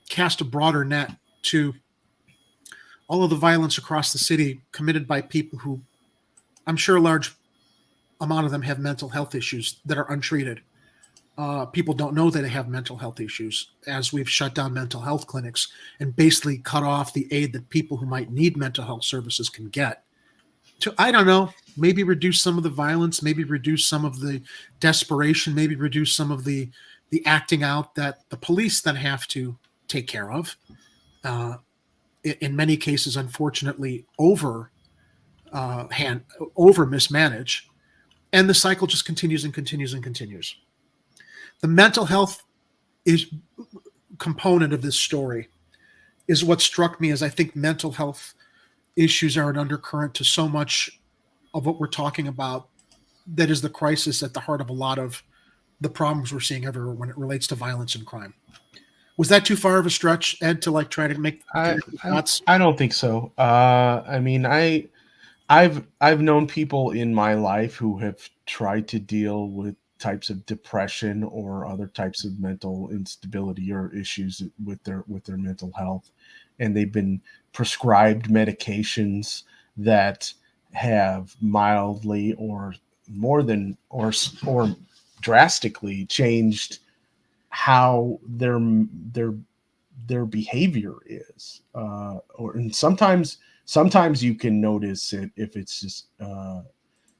cast a broader net to all of the violence across the city committed by people who, I'm sure a large amount of them have mental health issues that are untreated. People don't know that they have mental health issues, as we've shut down mental health clinics and basically cut off the aid that people who might need mental health services can get. To, I don't know, maybe reduce some of the violence, maybe reduce some of the desperation, maybe reduce some of the acting out that the police then have to take care of. In many cases, unfortunately, over mismanage, and the cycle just continues and continues and continues. The mental health component of this story is what struck me as, I think, mental health issues are an undercurrent to so much of what we're talking about. That is the crisis at the heart of a lot of the problems we're seeing everywhere when it relates to violence and crime. Was that too far of a stretch, Ed, to like try to make thoughts? I don't think so. I mean, I've known people in my life who have tried to deal with types of depression or other types of mental instability or issues with their mental health, and they've been prescribed medications that have mildly or more than or drastically changed how their behavior is, and sometimes you can notice it if it's just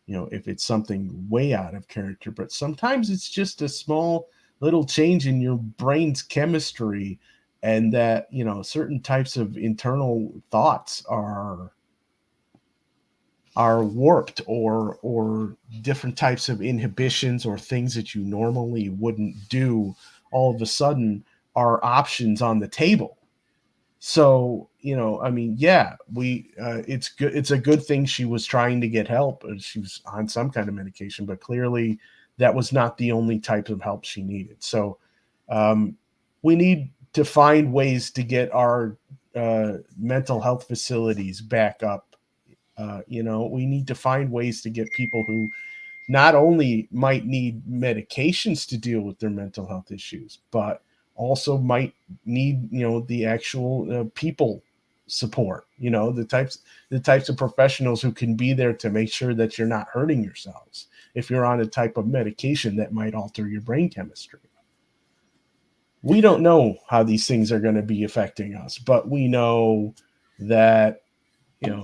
if it's something way out of character, but sometimes it's just a small little change in your brain's chemistry, and that certain types of internal thoughts are warped, or different types of inhibitions or things that you normally wouldn't do all of a sudden are options on the table. So, I mean, yeah, it's good. It's a good thing she was trying to get help, and she was on some kind of medication, but clearly that was not the only type of help she needed. So, we need to find ways to get our mental health facilities back up. We need to find ways to get people who not only might need medications to deal with their mental health issues, but also might need, the actual people support, the types of professionals who can be there to make sure that you're not hurting yourselves if you're on a type of medication that might alter your brain chemistry. We don't know how these things are going to be affecting us, but we know that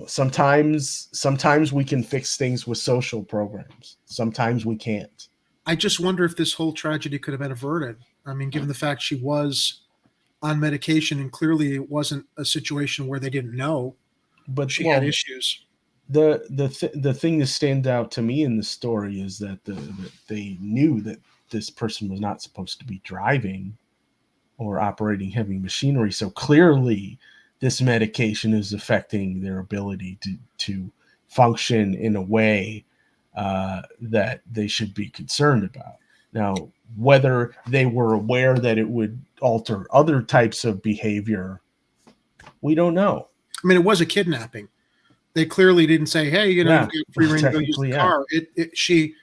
sometimes we can fix things with social programs. Sometimes we can't. I just wonder if this whole tragedy could have been averted. I mean, given the fact she was on medication, and clearly it wasn't a situation where they didn't know, but she had issues. The thing that stands out to me in the story is that they knew that this person was not supposed to be driving or operating heavy machinery. So clearly this medication is affecting their ability to function in a way that they should be concerned about. Now, whether they were aware that it would alter other types of behavior, we don't know. I mean, it was a kidnapping. They clearly didn't say, "Hey, you got free reign to go use the car." She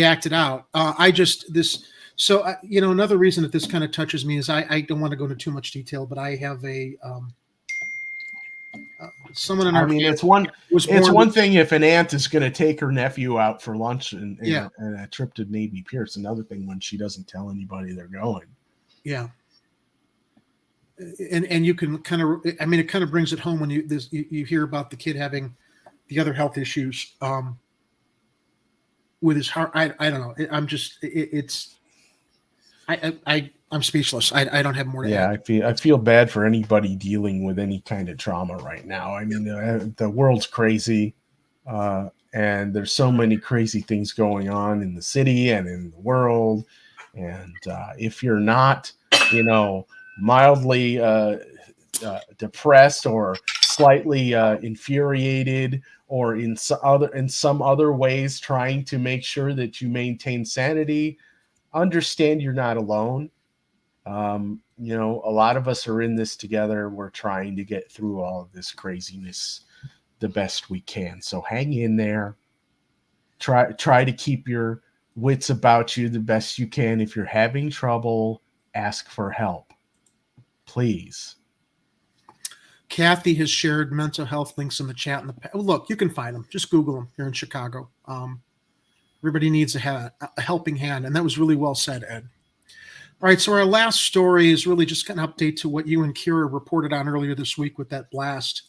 acted out. Another reason that this kind of touches me is I don't want to go into too much detail, but I have a someone in our family. It's one thing if an aunt is going to take her nephew out for lunch and a trip to Navy Pier. It's another thing when she doesn't tell anybody they're going. Yeah. And you can kind of, it kind of brings it home when you hear about the kid having the other health issues with his heart. I don't know. I'm speechless. I don't have more to add. I feel bad for anybody dealing with any kind of trauma right now. I mean, the world's crazy, and there's so many crazy things going on in the city and in the world. And if you're not, mildly depressed or slightly infuriated, or in some other ways trying to make sure that you maintain sanity, understand you're not alone. A lot of us are in this together. We're trying to get through all of this craziness the best we can. So hang in there. Try to keep your wits about you the best you can. If you're having trouble, ask for help, please. Kathy has shared mental health links in the chat. Look, you can find them. Just Google them here in Chicago. Everybody needs a helping hand, and that was really well said, Ed. All right, so our last story is really just kind of update to what you and Kira reported on earlier this week with that blast.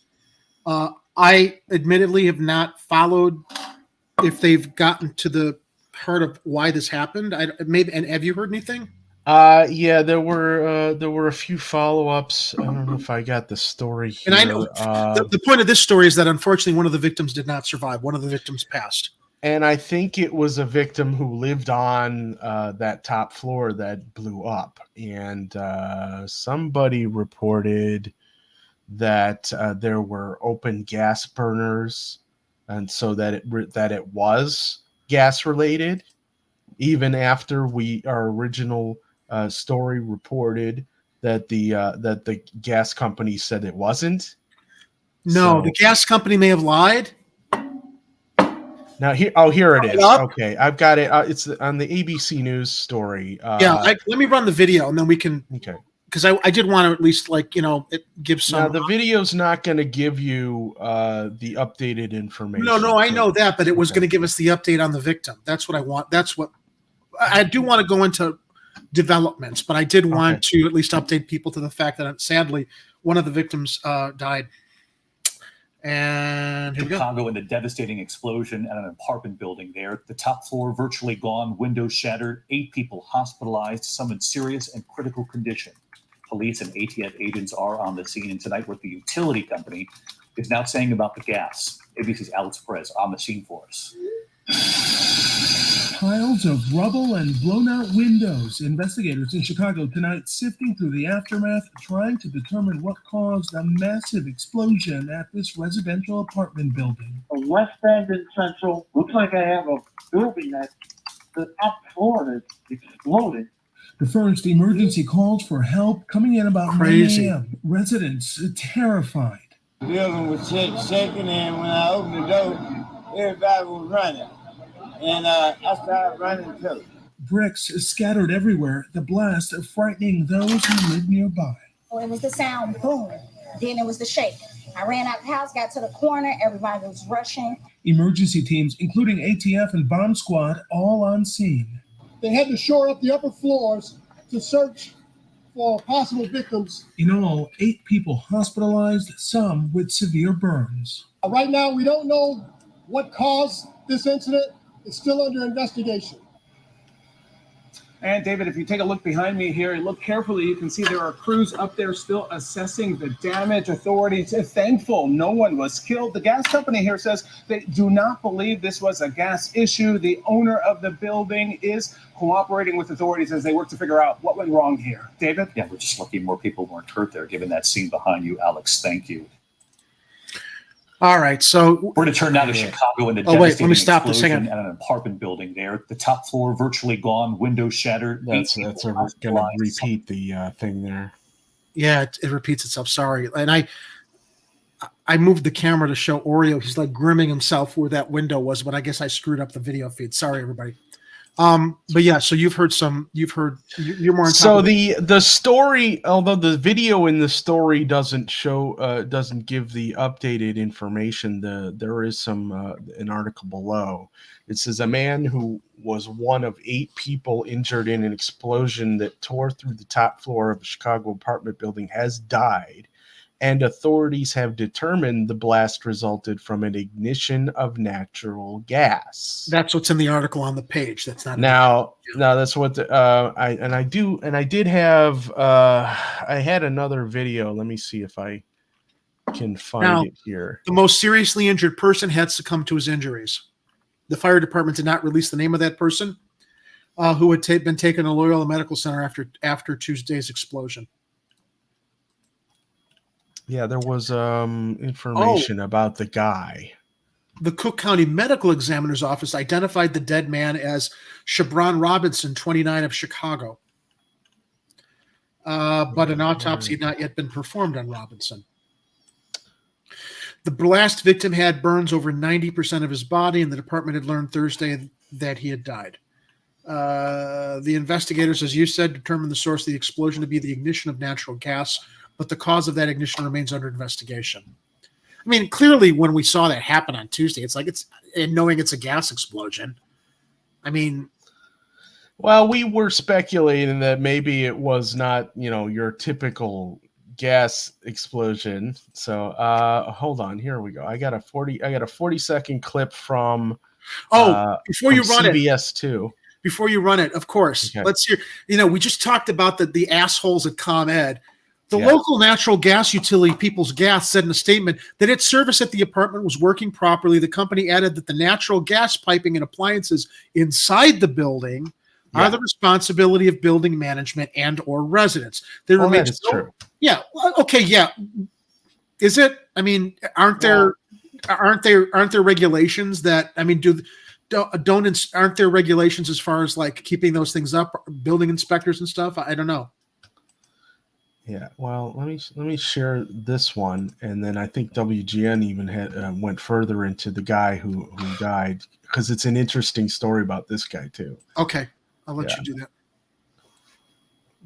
I admittedly have not followed if they've gotten to the heart of why this happened. And have you heard anything? Yeah, there were a few follow-ups. I don't know if I got the story here. And I know the point of this story is that unfortunately one of the victims did not survive. One of the victims passed. And I think it was a victim who lived on that top floor that blew up. And somebody reported that there were open gas burners, and so that it was gas related, even after our original story reported that the gas company said it wasn't. No, the gas company may have lied. Now here it is. Okay, I've got it. It's on the ABC News story. Let me run the video and then we can. Okay. Because I did want to at least it gives some. Now the video's not going to give you the updated information. No, I know that, but it was going to give us the update on the victim. That's what I want. That's what I do want to go into developments, but I did want to at least update people to the fact that sadly one of the victims died. And here we go. Chicago and the devastating explosion at an apartment building there. The top floor virtually gone, windows shattered, 8 people hospitalized, some in serious and critical condition. Police and ATF agents are on the scene, and tonight what the utility company is now saying about the gas. ABC's Alex Perez on the scene for us. Piles of rubble and blown-out windows. Investigators in Chicago tonight sifting through the aftermath, trying to determine what caused a massive explosion at this residential apartment building. On West End and Central, looks like I have a building that the top floor has exploded. The first emergency calls for help coming in about 9 a.m. Residents terrified. The building was shaking, and when I opened the door, everybody was running. And I started running too. Bricks scattered everywhere, the blast frightening those who live nearby. It was the sound, boom. Then it was the shake. I ran out the house, got to the corner, everybody was rushing. Emergency teams, including ATF and bomb squad, all on scene. They had to shore up the upper floors to search for possible victims. In all, 8 people hospitalized, some with severe burns. Right now, we don't know what caused this incident. It's still under investigation. And David, if you take a look behind me here and look carefully, you can see there are crews up there still assessing the damage. Authorities are thankful no one was killed. The gas company here says they do not believe this was a gas issue. The owner of the building is cooperating with authorities as they work to figure out what went wrong here. David? Yeah, we're just lucky more people weren't hurt there, given that scene behind you, Alex. Thank you. All right, so we're going to turn now to Chicago and the devastating explosion at an apartment building there. The top floor virtually gone, windows shattered. That's going to repeat the thing there. Yeah, it repeats itself. Sorry, and I moved the camera to show Oreo. He's like grimming himself where that window was, but I guess I screwed up the video feed. Sorry, everybody. But yeah, so you're more on top so of the story, although the video in the story doesn't give the updated information, there is an article below. It says a man who was one of 8 people injured in an explosion that tore through the top floor of a Chicago apartment building has died, and authorities have determined the blast resulted from an ignition of natural gas. That's what's in the article on the page. That's not now. That's what I had another video. Let me see if I can find it here. The most seriously injured person had succumbed to his injuries. The fire department did not release the name of that person, who had been taken to Loyola Medical Center after Tuesday's explosion. Yeah, there was information about the guy. The Cook County Medical Examiner's Office identified the dead man as Shabron Robinson, 29, of Chicago. But an autopsy had not yet been performed on Robinson. The blast victim had burns over 90% of his body, and the department had learned Thursday that he had died. The investigators, as you said, determined the source of the explosion to be the ignition of natural gas, but the cause of that ignition remains under investigation. I mean, clearly, when we saw that happen on Tuesday, and knowing it's a gas explosion. I mean, well, we were speculating that maybe it was not, your typical gas explosion. So, hold on, here we go. I got a 40-second clip from before you run CBS 2. Before you run it, of course, okay. Let's hear. We just talked about the assholes at ComEd. The local natural gas utility, People's Gas, said in a statement that its service at the apartment was working properly. The company added that the natural gas piping and appliances inside the building are the responsibility of building management and or residents. There remains that is true. Yeah. Okay. Yeah. Is it? I mean, aren't there regulations that, I mean, aren't there regulations as far as like keeping those things up, building inspectors and stuff? I don't know. Yeah, well, let me share this one, and then I think WGN even went further into the guy who died, because it's an interesting story about this guy too. Okay, I'll let you do that.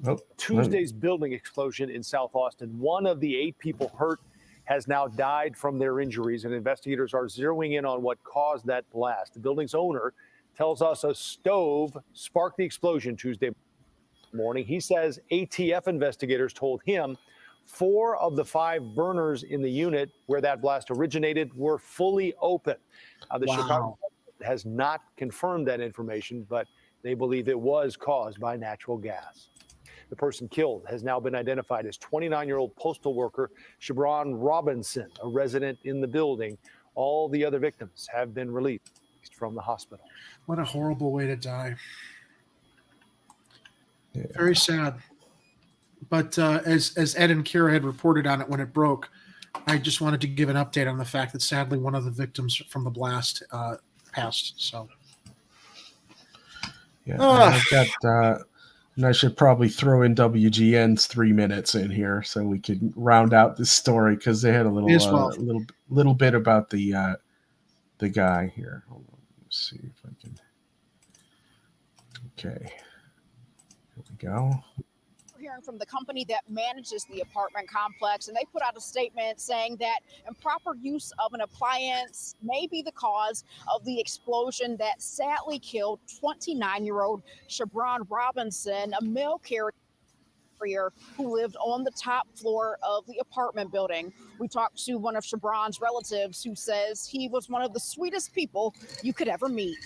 Oh, Tuesday's building explosion in South Austin. One of the 8 people hurt has now died from their injuries, and investigators are zeroing in on what caused that blast. The building's owner tells us a stove sparked the explosion Tuesday morning. He says ATF investigators told him 4 of the 5 burners in the unit where that blast originated were fully open. The Chicago has not confirmed that information, but they believe it was caused by natural gas. The person killed has now been identified as 29-year-old postal worker Shabron Robinson, a resident in the building. All the other victims have been released from the hospital. What a horrible way to die. Yeah. Very sad. But as Ed and Kira had reported on it when it broke, I just wanted to give an update on the fact that sadly one of the victims from the blast passed. So, yeah, I've got. And I should probably throw in WGN's 3 minutes in here so we could round out this story, because they had a little bit about the guy here. Hold on, let's see if I can. Okay, here we go. Hearing from the company that manages the apartment complex, and they put out a statement saying that improper use of an appliance may be the cause of the explosion that sadly killed 29-year-old Shabron Robinson, a mail carrier who lived on the top floor of the apartment building. We talked to one of Shabron's relatives who says he was one of the sweetest people you could ever meet.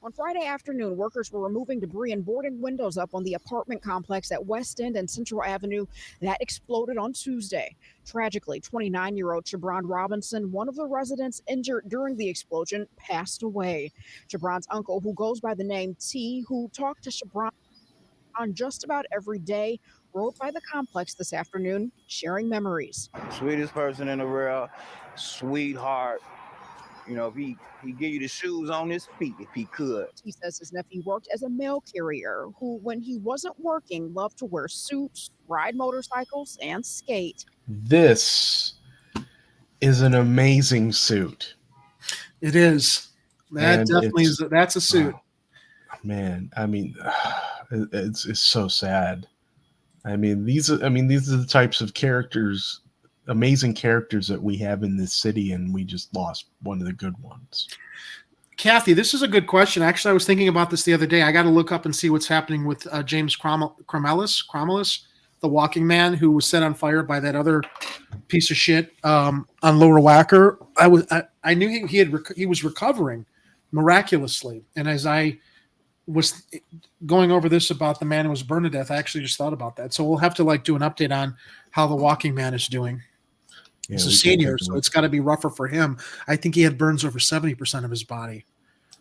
On Friday afternoon, workers were removing debris and boarding windows up on the apartment complex at West End and Central Avenue that exploded on Tuesday. Tragically, 29-year-old Shabron Robinson, one of the residents injured during the explosion, passed away. Shabron's uncle, who goes by the name T, who talked to Shabron on just about every day, rode by the complex this afternoon, sharing memories. Sweetest person in the world, sweetheart. You know, if he give you the shoes on his feet, if he could. He says his nephew worked as a mail carrier who, when he wasn't working, loved to wear suits, ride motorcycles, and skate. This is an amazing suit. It is. That definitely is. That's a suit. Oh, man, I mean, it's so sad. I mean, these are the types of characters, amazing characters that we have in this city, and we just lost one of the good ones. Kathy, this is a good question. Actually, I was thinking about this the other day. I got to look up and see what's happening with James Kromelis, the walking man who was set on fire by that other piece of shit on Lower Wacker. I knew he was recovering miraculously, and as I was going over this about the man who was burned to death, I actually just thought about that. So we'll have to do an update on how the walking man is doing. Yeah, he's a senior, so it's got to be rougher for him. I think he had burns over 70% of his body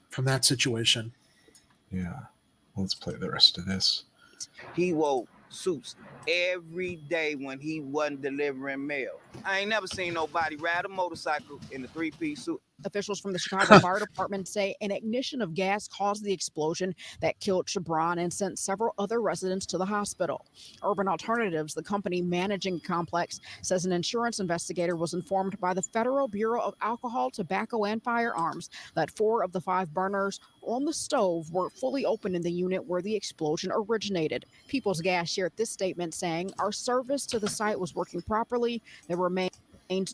from that situation. Yeah. Let's play the rest of this. He wore suits every day when he wasn't delivering mail. I ain't never seen nobody ride a motorcycle in a 3-piece suit. Officials from the Chicago Fire Department say an ignition of gas caused the explosion that killed Shabron and sent several other residents to the hospital. Urban Alternatives, the company managing the complex, says an insurance investigator was informed by the Federal Bureau of Alcohol, Tobacco, and Firearms that 4 of the 5 burners on the stove were fully open in the unit where the explosion originated. People's Gas shared this statement saying, "Our service to the site was working properly. There remained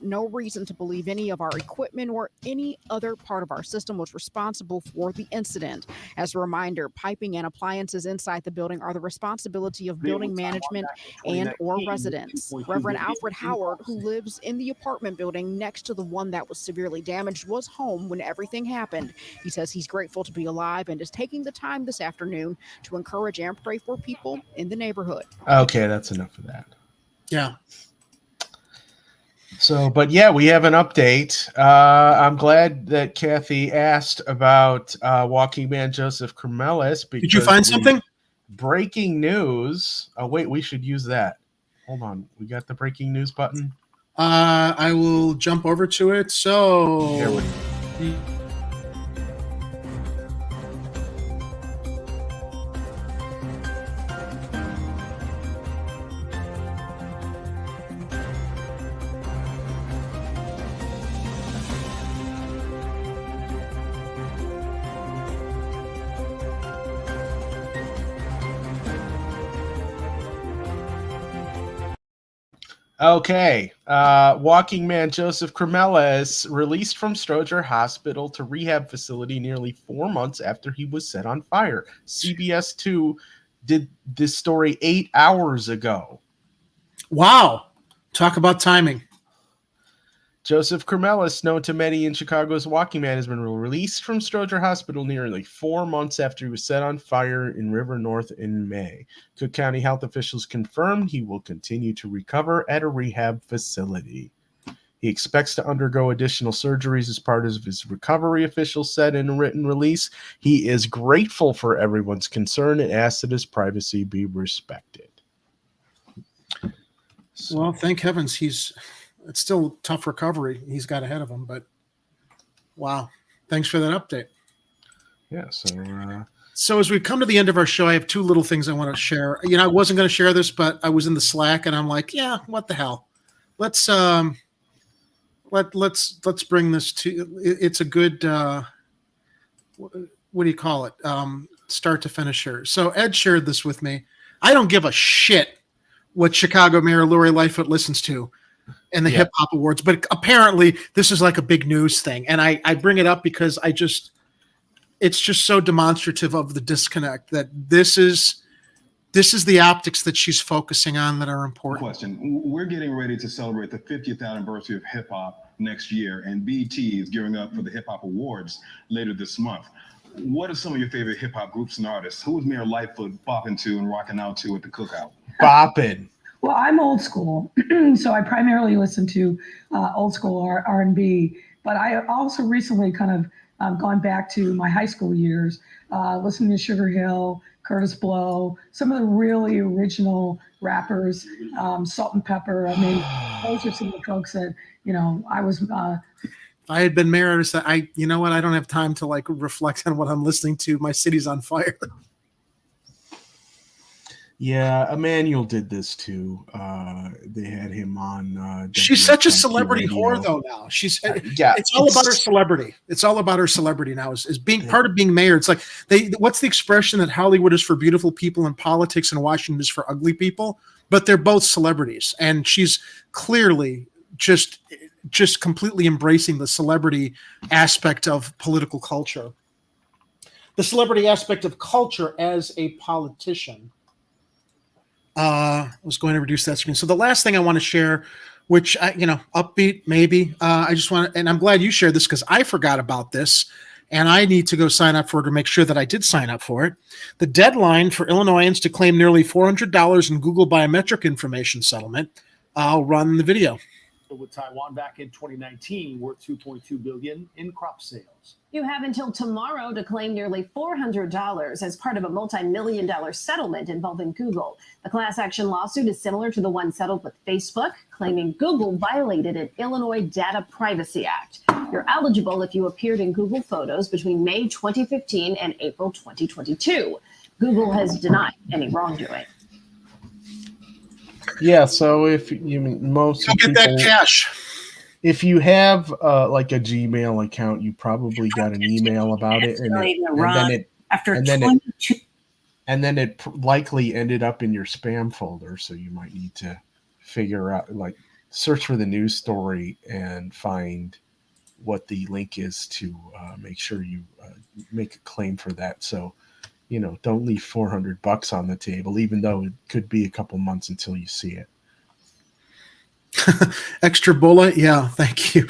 no reason to believe any of our equipment or any other part of our system was responsible for the incident." As a reminder, piping and appliances inside the building are the responsibility of building management and or residents. Reverend Alfred Howard, who lives in the apartment building next to the one that was severely damaged, was home when everything happened. He says he's grateful to be alive and is taking the time this afternoon to encourage and pray for people in the neighborhood. Okay, that's enough of that. Yeah. So, but yeah, we have an update. I'm glad that Kathy asked about walking man Joseph Kromelis. Did you find something? Breaking news. Oh, wait, we should use that. hold on. We got the breaking news button. I will jump over to it. So Here we Okay. Walking man Joseph Kromelis released from Stroger Hospital to rehab facility nearly 4 months after he was set on fire. CBS 2 did this story 8 hours ago. Wow. Talk about timing. Joseph Kromelis, known to many in Chicago as Walking Man, has been released from Stroger Hospital nearly 4 months after he was set on fire in River North in May. Cook County health officials confirmed he will continue to recover at a rehab facility. He expects to undergo additional surgeries as part of his recovery, officials said in a written release. He is grateful for everyone's concern and asks that his privacy be respected. Well, thank heavens it's still tough recovery he's got ahead of him, but wow. Thanks for that update. Yeah, so as we come to the end of our show, I have two little things I want to share. I wasn't going to share this, but I was in the Slack and I'm like, yeah, what the hell? Let's bring this to it's a good what do you call it? Start to finish here. So Ed shared this with me. I don't give a shit what Chicago Mayor Lori Lightfoot listens to in the hip hop awards, but apparently this is like a big news thing. And I bring it up because it's just so demonstrative of the disconnect that this is the optics that she's focusing on that are important. Question. We're getting ready to celebrate the 50th anniversary of hip hop next year, and BET is gearing up for the hip hop awards later this month. What are some of your favorite hip hop groups and artists? Who is Mayor Lightfoot bopping to and rocking out to at the cookout? Bopping. Well, I'm old school, so I primarily listen to old school R&B. But I also recently kind of gone back to my high school years, listening to Sugar Hill, Curtis Blow, some of the really original rappers, Salt and Pepper. I mean, those are some of the folks that I was. If I had been mayor, I don't have time to reflect on what I'm listening to. My city's on fire. Yeah, Emmanuel did this too. They had him on. She's such a celebrity whore, though. Now it's all about her celebrity. It's all about her celebrity now. Is being part of being mayor. It's like what's the expression that Hollywood is for beautiful people and politics and Washington is for ugly people? But they're both celebrities, and she's clearly just completely embracing the celebrity aspect of political culture, the celebrity aspect of culture as a politician. I was going to reduce that screen. So the last thing I want to share, which upbeat maybe. I just want to, and I'm glad you shared this because I forgot about this, and I need to go sign up for it or make sure that I did sign up for it. The deadline for Illinoisans to claim nearly $400 in Google biometric information settlement. I'll run the video. With Taiwan back in 2019, worth $2.2 billion in crop sales. You have until tomorrow to claim nearly $400 as part of a multi-million-dollar settlement involving Google. The class action lawsuit is similar to the one settled with Facebook, claiming Google violated an Illinois Data Privacy Act. You're eligible if you appeared in Google Photos between May 2015 and April 2022. Google has denied any wrongdoing. Yeah, so if you most get that cash. If you have like a Gmail account, you probably got an email about it, and then it likely ended up in your spam folder. So you might need to figure out, search for the news story and find what the link is to make sure you make a claim for that. So don't leave $400 on the table, even though it could be a couple months until you see it. Extra bullet. Yeah. Thank you.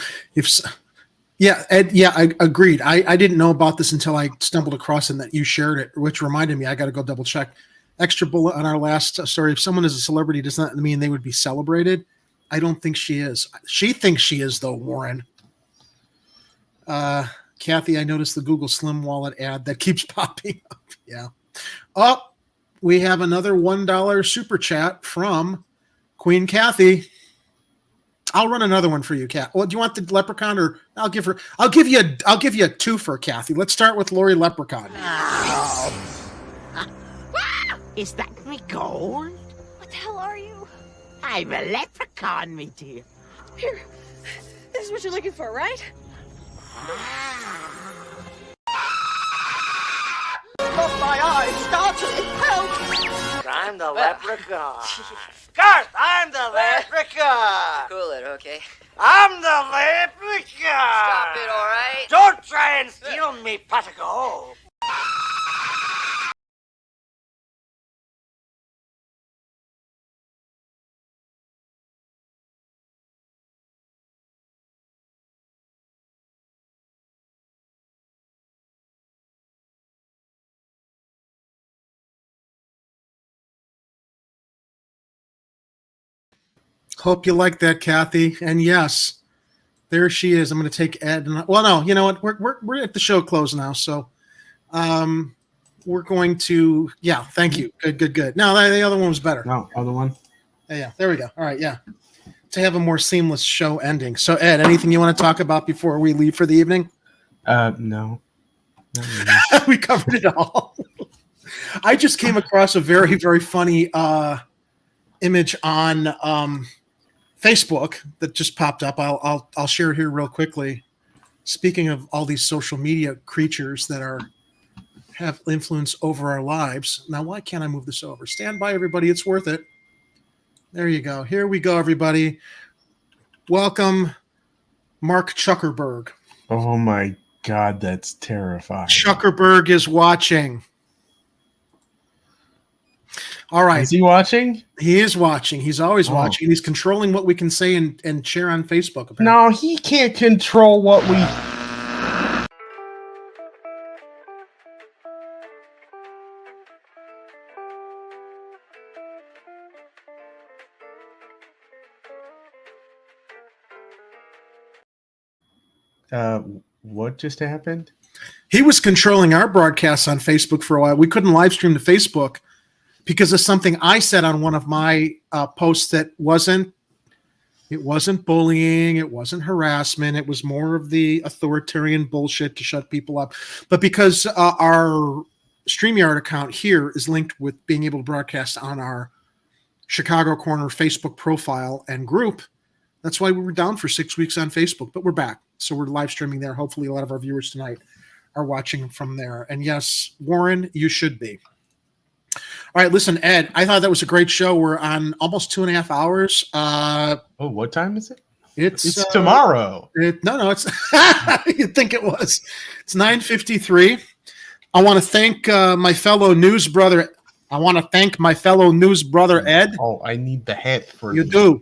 Ed, I agreed. I didn't know about this until I stumbled across it and that you shared it, which reminded me, I got to go double check. Extra bullet on our last story. If someone is a celebrity, does not mean they would be celebrated. I don't think she is. She thinks she is though, Warren. Kathy, I noticed the Google Slim Wallet ad that keeps popping up. Yeah. Oh, we have another $1 super chat from Queen Kathy. I'll run another one for you, Kat. Well, do you want the leprechaun, or I'll give you a twofer, Kathy. Let's start with Lori Leprechaun. Is that me gold? What the hell are you? I'm a leprechaun, me dear. Here, this is what you're looking for, right? Off my eyes, startling, help! I'm the leprechaun. Garth, I'm the leprechaun. Cool it, okay? I'm the leprechaun. Stop it, all right? Don't try and steal me pot of gold. Hope you like that, Kathy. And yes, there she is. I'm going to take Ed. Well, no, you know what? We're at the show close now, so we're going to. Yeah, thank you. Good. No, the other one was better. No, other one. Yeah, there we go. All right, yeah. To have a more seamless show ending. So, Ed, anything you want to talk about before we leave for the evening? No. We covered it all. I just came across a very, very funny image on Facebook that just popped up. I'll share it here real quickly. Speaking of all these social media creatures that have influence over our lives. Now, why can't I move this over? Stand by, everybody. It's worth it. There you go. Here we go, everybody. Welcome, Mark Zuckerberg. Oh my God, that's terrifying. Zuckerberg is watching. All right. Is he watching? He is watching. He's always watching. He's controlling what we can say and share on Facebook. Apparently. No, he can't control what we... What just happened? He was controlling our broadcasts on Facebook for a while. We couldn't live stream to Facebook because of something I said on one of my posts that wasn't bullying, it wasn't harassment, it was more of the authoritarian bullshit to shut people up. But because our StreamYard account here is linked with being able to broadcast on our Chicago Corner Facebook profile and group, that's why we were down for 6 weeks on Facebook, but we're back. So we're live streaming there. Hopefully a lot of our viewers tonight are watching from there. And yes, Warren, you should be. All right, listen, Ed, I thought that was a great show. We're on almost 2.5 hours. What time is it? It's tomorrow. No, it's you'd think it was. It's 9:53. I want to thank my fellow news brother. Ed. Oh, I need the hat for you. Do.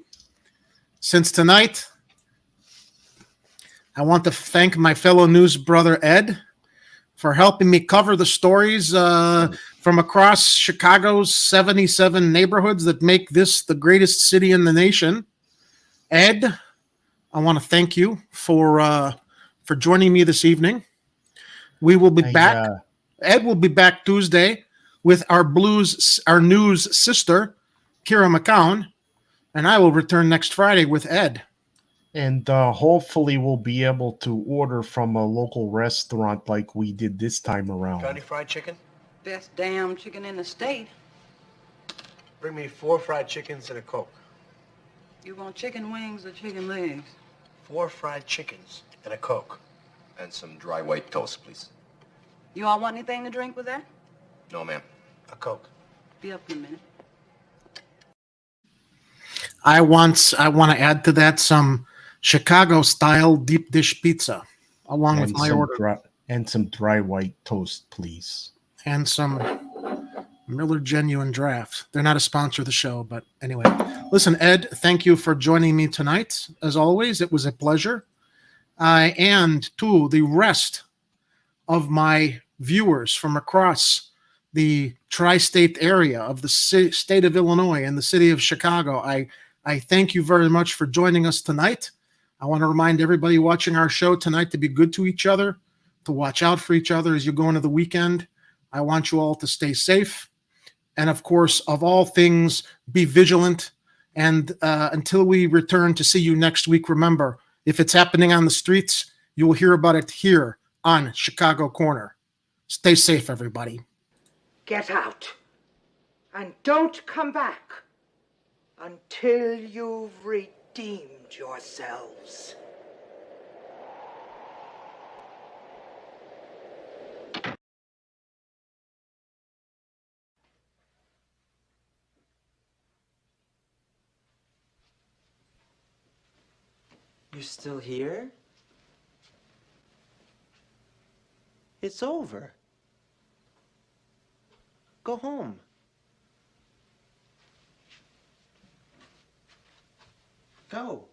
Since tonight, I want to thank my fellow news brother Ed for helping me cover the stories from across Chicago's 77 neighborhoods that make this the greatest city in the nation. Ed, I want to thank you for joining me this evening. We will be back. Ed will be back Tuesday with our news sister, Kira McCown, and I will return next Friday with Ed. And hopefully we'll be able to order from a local restaurant like we did this time around. Got any fried chicken? Best damn chicken in the state. Bring me 4 fried chickens and a Coke. You want chicken wings or chicken legs? 4 fried chickens and a Coke. And some dry white toast, please. You all want anything to drink with that? No, ma'am. A Coke. Be up in a minute. I want to add to that some Chicago-style deep dish pizza, along with my order. And some dry white toast, please. And some Miller Genuine Draft. They're not a sponsor of the show, but anyway. Listen, Ed, thank you for joining me tonight. As always, it was a pleasure. And to the rest of my viewers from across the tri-state area of the state of Illinois and the city of Chicago, I thank you very much for joining us tonight. I want to remind everybody watching our show tonight to be good to each other, to watch out for each other as you go into the weekend. I want you all to stay safe. And of course, of all things, be vigilant And until we return to see you next week, remember, if it's happening on the streets, you will hear about it here on Chicago Corner. Stay safe, everybody. Get out. And don't come back until you've redeemed yourselves. You're still here? It's over. Go home. Go.